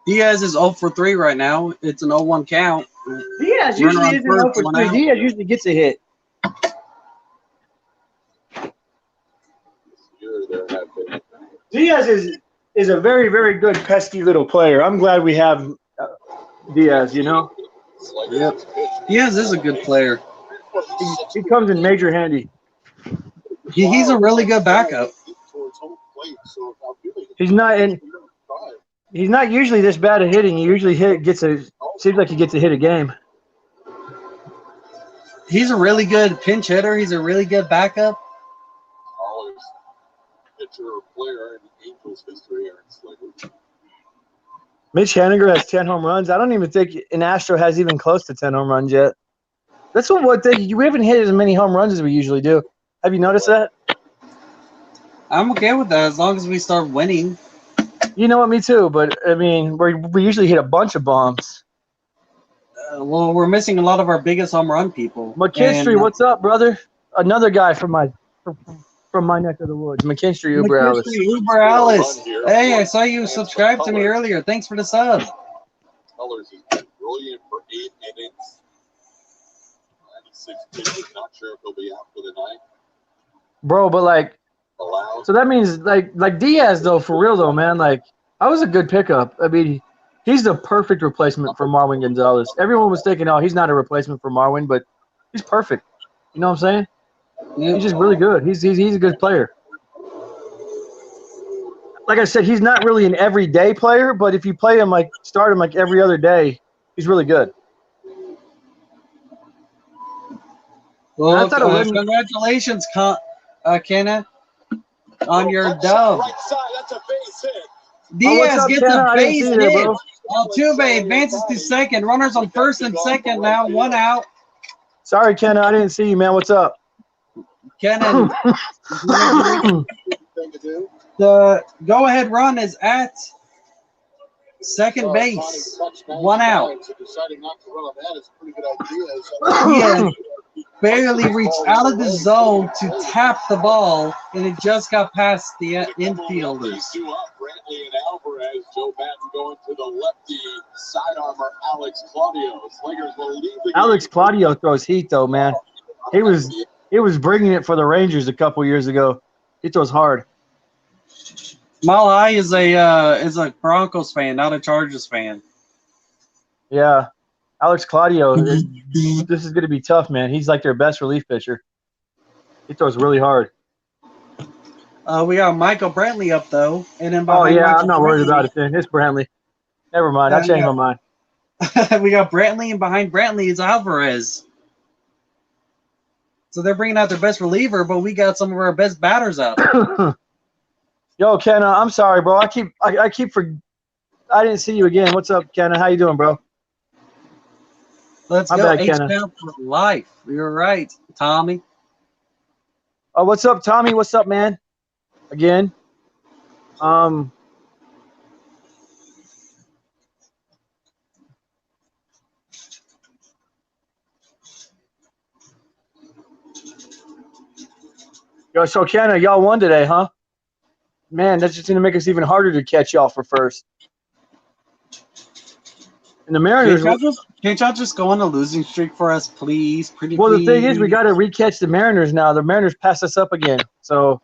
Diaz is 0 for 3 right now. It's an 0-1 count. Diaz usually isn't 0 for 3. Diaz usually gets a hit. Diaz is a very, very good pesky little player. I'm glad we have Diaz, you know? Yep. Diaz is a good player. He comes in major handy. He's a really good backup. He's not usually this bad at hitting. He usually seems like he gets a hit a game. He's a really good pinch hitter. He's a really good backup. Pitcher or player in Angels history, Aaron Slater. Mitch Haniger has 10 home runs. I don't even think an Astro has even close to 10 home runs yet. That's what we haven't hit as many home runs as we usually do. Have you noticed that? I'm okay with that as long as we start winning. You know what? Me too. But I mean, we usually hit a bunch of bombs. Well, we're missing a lot of our biggest home run people. McKinstry, what's up, brother? Another guy from my neck of the woods. McKinstry Uber Alice. Uber Alice. Hey, I saw you subscribe to me earlier. Thanks for the sub. Colors has been brilliant for 8 innings. 96 pitches. Not sure if he'll be out for the night. Bro, but so that means like Diaz though, for real though, man. Like, that was a good pickup. I mean, he's the perfect replacement for Marwin Gonzalez. Everyone was thinking, oh, he's not a replacement for Marwin, but he's perfect. You know what I'm saying? He's just really good. He's a good player. Like I said, he's not really an everyday player, but if you play him start him every other day, he's really good. Well, congratulations, Kenna, on your dub. Right side, that's a base hit. Diaz gets a base hit. Altuve advances to second. Runners on first and second now. 1 out. Sorry, Kenna, I didn't see you, man. What's up? Kenna. The go-ahead run is at second base. 1 out. He barely reached out of the zone to tap the ball, and it just got past the infielders. Brantley and Alvarez, Joe Batten going to the lefty side armor, Alex Claudio. Slingers will leave the Alex Claudio throws heat, though, man. He was bringing it for the Rangers a couple years ago. He throws hard. Mile High is a Broncos fan, not a Chargers fan. Yeah. Alex Claudio, this is going to be tough, man. He's like their best relief pitcher. He throws really hard. We got Michael Brantley up, though. And then I'm not worried about it then. It's Brantley. Never mind. I changed my mind. We got Brantley, and behind Brantley is Alvarez. So they're bringing out their best reliever, but we got some of our best batters up. Yo, Kenna, I'm sorry, bro. I didn't see you again. What's up, Kenna? How you doing, bro? Let's go. H-Town for life. You're right, Tommy. Oh, what's up, Tommy? What's up, man? Again. Yo, so Kenna, y'all won today, huh? Man, that's just going to make us even harder to catch y'all for first. And the Mariners. Can't y'all just go on a losing streak for us, please? The thing is, we got to recatch the Mariners now. The Mariners passed us up again. So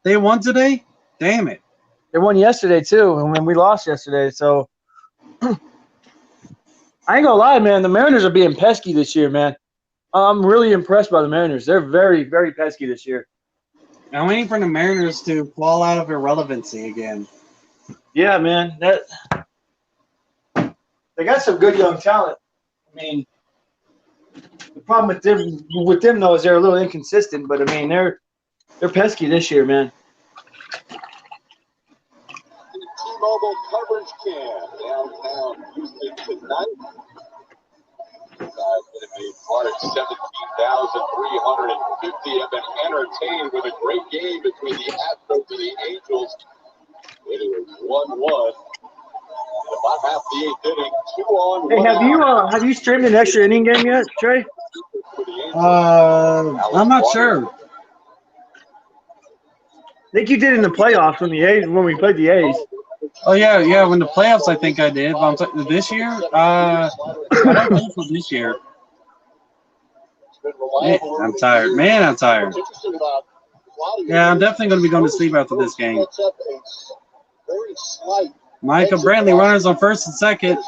they won today? Damn it. They won yesterday, too, and we lost yesterday. So I ain't going to lie, man. The Mariners are being pesky this year, man. I'm really impressed by the Mariners. They're very, very pesky this year. I'm waiting for the Mariners to fall out of irrelevancy again. Yeah, man. They got some good young talent. I mean, the problem with them though is they're a little inconsistent. But I mean, they're pesky this year, man. T-Mobile coverage cam downtown Houston tonight. Product 17,350 have been entertained with a great game between the Astros and the Angels. It was 1-1. About half the eighth inning, 2-on. Hey, have you streamed an extra inning game yet, Trey? I'm not sure. I think you did in the playoffs when we played the A's. Oh yeah. When the playoffs, I think I did. But this year, I don't think so this year. Man, I'm tired. Yeah, I'm definitely going to be going to sleep after this game. Michael Brantley, runners on first and second.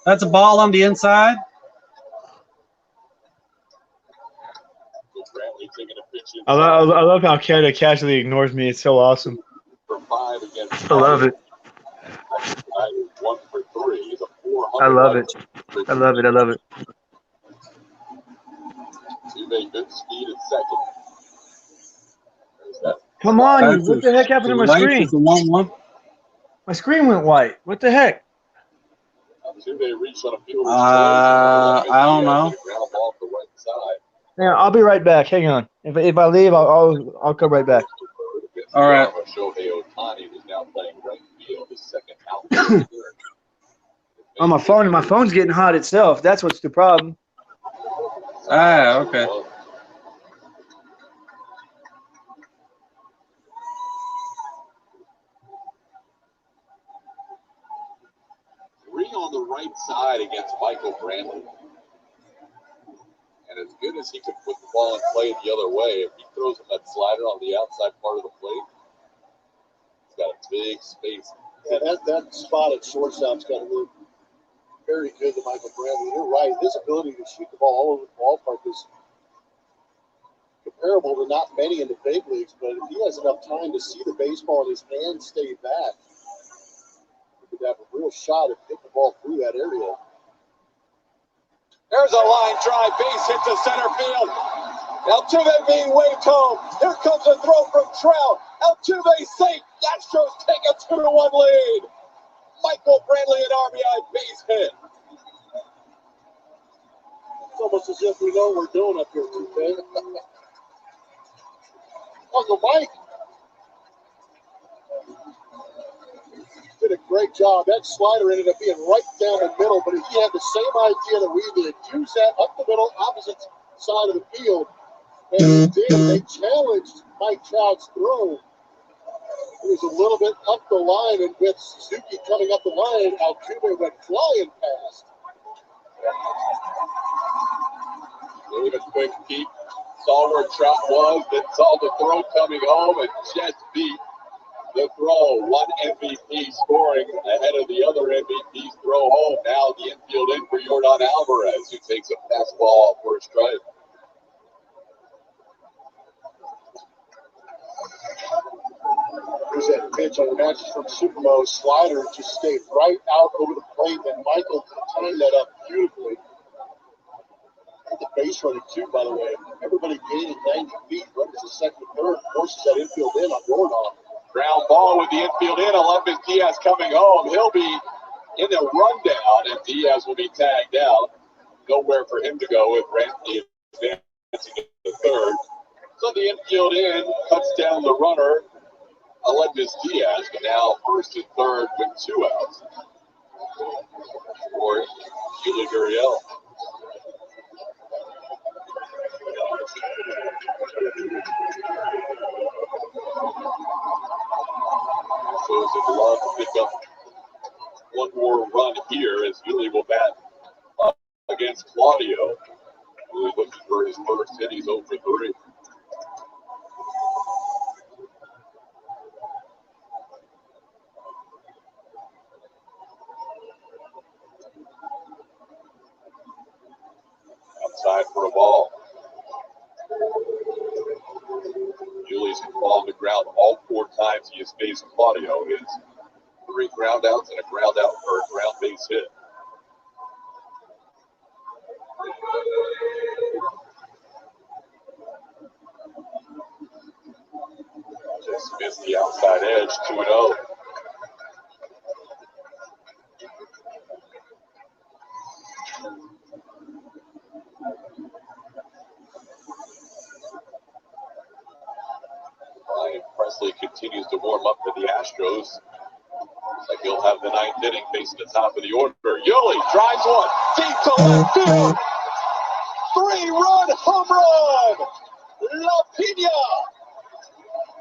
That's a ball on the inside. I love how Canada casually ignores me. It's so awesome. I love it. I love it. Good speed at second. Come on, what the heck happened to my screen? My screen went white. What the heck? I don't know. Yeah, I'll be right back. Hang on. If I leave, I'll come right back. All right. On my phone, and my phone's getting hot itself. That's what's the problem. Okay. 3 on the right side against Michael Brantley. And as good as he can put the ball in play the other way, if he throws him that slider on the outside part of the plate, he's got a big space. Yeah, that spot at shortstop's got to look very good to Michael Brantley. You're right. His ability to shoot the ball all over the ballpark is comparable to not many in the big leagues, but if he has enough time to see the baseball and his hands stay back, he could have a real shot at hitting the ball through that area. There's a line drive, base hit to center field. Altuve being waved home. Here comes a throw from Trout. Altuve safe. Astros take a 2-1 lead. Michael Brantley an RBI base hit. It's almost as if we know what we're doing up here, Tuve. Uncle Mike did a great job. That slider ended up being right down the middle, but he had the same idea that we did. Use that up the middle, opposite side of the field. And they did. They challenged Mike Trout's throw. It was a little bit up the line, and with Suzuki coming up the line, Altuve went flying past. David quick keep. Saw where Trout was, then saw the throw coming home, and just beat the throw. One MVP scoring ahead of the other MVP's throw home. Now the infield in for Yordan Alvarez, who takes a fastball off first strike. Here's that pitch on the match from Supermo. Slider just stayed right out over the plate, and Michael timed that up beautifully. The base running too, by the way. Everybody gaining 90 feet, runs to second and third, forces that infield in on Yordan. Ground ball with the infield in. Alexis Diaz coming home. He'll be in the rundown, and Diaz will be tagged out. Nowhere for him to go with Brantley advancing to third. So the infield in cuts down the runner, Alexis Diaz, but now first and third with 2 outs for Yuli Gurriel. Astros would love to pick up one more run here. faced the ball on the ground all 4 times he has faced Claudio. It's 3 ground outs and a ground out or a ground base hit. Just missed the outside edge, 2-0. Ryan Presley continues to warm up for the Astros. Looks like he'll have the 9th inning facing the top of the order. Yuli drives one deep to left field. 3-run home run. La Pina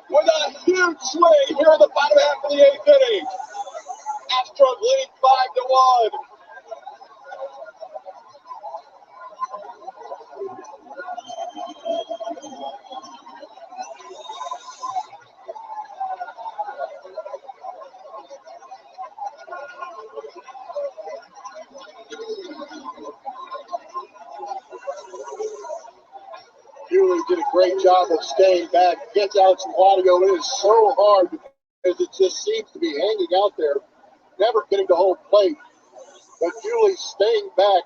with a huge swing here in the bottom half of the 8th inning. Astros lead 5-1. Julie did a great job of staying back. Gets out some audio. It is so hard because it just seems to be hanging out there, never getting to home plate. But Julie's staying back.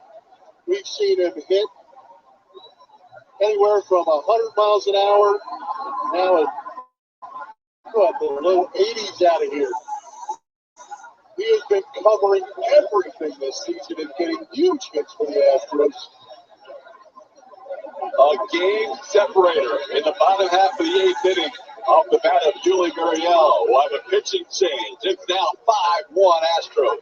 We've seen him hit anywhere from 100 miles an hour, now at the low 80s out of here. He has been covering everything this season and getting huge hits for the Astros. A game separator in the bottom half of the 8th inning off the bat of Julie Gurriel. We'll have a pitching change. It's now 5-1 Astros.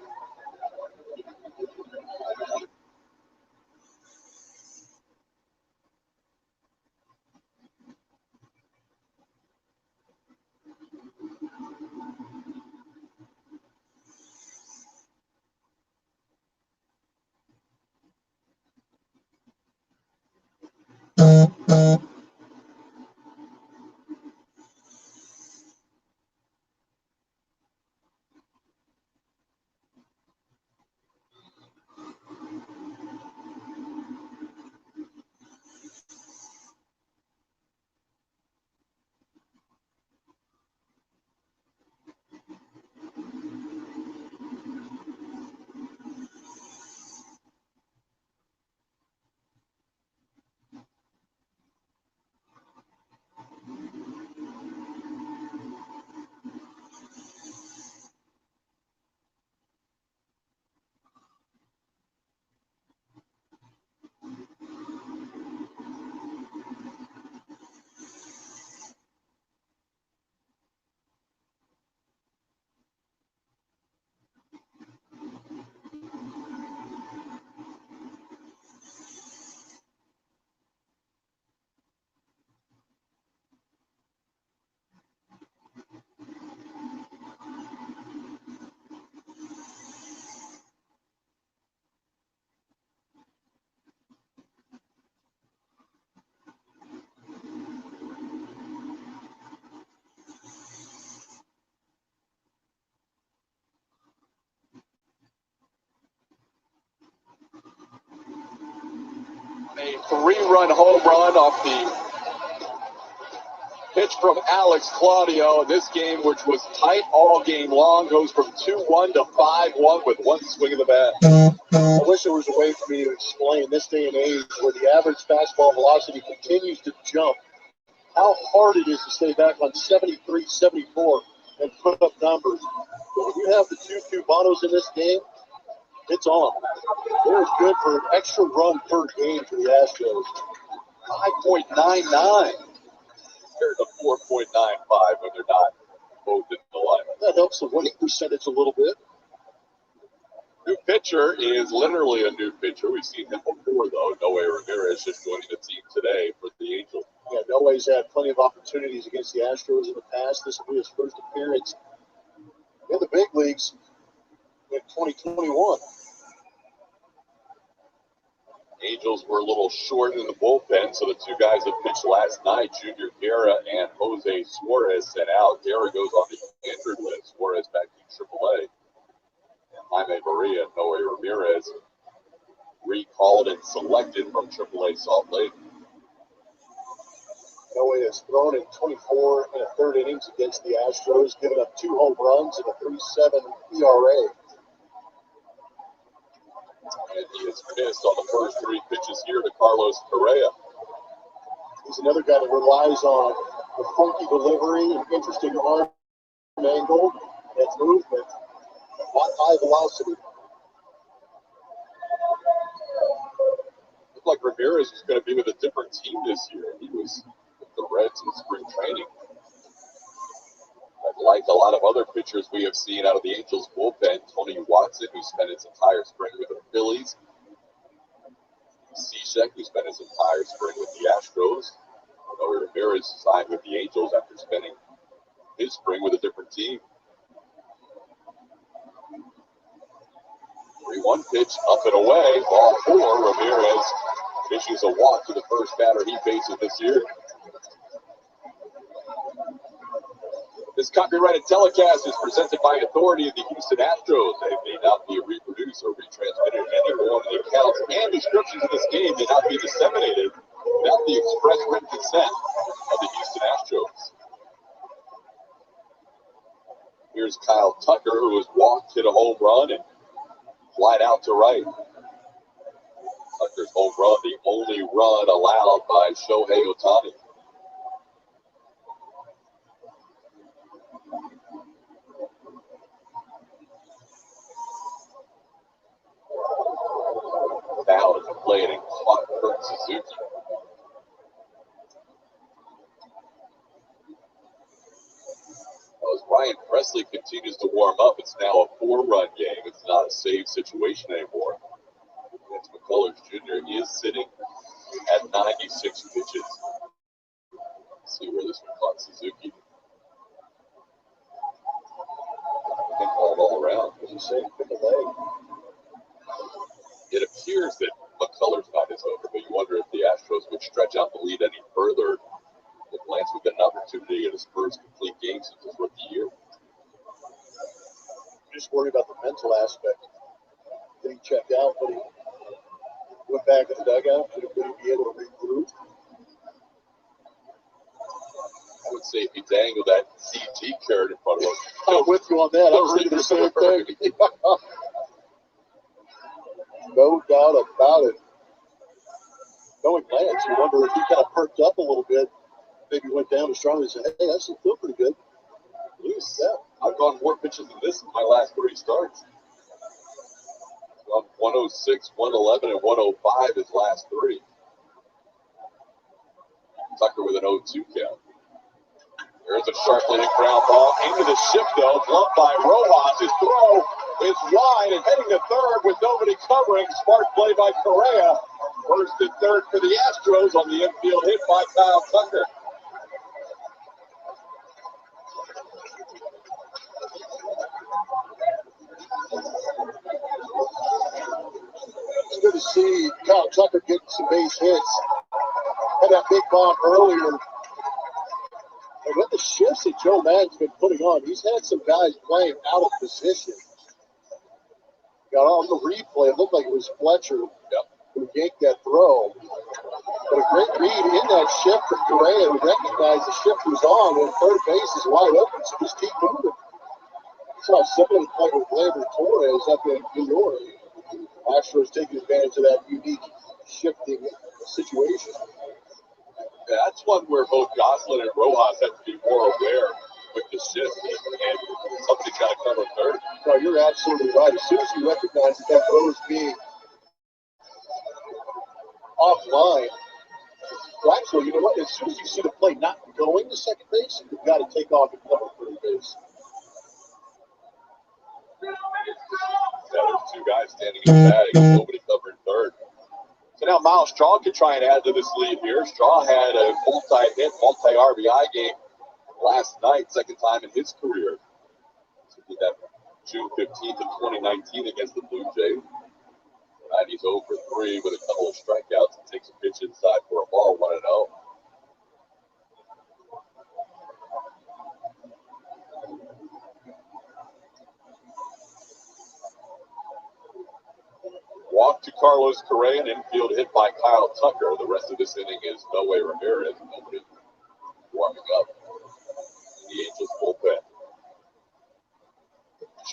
A 3-run home run off the pitch from Alex Claudio. This game, which was tight all game long, goes from 2-1 to 5-1 with one swing of the bat. I wish there was a way for me to explain this day and age where the average fastball velocity continues to jump, how hard it is to stay back on 73, 74 and put up numbers. But when you have the 2 Cubanos in this game, it's on. They're good for an extra run per game for the Astros. 5.99 compared to 4.95 when they're not both in the lineup. That helps the winning percentage a little bit. New pitcher is literally a new pitcher. We've seen him before, though. Noe Ramirez just joining the team today for the Angels. Yeah, Noe's had plenty of opportunities against the Astros in the past. This will be his first appearance in the big leagues in 2021. Angels were a little short in the bullpen, so the 2 guys that pitched last night, Junior Guerra and Jose Suarez, sent out. Guerra goes on the injured list. Suarez back to AAA. And Jaime Maria and Noe Ramirez recalled and selected from AAA Salt Lake. Noe has thrown in 24 and a third innings against the Astros, giving up 2 home runs and a 3.7 ERA. And he has missed on the first 3 pitches here to Carlos Correa. He's another guy that relies on the funky delivery and interesting arm angle and movement at high velocity. Looked like Ramirez was going to be with a different team this year. He was with the Reds in spring training. Like a lot of other pitchers we have seen out of the Angels bullpen, Tony Watson, who spent his entire spring with the Phillies, Cishek, who spent his entire spring with the Astros. Noe Ramirez signed with the Angels after spending his spring with a different team. 3-1 pitch, up and away, ball 4. Ramirez issues a walk to the first batter he faces this year. This copyrighted telecast is presented by authority of the Houston Astros. They may not be reproduced or retransmitted in any form. The accounts and descriptions of this game may not be disseminated without the express written consent of the Houston Astros. Here's Kyle Tucker, who has walked, hit a home run, and flied out to right. Tucker's home run, the only run allowed by Shohei Ohtani. Down at the plate and caught Kurt Suzuki. As Ryan Presley continues to warm up, it's now a 4-run game. It's not a save situation anymore. It's McCullers Jr. He is sitting at 96 pitches. Let's see where this one caught Suzuki. And all around. As you say, pick a leg. It appears that McCullers' night is over, but you wonder if the Astros would stretch out the lead any further if Lance would get an opportunity to get his first complete game since his rookie year. Just worried about the mental aspect. Did he check out? But he went back in the dugout. Would he be able to regroup? I would say if he dangled that CG carrot in front of him. I'm with you on that. I'm thinking the same thing. No doubt about it. Knowing Lance, you wonder if he kind of perked up a little bit, maybe went down as strong and said, hey, I still feel pretty good. Loose. Yeah. I've gone more pitches than this in my last 3 starts. 106, 111, and 105 his last 3. Tucker with an 0-2 count. There's a sharply hit ground ball into the shift, though. Blumped by Rojas. His throw is wide and heading to third with nobody covering. Smart play by Correa. First and third for the Astros on the infield hit by Kyle Tucker. It's good to see Kyle Tucker getting some base hits. Had that big bomb earlier. And with the shifts that Joe Maddon's been putting on, he's had some guys playing out of position. Got on the replay, it looked like it was Fletcher who yanked that throw. But a great read in that shift from Correa, who recognized the shift was on, and third base is wide open, so just keep moving. Saw a similar play with Gleyber Torres up in New York. Astros taking advantage of that unique shifting situation. Yeah, that's one where both Goslin and Rojas have to be more aware with the shift, and something's got to cover third. No, you're absolutely right. As soon as you recognize that throw is being offline, well, actually, you know what? As soon as you see the play not going to second base, you've got to take off and cover third base. Yeah, there's 2 guys standing in the bag, nobody covering third. So now Miles Straw can try and add to this lead here. Straw had a multi-hit, multi-RBI game last night, second time in his career. So he did that June 15th of 2019 against the Blue Jays. And he's 0 for 3 with a couple of strikeouts and takes a pitch inside for a ball, 1-0. Walk to Carlos Correa, an infield hit by Kyle Tucker. The rest of this inning is Noe Ramirez. Nobody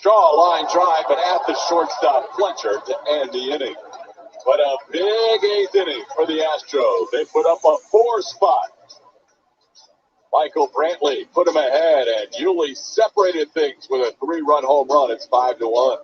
draw a line drive, but at the shortstop Fletcher to end the inning. But a big eighth inning for the Astros. They put up a 4 spot. Michael Brantley put him ahead, and Yuli separated things with a 3-run home run. It's 5-1.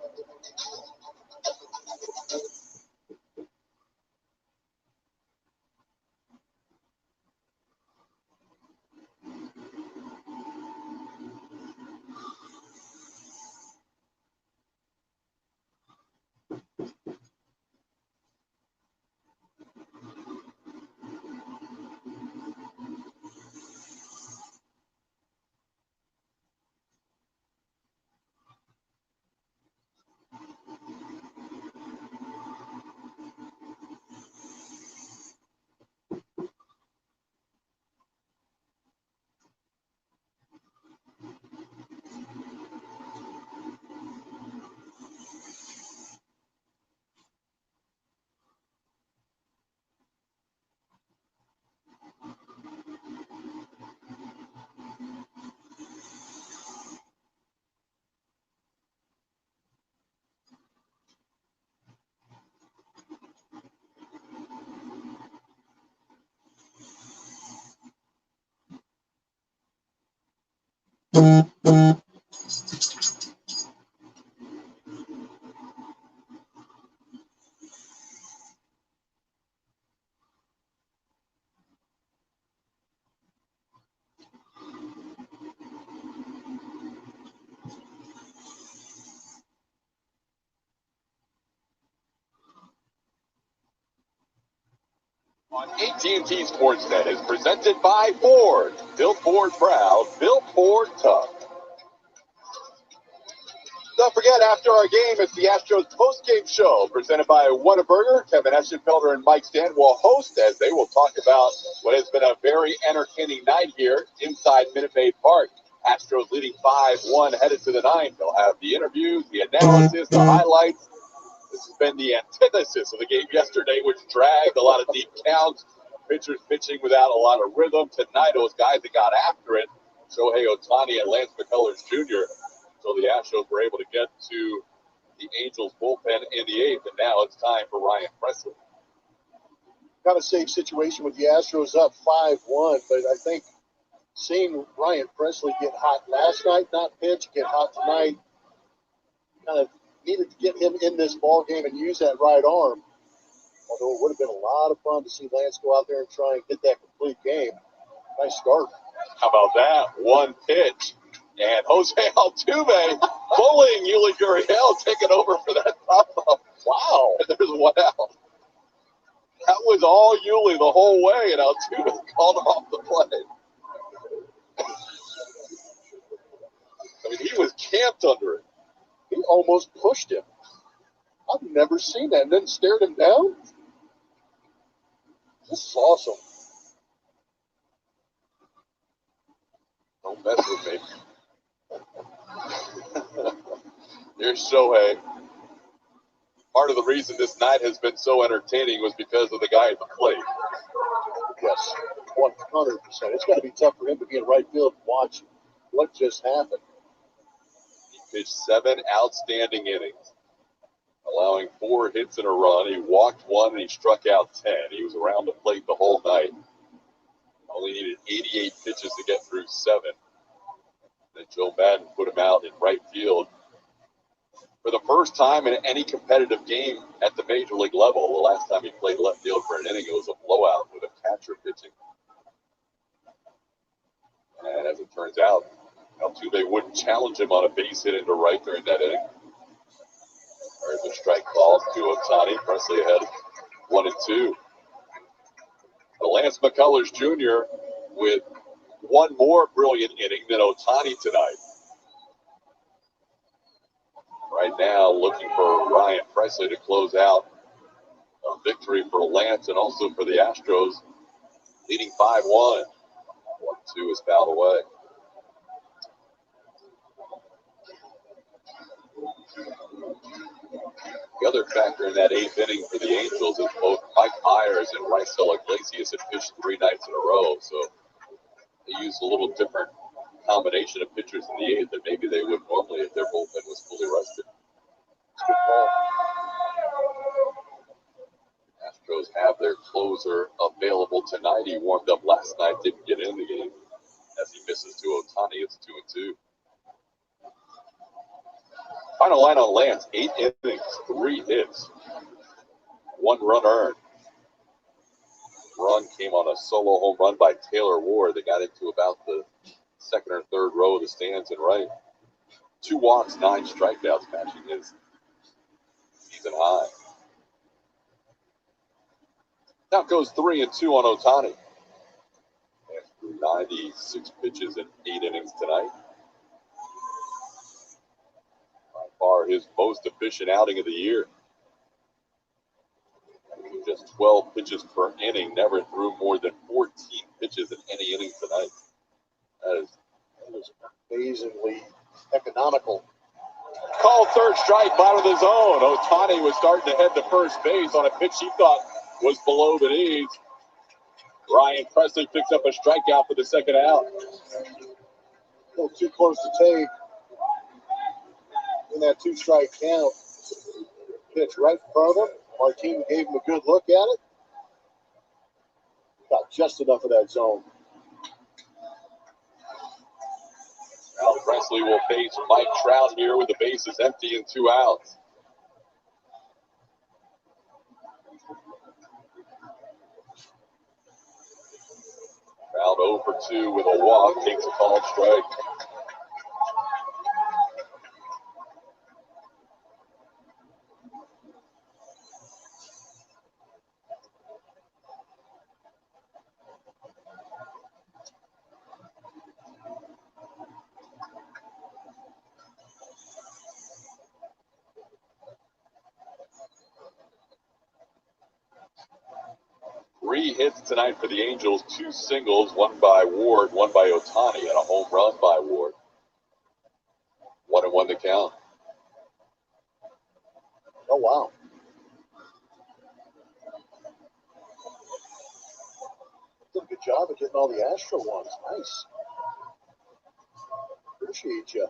On AT&T Sportsnet is presented by Ford. Built Ford proud, built Ford tough. Don't forget, after our game, it's the Astros post-game show presented by Whataburger. Kevin Eschenfelder and Mike Stan will host as they will talk about what has been a very entertaining night here inside Minute Maid Park. Astros leading 5-1 headed to the ninth. They'll have the interviews, the analysis, the highlights. This has been the antithesis of the game yesterday, which dragged a lot of deep counts, pitchers pitching without a lot of rhythm. Tonight, those guys that got after it, Shohei Ohtani and Lance McCullers Jr., so the Astros were able to get to the Angels bullpen in the eighth, and now it's time for Ryan Presley. Kind of safe situation with the Astros up 5-1, but I think seeing Ryan Presley get hot last night, not pitch, get hot tonight, kind of needed to get him in this ball game and use that right arm. Although it would have been a lot of fun to see Lance go out there and try and get that complete game. Nice start. How about that? One pitch. And Jose Altuve bullying Yuli Gurriel, taking over for that pop-up. Wow. And there's one out. That was all Yuli the whole way, and Altuve called off the play. I mean, he was camped under it. He almost pushed him. I've never seen that. And then stared him down. This is awesome. Don't mess with me. Here's Shohei. Part of the reason this night has been so entertaining was because of the guy at the plate. Yes, 100%. It's got to be tough for him to be in right field and watch what just happened. He pitched 7 outstanding innings, allowing 4 hits and a run. He walked 1 and he struck out 10. He was around the plate the whole night. Only needed 88 pitches to get through 7. Then Joe Madden put him out in right field. For the first time in any competitive game at the major league level, the last time he played left field for an inning, it was a blowout with a catcher pitching. And as it turns out, Altuve wouldn't challenge him on a base hit into right during that inning. There's a strike call to Ohtani. Presley ahead 1-2. Lance McCullers Jr. with one more brilliant inning than Ohtani tonight. Right now, looking for Ryan Presley to close out a victory for Lance and also for the Astros, leading 5-1. 1-2 is fouled away. The other factor in that 8th inning for the Angels is both Mike Myers and Raisel Iglesias had pitched 3 nights in a row, so they used a little different combination of pitchers in the eighth that maybe they would normally if their bullpen was fully rested. Good call. Astros have their closer available tonight. He warmed up last night, didn't get in the game. As he misses to Ohtani, it's 2-2. Final line on Lance, 8 innings, 3 hits, 1 run earned. Run came on a solo home run by Taylor Ward that got into about the second or third row of the stands and right. 2 walks, 9 strikeouts, matching his season high. Now goes 3-2 on Ohtani. And threw 96 pitches in 8 innings tonight. By far his most efficient outing of the year. Just 12 pitches per inning, never threw more than 14 pitches in any inning tonight. That is Amazingly economical. called third strike, bottom of the zone. Ohtani was starting to head to first base on a pitch he thought was below the knees. Ryan Presley picks up a strikeout for the second out. A little too close to take in that 2-strike count. Pitch right in front of him. Martin gave him a good look at it. Got just enough of that zone. Now Presley will face Mike Trout here with the bases empty and 2 outs. Trout 0 for 2 with a walk, takes a called strike. Three hits tonight for the Angels, 2 singles, 1 by Ward, 1 by Ohtani, and a home run by Ward. 1-1 the count. Oh, wow. Did a good job of getting all the Astro ones. Nice. Appreciate you.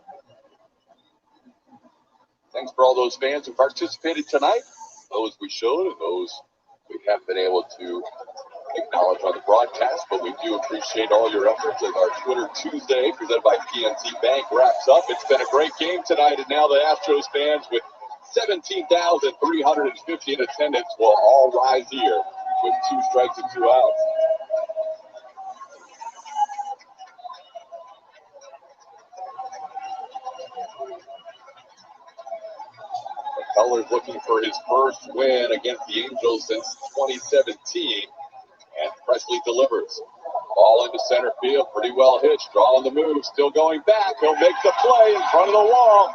Thanks for all those fans who participated tonight, those we showed and those we haven't been able to acknowledge on the broadcast, but we do appreciate all your efforts as our Twitter Tuesday presented by PNC Bank wraps up. It's been a great game tonight, and now the Astros fans with 17,350 in attendance will all rise here with 2 strikes and 2 outs. McCullers looking for his first win against the Angels since 2017. And Presley delivers. Ball into center field, pretty well hitched, drawing the move, still going back. He'll make the play in front of the wall.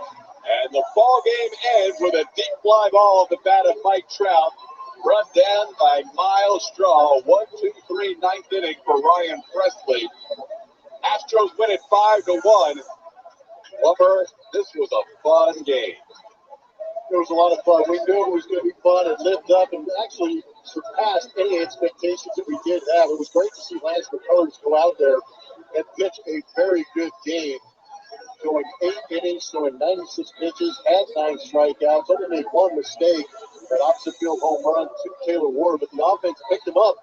And the ball game ends with a deep fly ball at the bat of Mike Trout. Run down by Miles Straw. 1-2-3, 9th inning for Ryan Presley. Astros win it 5-1. Lumber, this was a fun game. It was a lot of fun. We knew it was going to be fun. It lived up and actually surpassed any expectations that we did have. It was great to see Lance McCullers go out there and pitch a very good game. Going 8 innings, throwing 96 pitches, had 9 strikeouts, only made 1 mistake, that opposite field home run to Taylor Ward, but the offense picked him up.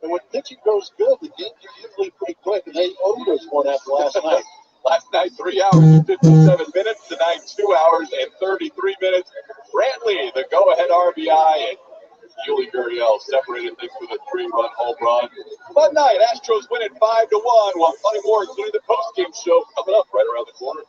And when pitching goes good, the game is usually pretty quick, and they owed us one after last night. Last night, 3 hours and 57 minutes. Tonight, 2 hours and 33 minutes. Brantley, the go-ahead RBI, and Yuli Gurriel separated things with a 3-run home run. Fun night. Astros win it 5-1. While plenty more, including the post-game show, coming up right around the corner.